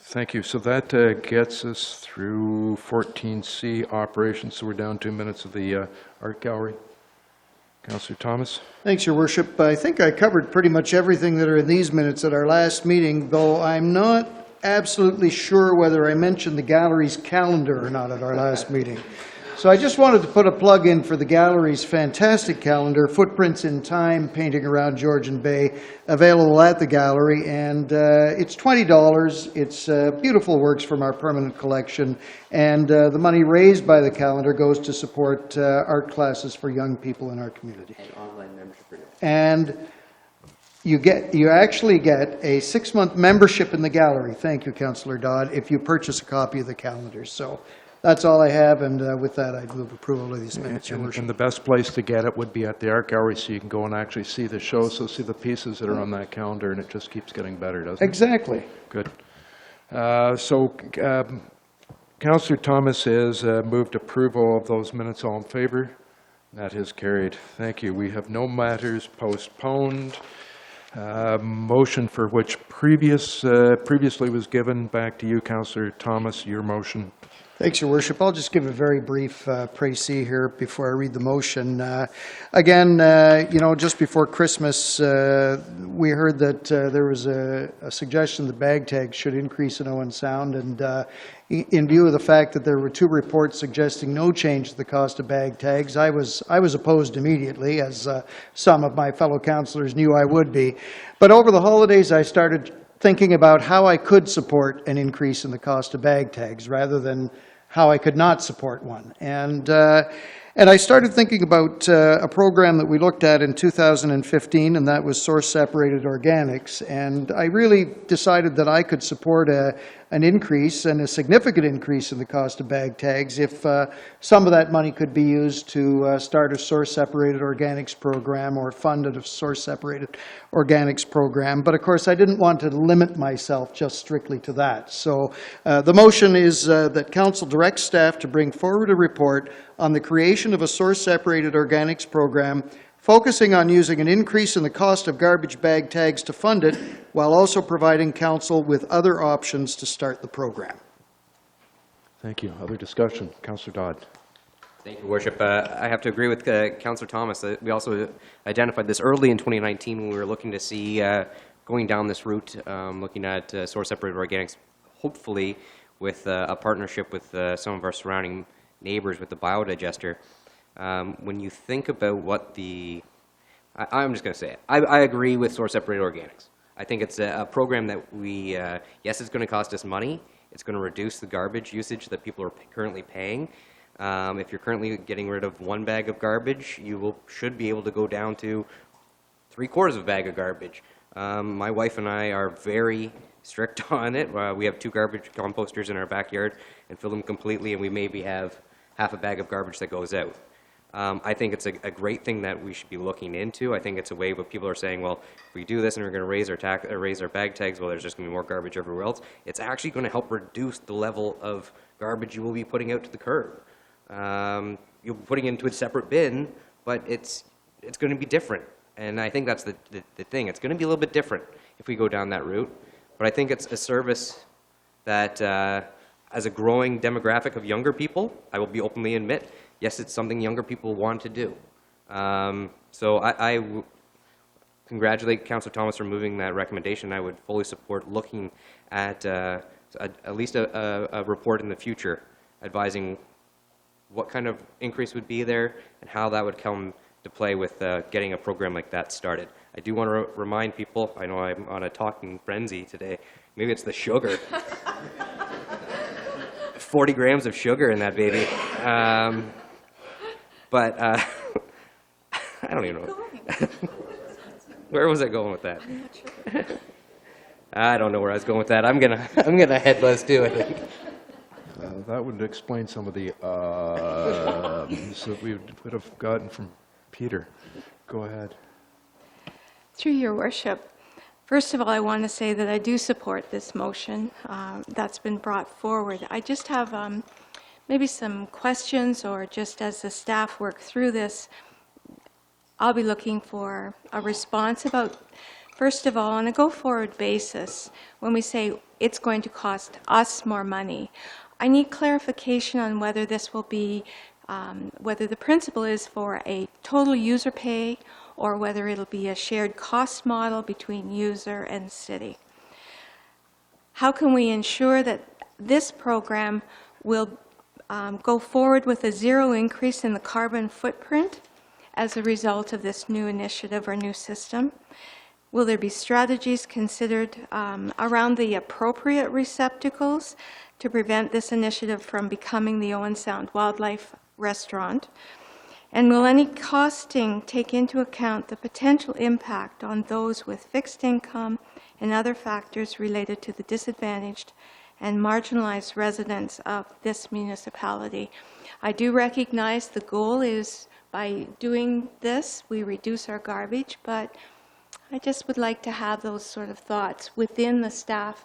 Speaker 1: Thank you. So that gets us through 14C operations. So we're down 2 minutes of the art gallery. Councillor Thomas.
Speaker 3: Thanks, Your Worship. I think I covered pretty much everything that are in these minutes at our last meeting, though I'm not absolutely sure whether I mentioned the gallery's calendar or not at our last meeting. So I just wanted to put a plug in for the gallery's fantastic calendar, Footprints in Time, Painting Around Georgian Bay, available at the gallery. And it's $20. It's beautiful works from our permanent collection. And the money raised by the calendar goes to support art classes for young people in our community.
Speaker 14: And online membership.
Speaker 3: And you actually get a 6-month membership in the gallery. Thank you, Councillor Dodd, if you purchase a copy of the calendar. So that's all I have, and with that, I move approval of these minutes, Your Worship.
Speaker 1: And the best place to get it would be at the art gallery, so you can go and actually see the show, so see the pieces that are on that calendar, and it just keeps getting better, doesn't it?
Speaker 3: Exactly.
Speaker 1: Good. Councillor Thomas has moved approval of those minutes. All in favor? That is carried. Thank you. We have no matters postponed. Motion for which previously was given back to you, Councillor Thomas, your motion.
Speaker 3: Thanks, Your Worship. I'll just give a very brief précis here before I read the motion. Again, just before Christmas, we heard that there was a suggestion that bag tags should increase in Owen Sound, and in view of the fact that there were 2 reports suggesting no change to the cost of bag tags, I was opposed immediately, as some of my fellow councillors knew I would be. But over the holidays, I started thinking about how I could support an increase in the cost of bag tags rather than how I could not support one. And I started thinking about a program that we looked at in 2015, and that was source-separated organics. And I really decided that I could support an increase, and a significant increase in the cost of bag tags, if some of that money could be used to start a source-separated organics program or fund a source-separated organics program. But of course, I didn't want to limit myself just strictly to that. So the motion is that Council directs staff to bring forward a report on the creation of a source-separated organics program, focusing on using an increase in the cost of garbage bag tags to fund it, while also providing Council with other options to start the program.
Speaker 1: Thank you. Other discussion? Councillor Dodd.
Speaker 14: Thank you, Your Worship. I have to agree with Councillor Thomas. We also identified this early in 2019 when we were looking to see going down this route, looking at source-separated organics, hopefully with a partnership with some of our surrounding neighbors with the biodigester. When you think about what I'm just going to say it. I agree with source-separated organics. I think it's a program that yes, it's going to cost us money. It's going to reduce the garbage usage that people are currently paying. If you're currently getting rid of 1 bag of garbage, you should be able to go down to 3/4 of a bag of garbage. My wife and I are very strict on it. We have 2 garbage composters in our backyard and fill them completely, and we maybe have half a bag of garbage that goes out. I think it's a great thing that we should be looking into. I think it's a way where people are saying, well, if we do this and we're going to raise our bag tags, well, there's just going to be more garbage everywhere else. It's actually going to help reduce the level of garbage you will be putting out to the curb. You'll be putting it into a separate bin, but it's going to be different. And I think that's the thing. It's going to be a little bit different if we go down that route. But I think it's a service that, as a growing demographic of younger people, I will be openly admit, yes, it's something younger people want to do. So I congratulate Councillor Thomas for moving that recommendation. I would fully support looking at least a report in the future advising what kind of increase would be there and how that would come to play with getting a program like that started. I do want to remind people, I know I'm on a talking frenzy today, maybe it's the sugar. 40 grams of sugar in that baby. But I don't even know. Where was I going with that? I don't know where I was going with that. I'm gonna head buzz too, I think.
Speaker 1: That would explain some of the that we would have gotten from Peter. Go ahead.
Speaker 16: Through your worship, first of all, I want to say that I do support this motion that's been brought forward. I just have maybe some questions, or just as the staff work through this, I'll be looking for a response about, first of all, on a go-forward basis, when we say it's going to cost us more money, I need clarification on whether this will be, whether the principle is for a total user pay or whether it'll be a shared cost model between user and city. How can we ensure that this program will go forward with a zero increase in the carbon footprint as a result of this new initiative or new system? Will there be strategies considered around the appropriate receptacles to prevent this initiative from becoming the Owen Sound Wildlife Restaurant? And will any costing take into account the potential impact on those with fixed income and other factors related to the disadvantaged and marginalized residents of this municipality? I do recognize the goal is, by doing this, we reduce our garbage, but I just would like to have those sort of thoughts within the staff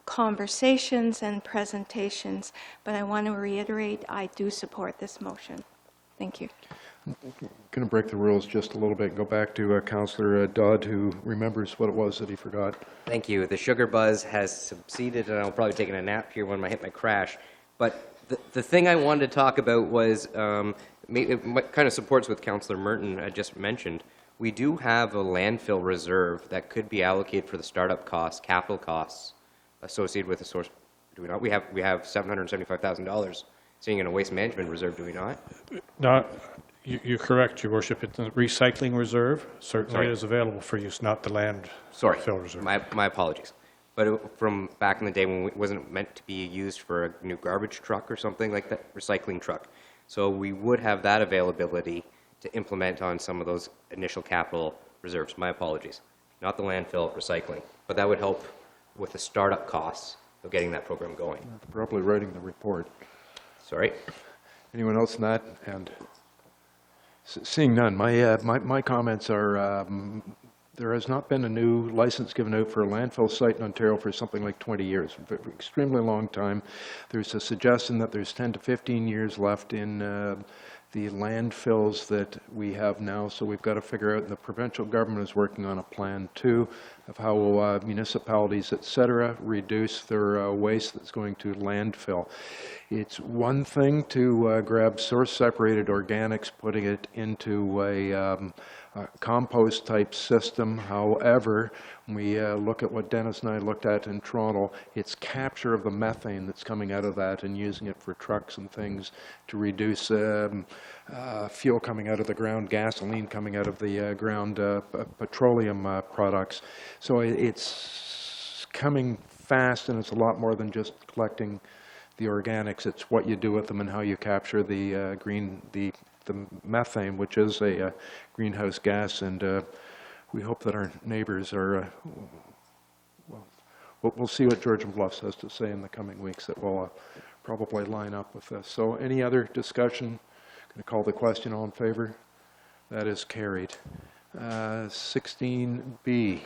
Speaker 16: conversations and presentations. But I want to reiterate, I do support this motion. Thank you.
Speaker 1: I'm going to break the rules just a little bit and go back to Councillor Dodd, who remembers what it was that he forgot.
Speaker 14: Thank you. The sugar buzz has subsided, and I'll probably take a nap here when I hit my crash. But the thing I wanted to talk about was, it kind of supports what Councillor Merton just mentioned. We do have a landfill reserve that could be allocated for the startup costs, capital costs associated with the source. Do we not? We have $775,000 sitting in a waste management reserve, do we not?
Speaker 11: You're correct, Your Worship. It's the recycling reserve. Certainly it is available for use, not the landfill reserve.
Speaker 14: My apologies. But from back in the day when it wasn't meant to be used for a new garbage truck or something like that, recycling truck. So we would have that availability to implement on some of those initial capital reserves. My apologies. Not the landfill recycling. But that would help with the startup costs of getting that program going.
Speaker 1: Probably writing the report.
Speaker 14: Sorry.
Speaker 1: Anyone else on that? And seeing none, my comments are, there has not been a new license given out for a landfill site in Ontario for something like 20 years, extremely long time. There's a suggestion that there's 10 to 15 years left in the landfills that we have now, so we've got to figure out, and the provincial government is working on a plan too, of how municipalities, et cetera, reduce their waste that's going to landfill. It's one thing to grab source-separated organics, putting it into a compost-type system. However, when we look at what Dennis and I looked at in Toronto, it's capture of the methane that's coming out of that and using it for trucks and things to reduce fuel coming out of the ground, gasoline coming out of the ground, petroleum products. So it's coming fast, and it's a lot more than just collecting the organics. It's what you do with them and how you capture the the methane, which is a greenhouse gas, and we hope that our neighbors are, we'll see what Georgian Bluffs has to say in the coming weeks that will probably line up with this. So any other discussion? Going to call the question. All in favor? That is carried. 16B,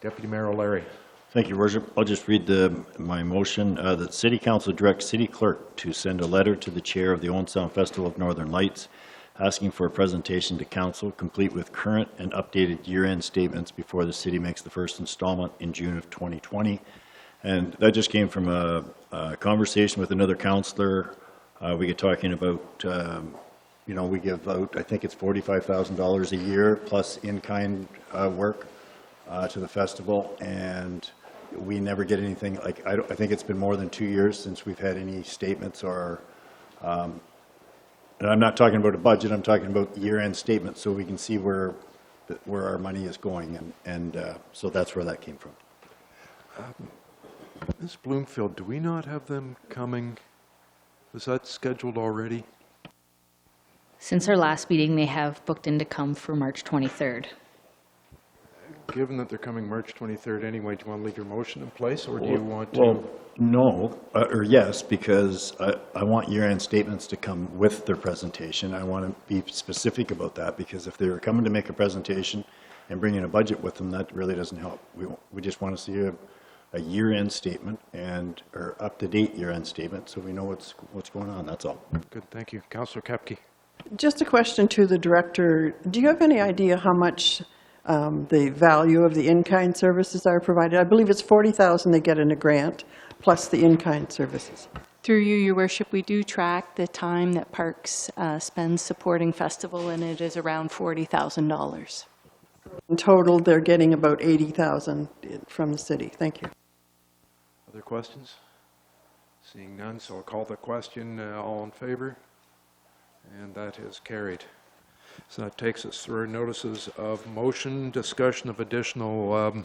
Speaker 1: Deputy Mayor O'Leary.
Speaker 10: Thank you, Worship. I'll just read my motion that City Council directs City Clerk to send a letter to the Chair of the Owen Sound Festival of Northern Lights asking for a presentation to Council complete with current and updated year-end statements before the City makes the first installment in June of 2020. And that just came from a conversation with another councillor. We get talking about, you know, we give out, I think it's $45,000 a year plus in-kind work to the festival, and we never get anything. Like, I think it's been more than 2 years since we've had any statements or, and I'm not talking about a budget, I'm talking about year-end statements so we can see where our money is going, and so that's where that came from.
Speaker 1: Ms. Bloomfield, do we not have them coming? Is that scheduled already?
Speaker 2: Since our last meeting, they have booked in to come for March 23rd.
Speaker 1: Given that they're coming March 23rd anyway, do you want to leave your motion in place, or do you want to?
Speaker 10: Well, no, or yes, because I want year-end statements to come with their presentation. I want to be specific about that, because if they're coming to make a presentation and bringing a budget with them, that really doesn't help. We just want to see a year-end statement or up-to-date year-end statement, so we know what's going on, that's all.
Speaker 1: Good, thank you. Councillor Kepke.
Speaker 17: Just a question to the director. Do you have any idea how much the value of the in-kind services are provided? I believe it's 40,000 they get in a grant, plus the in-kind services.
Speaker 20: Through you, Your Worship, we do track the time that Parks spends supporting festival, and it is around $40,000.
Speaker 17: In total, they're getting about 80,000 from the city. Thank you.
Speaker 1: Other questions? Seeing none, so I'll call the question. All in favor? And that is carried. So that takes us through our notices of motion, discussion of additional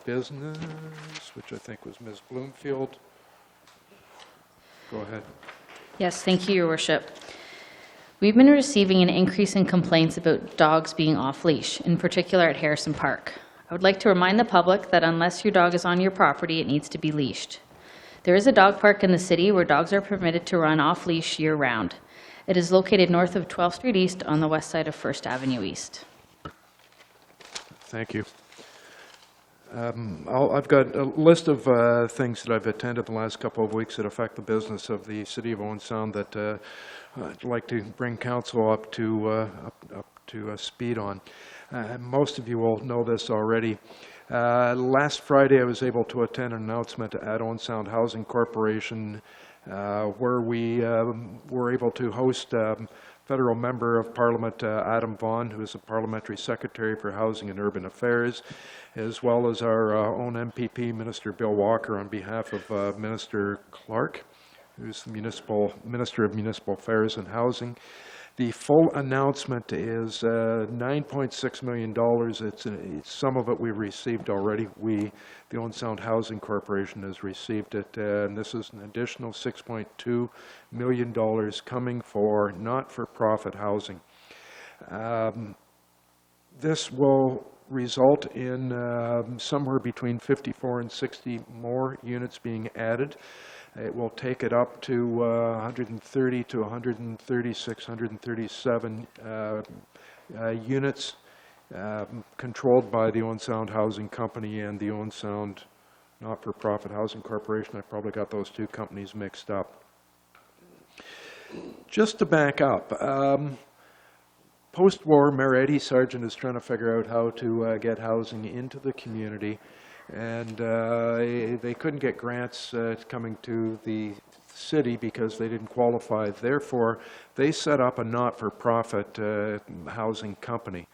Speaker 1: business, which I think was Ms. Bloomfield. Go ahead.
Speaker 2: Yes, thank you, Your Worship. We've been receiving an increase in complaints about dogs being off-leash, in particular at Harrison Park. I would like to remind the public that unless your dog is on your property, it needs to be leashed. There is a dog park in the city where dogs are permitted to run off-leash year-round. It is located north of 12th Street East on the west side of 1st Avenue East.
Speaker 1: Thank you. I've got a list of things that I've attended the last couple of weeks that affect the business of the City of Owen Sound that I'd like to bring council up to speed on. Most of you will know this already. Last Friday, I was able to attend an announcement at Owen Sound Housing Corporation where we were able to host Federal Member of Parliament Adam Vaughan, who is the Parliamentary Secretary for Housing and Urban Affairs, as well as our own MPP, Minister Bill Walker, on behalf of Minister Clark, who's the Minister of Municipal Affairs and Housing. The full announcement is $9.6 million. Some of it we received already. The Owen Sound Housing Corporation has received it, and this is an additional $6.2 million coming for not-for-profit housing. This will result in somewhere between 54 and 60 more units being added. It will take it up to 130 to 136, 137 units controlled by the Owen Sound Housing Company and the Owen Sound Not-for-Profit Housing Corporation. I probably got those two companies mixed up. Just to back up, post-war, Mayor Eddie Sargent is trying to figure out how to get housing into the community. And they couldn't get grants coming to the city because they didn't qualify. Therefore, they set up a not-for-profit housing company.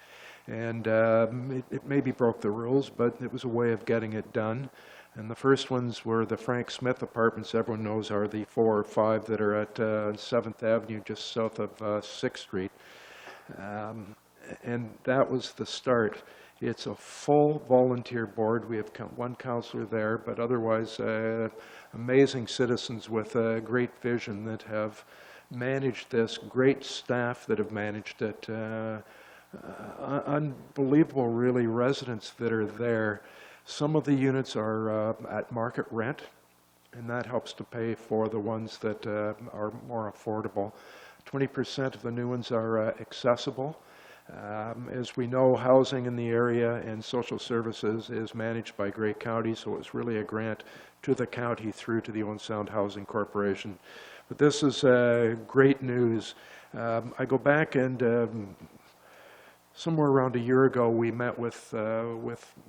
Speaker 1: And it maybe broke the rules, but it was a way of getting it done. And the first ones were the Frank Smith apartments, everyone knows are the 4 or 5 that are at 7th Avenue, just south of 6th Street. And that was the start. It's a full volunteer board. We have one councillor there, but otherwise amazing citizens with a great vision that have managed this, great staff that have managed it, unbelievable really residents that are there. Some of the units are at market rent, and that helps to pay for the ones that are more affordable. 20% of the new ones are accessible. As we know, housing in the area and social services is managed by Grey County, so it's really a grant to the county through to the Owen Sound Housing Corporation. But this is great news. I go back and somewhere around a year ago, we met with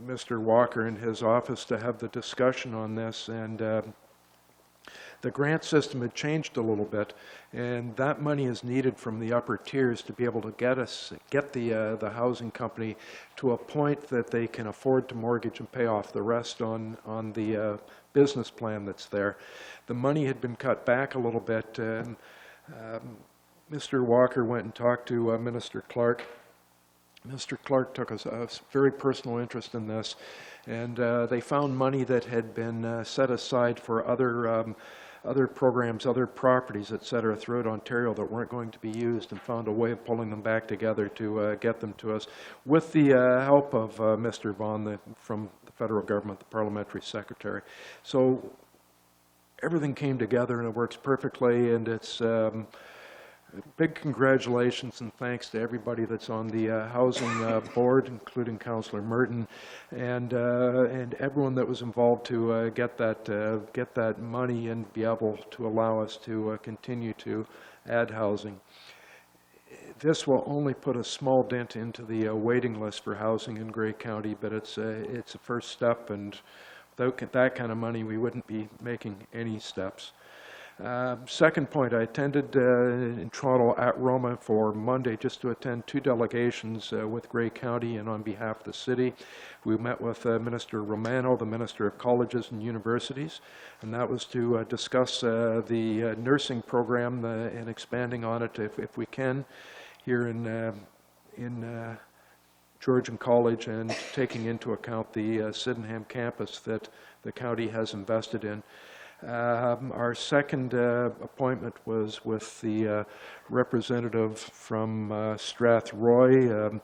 Speaker 1: Mr. Walker in his office to have the discussion on this, and the grant system had changed a little bit, and that money is needed from the upper tiers to be able to get the housing company to a point that they can afford to mortgage and pay off the rest on the business plan that's there. The money had been cut back a little bit, and Mr. Walker went and talked to Minister Clark. Mr. Clark took a very personal interest in this, and they found money that had been set aside for other programs, other properties, et cetera, throughout Ontario that weren't going to be used, and found a way of pulling them back together to get them to us with the help of Mr. Vaughan from the federal government, the parliamentary secretary. So everything came together and it works perfectly, and it's big congratulations and thanks to everybody that's on the Housing Board, including Councillor Merton, and everyone that was involved to get that money and be able to allow us to continue to add housing. This will only put a small dent into the waiting list for housing in Grey County, but it's a first step, and without that kind of money, we wouldn't be making any steps. Second point, I attended in Toronto at Roma for Monday just to attend 2 delegations with Grey County and on behalf of the city. We met with Minister Romano, the Minister of Colleges and Universities, and that was to discuss the nursing program and expanding on it if we can here in Georgian College, and taking into account the Sydenham campus that the county has invested in. Our second appointment was with the representative from Strathroy,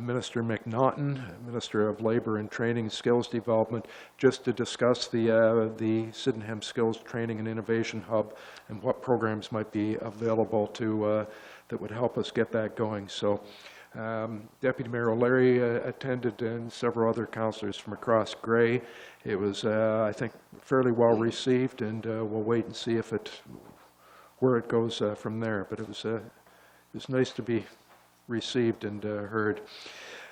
Speaker 1: Minister McNaughton, Minister of Labour and Training and Skills Development, just to discuss the Sydenham Skills Training and Innovation Hub and what programs might be available to that would help us get that going. So Deputy Mayor O'Leary attended, and several other councillors from across Grey. It was, I think, fairly well received, and we'll wait and see where it goes from there. But it was nice to be received and heard.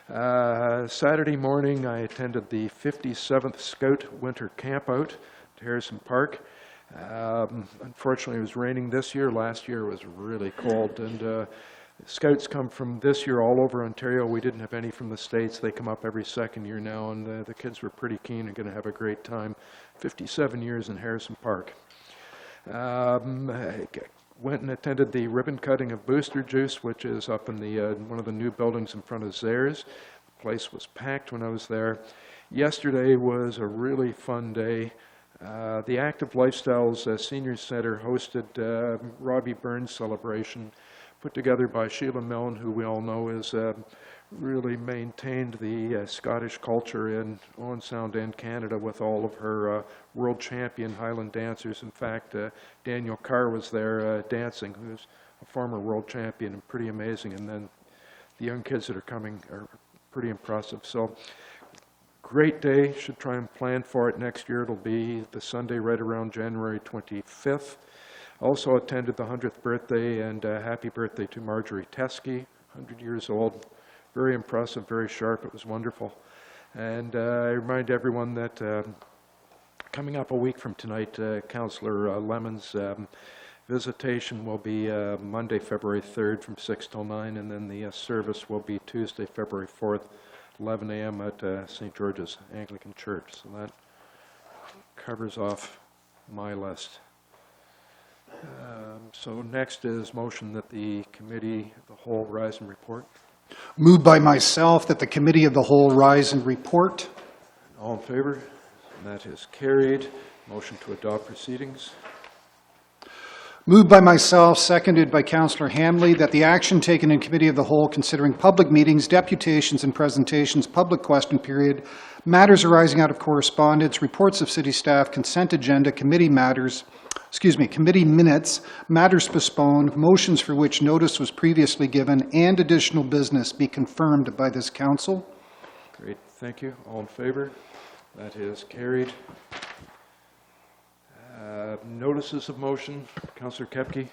Speaker 1: Saturday morning, I attended the 57th Scout Winter Campout to Harrison Park. Unfortunately, it was raining this year. Last year it was really cold, and Scouts come from this year all over Ontario. We didn't have any from the States. They come up every second year now, and the kids were pretty keen and going to have a great time. 57 years in Harrison Park. I went and attended the ribbon cutting of Booster Juice, which is up in the one of the new buildings in front of Zares. The place was packed when I was there. Yesterday was a really fun day. The Active Lifestyles Senior Center hosted Robbie Burns celebration, put together by Sheila Milne, who we all know has really maintained the Scottish culture in Owen Sound and Canada with all of her world champion Highland dancers. In fact, Daniel Carr was there dancing, who's a former world champion, and pretty amazing. And then the young kids that are coming are pretty impressive. So great day. Should try and plan for it next year. It'll be the Sunday right around January 25th. Also attended the 100th birthday, and happy birthday to Marjorie Teskey, 100 years old. Very impressive, very sharp. It was wonderful. And I remind everyone that coming up a week from tonight, Councillor Lemon's visitation will be Monday, February 3rd from 6 till 9, and then the service will be Tuesday, February 4th, 11 a.m. at St. George's Anglican Church. So that covers off my list. So next is motion that the Committee of the Whole rise and report.
Speaker 4: Moved by myself that the Committee of the Whole rise and report.
Speaker 1: All in favor? And that is carried. Motion to adopt proceedings.
Speaker 4: Moved by myself, seconded by Councillor Hamley, that the action taken in Committee of the Whole considering public meetings, deputations and presentations, public question period, matters arising out of correspondence, reports of city staff, consent agenda, committee minutes, matters postponed, motions for which notice was previously given, and additional business be confirmed by this council.
Speaker 1: Great, thank you. All in favor? That is carried. Notices of motion. Councillor Kepke.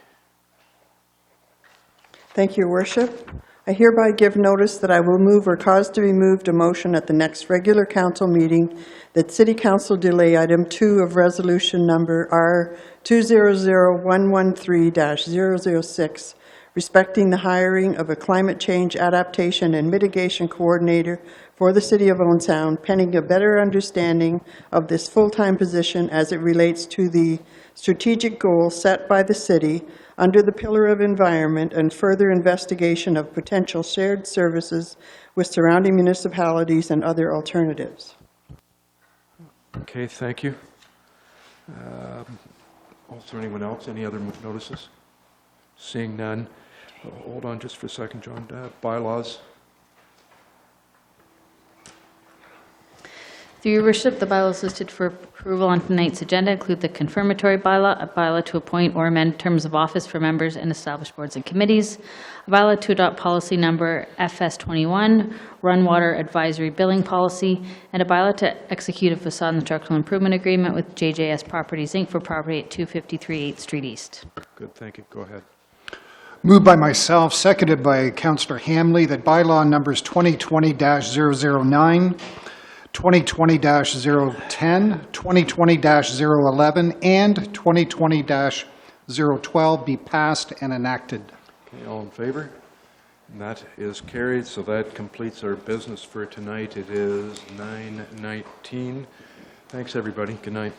Speaker 17: Thank you, Your Worship. I hereby give notice that I will move or cause to be moved a motion at the next regular council meeting that City Council delay item 2 of resolution number R200113-006 respecting the hiring of a climate change adaptation and mitigation coordinator for the City of Owen Sound, pending a better understanding of this full-time position as it relates to the strategic goals set by the city under the Pillar of Environment and further investigation of potential shared services with surrounding municipalities and other alternatives.
Speaker 1: Okay, thank you. Also, anyone else? Any other notices? Seeing none. Hold on just for a second, John. Bylaws.
Speaker 2: Through your worship, the bylaws listed for approval on tonight's agenda include the confirmatory bylaw, a bylaw to appoint or amend terms of office for members and established boards and committees, a bylaw to adopt policy number FS21, run water advisory billing policy, and a bylaw to execute a facade and structural improvement agreement with JJS Properties, Inc. for property at 253 8th Street East.
Speaker 1: Good, thank you. Go ahead.
Speaker 4: Moved by myself, seconded by Councillor Hamley, that bylaw numbers 2020-009, 2020-010, 2020-011, and 2020-012 be passed and enacted.
Speaker 1: Okay, all in favor? And that is carried, so that completes our business for tonight. It is 9:19. Thanks, everybody. Good night.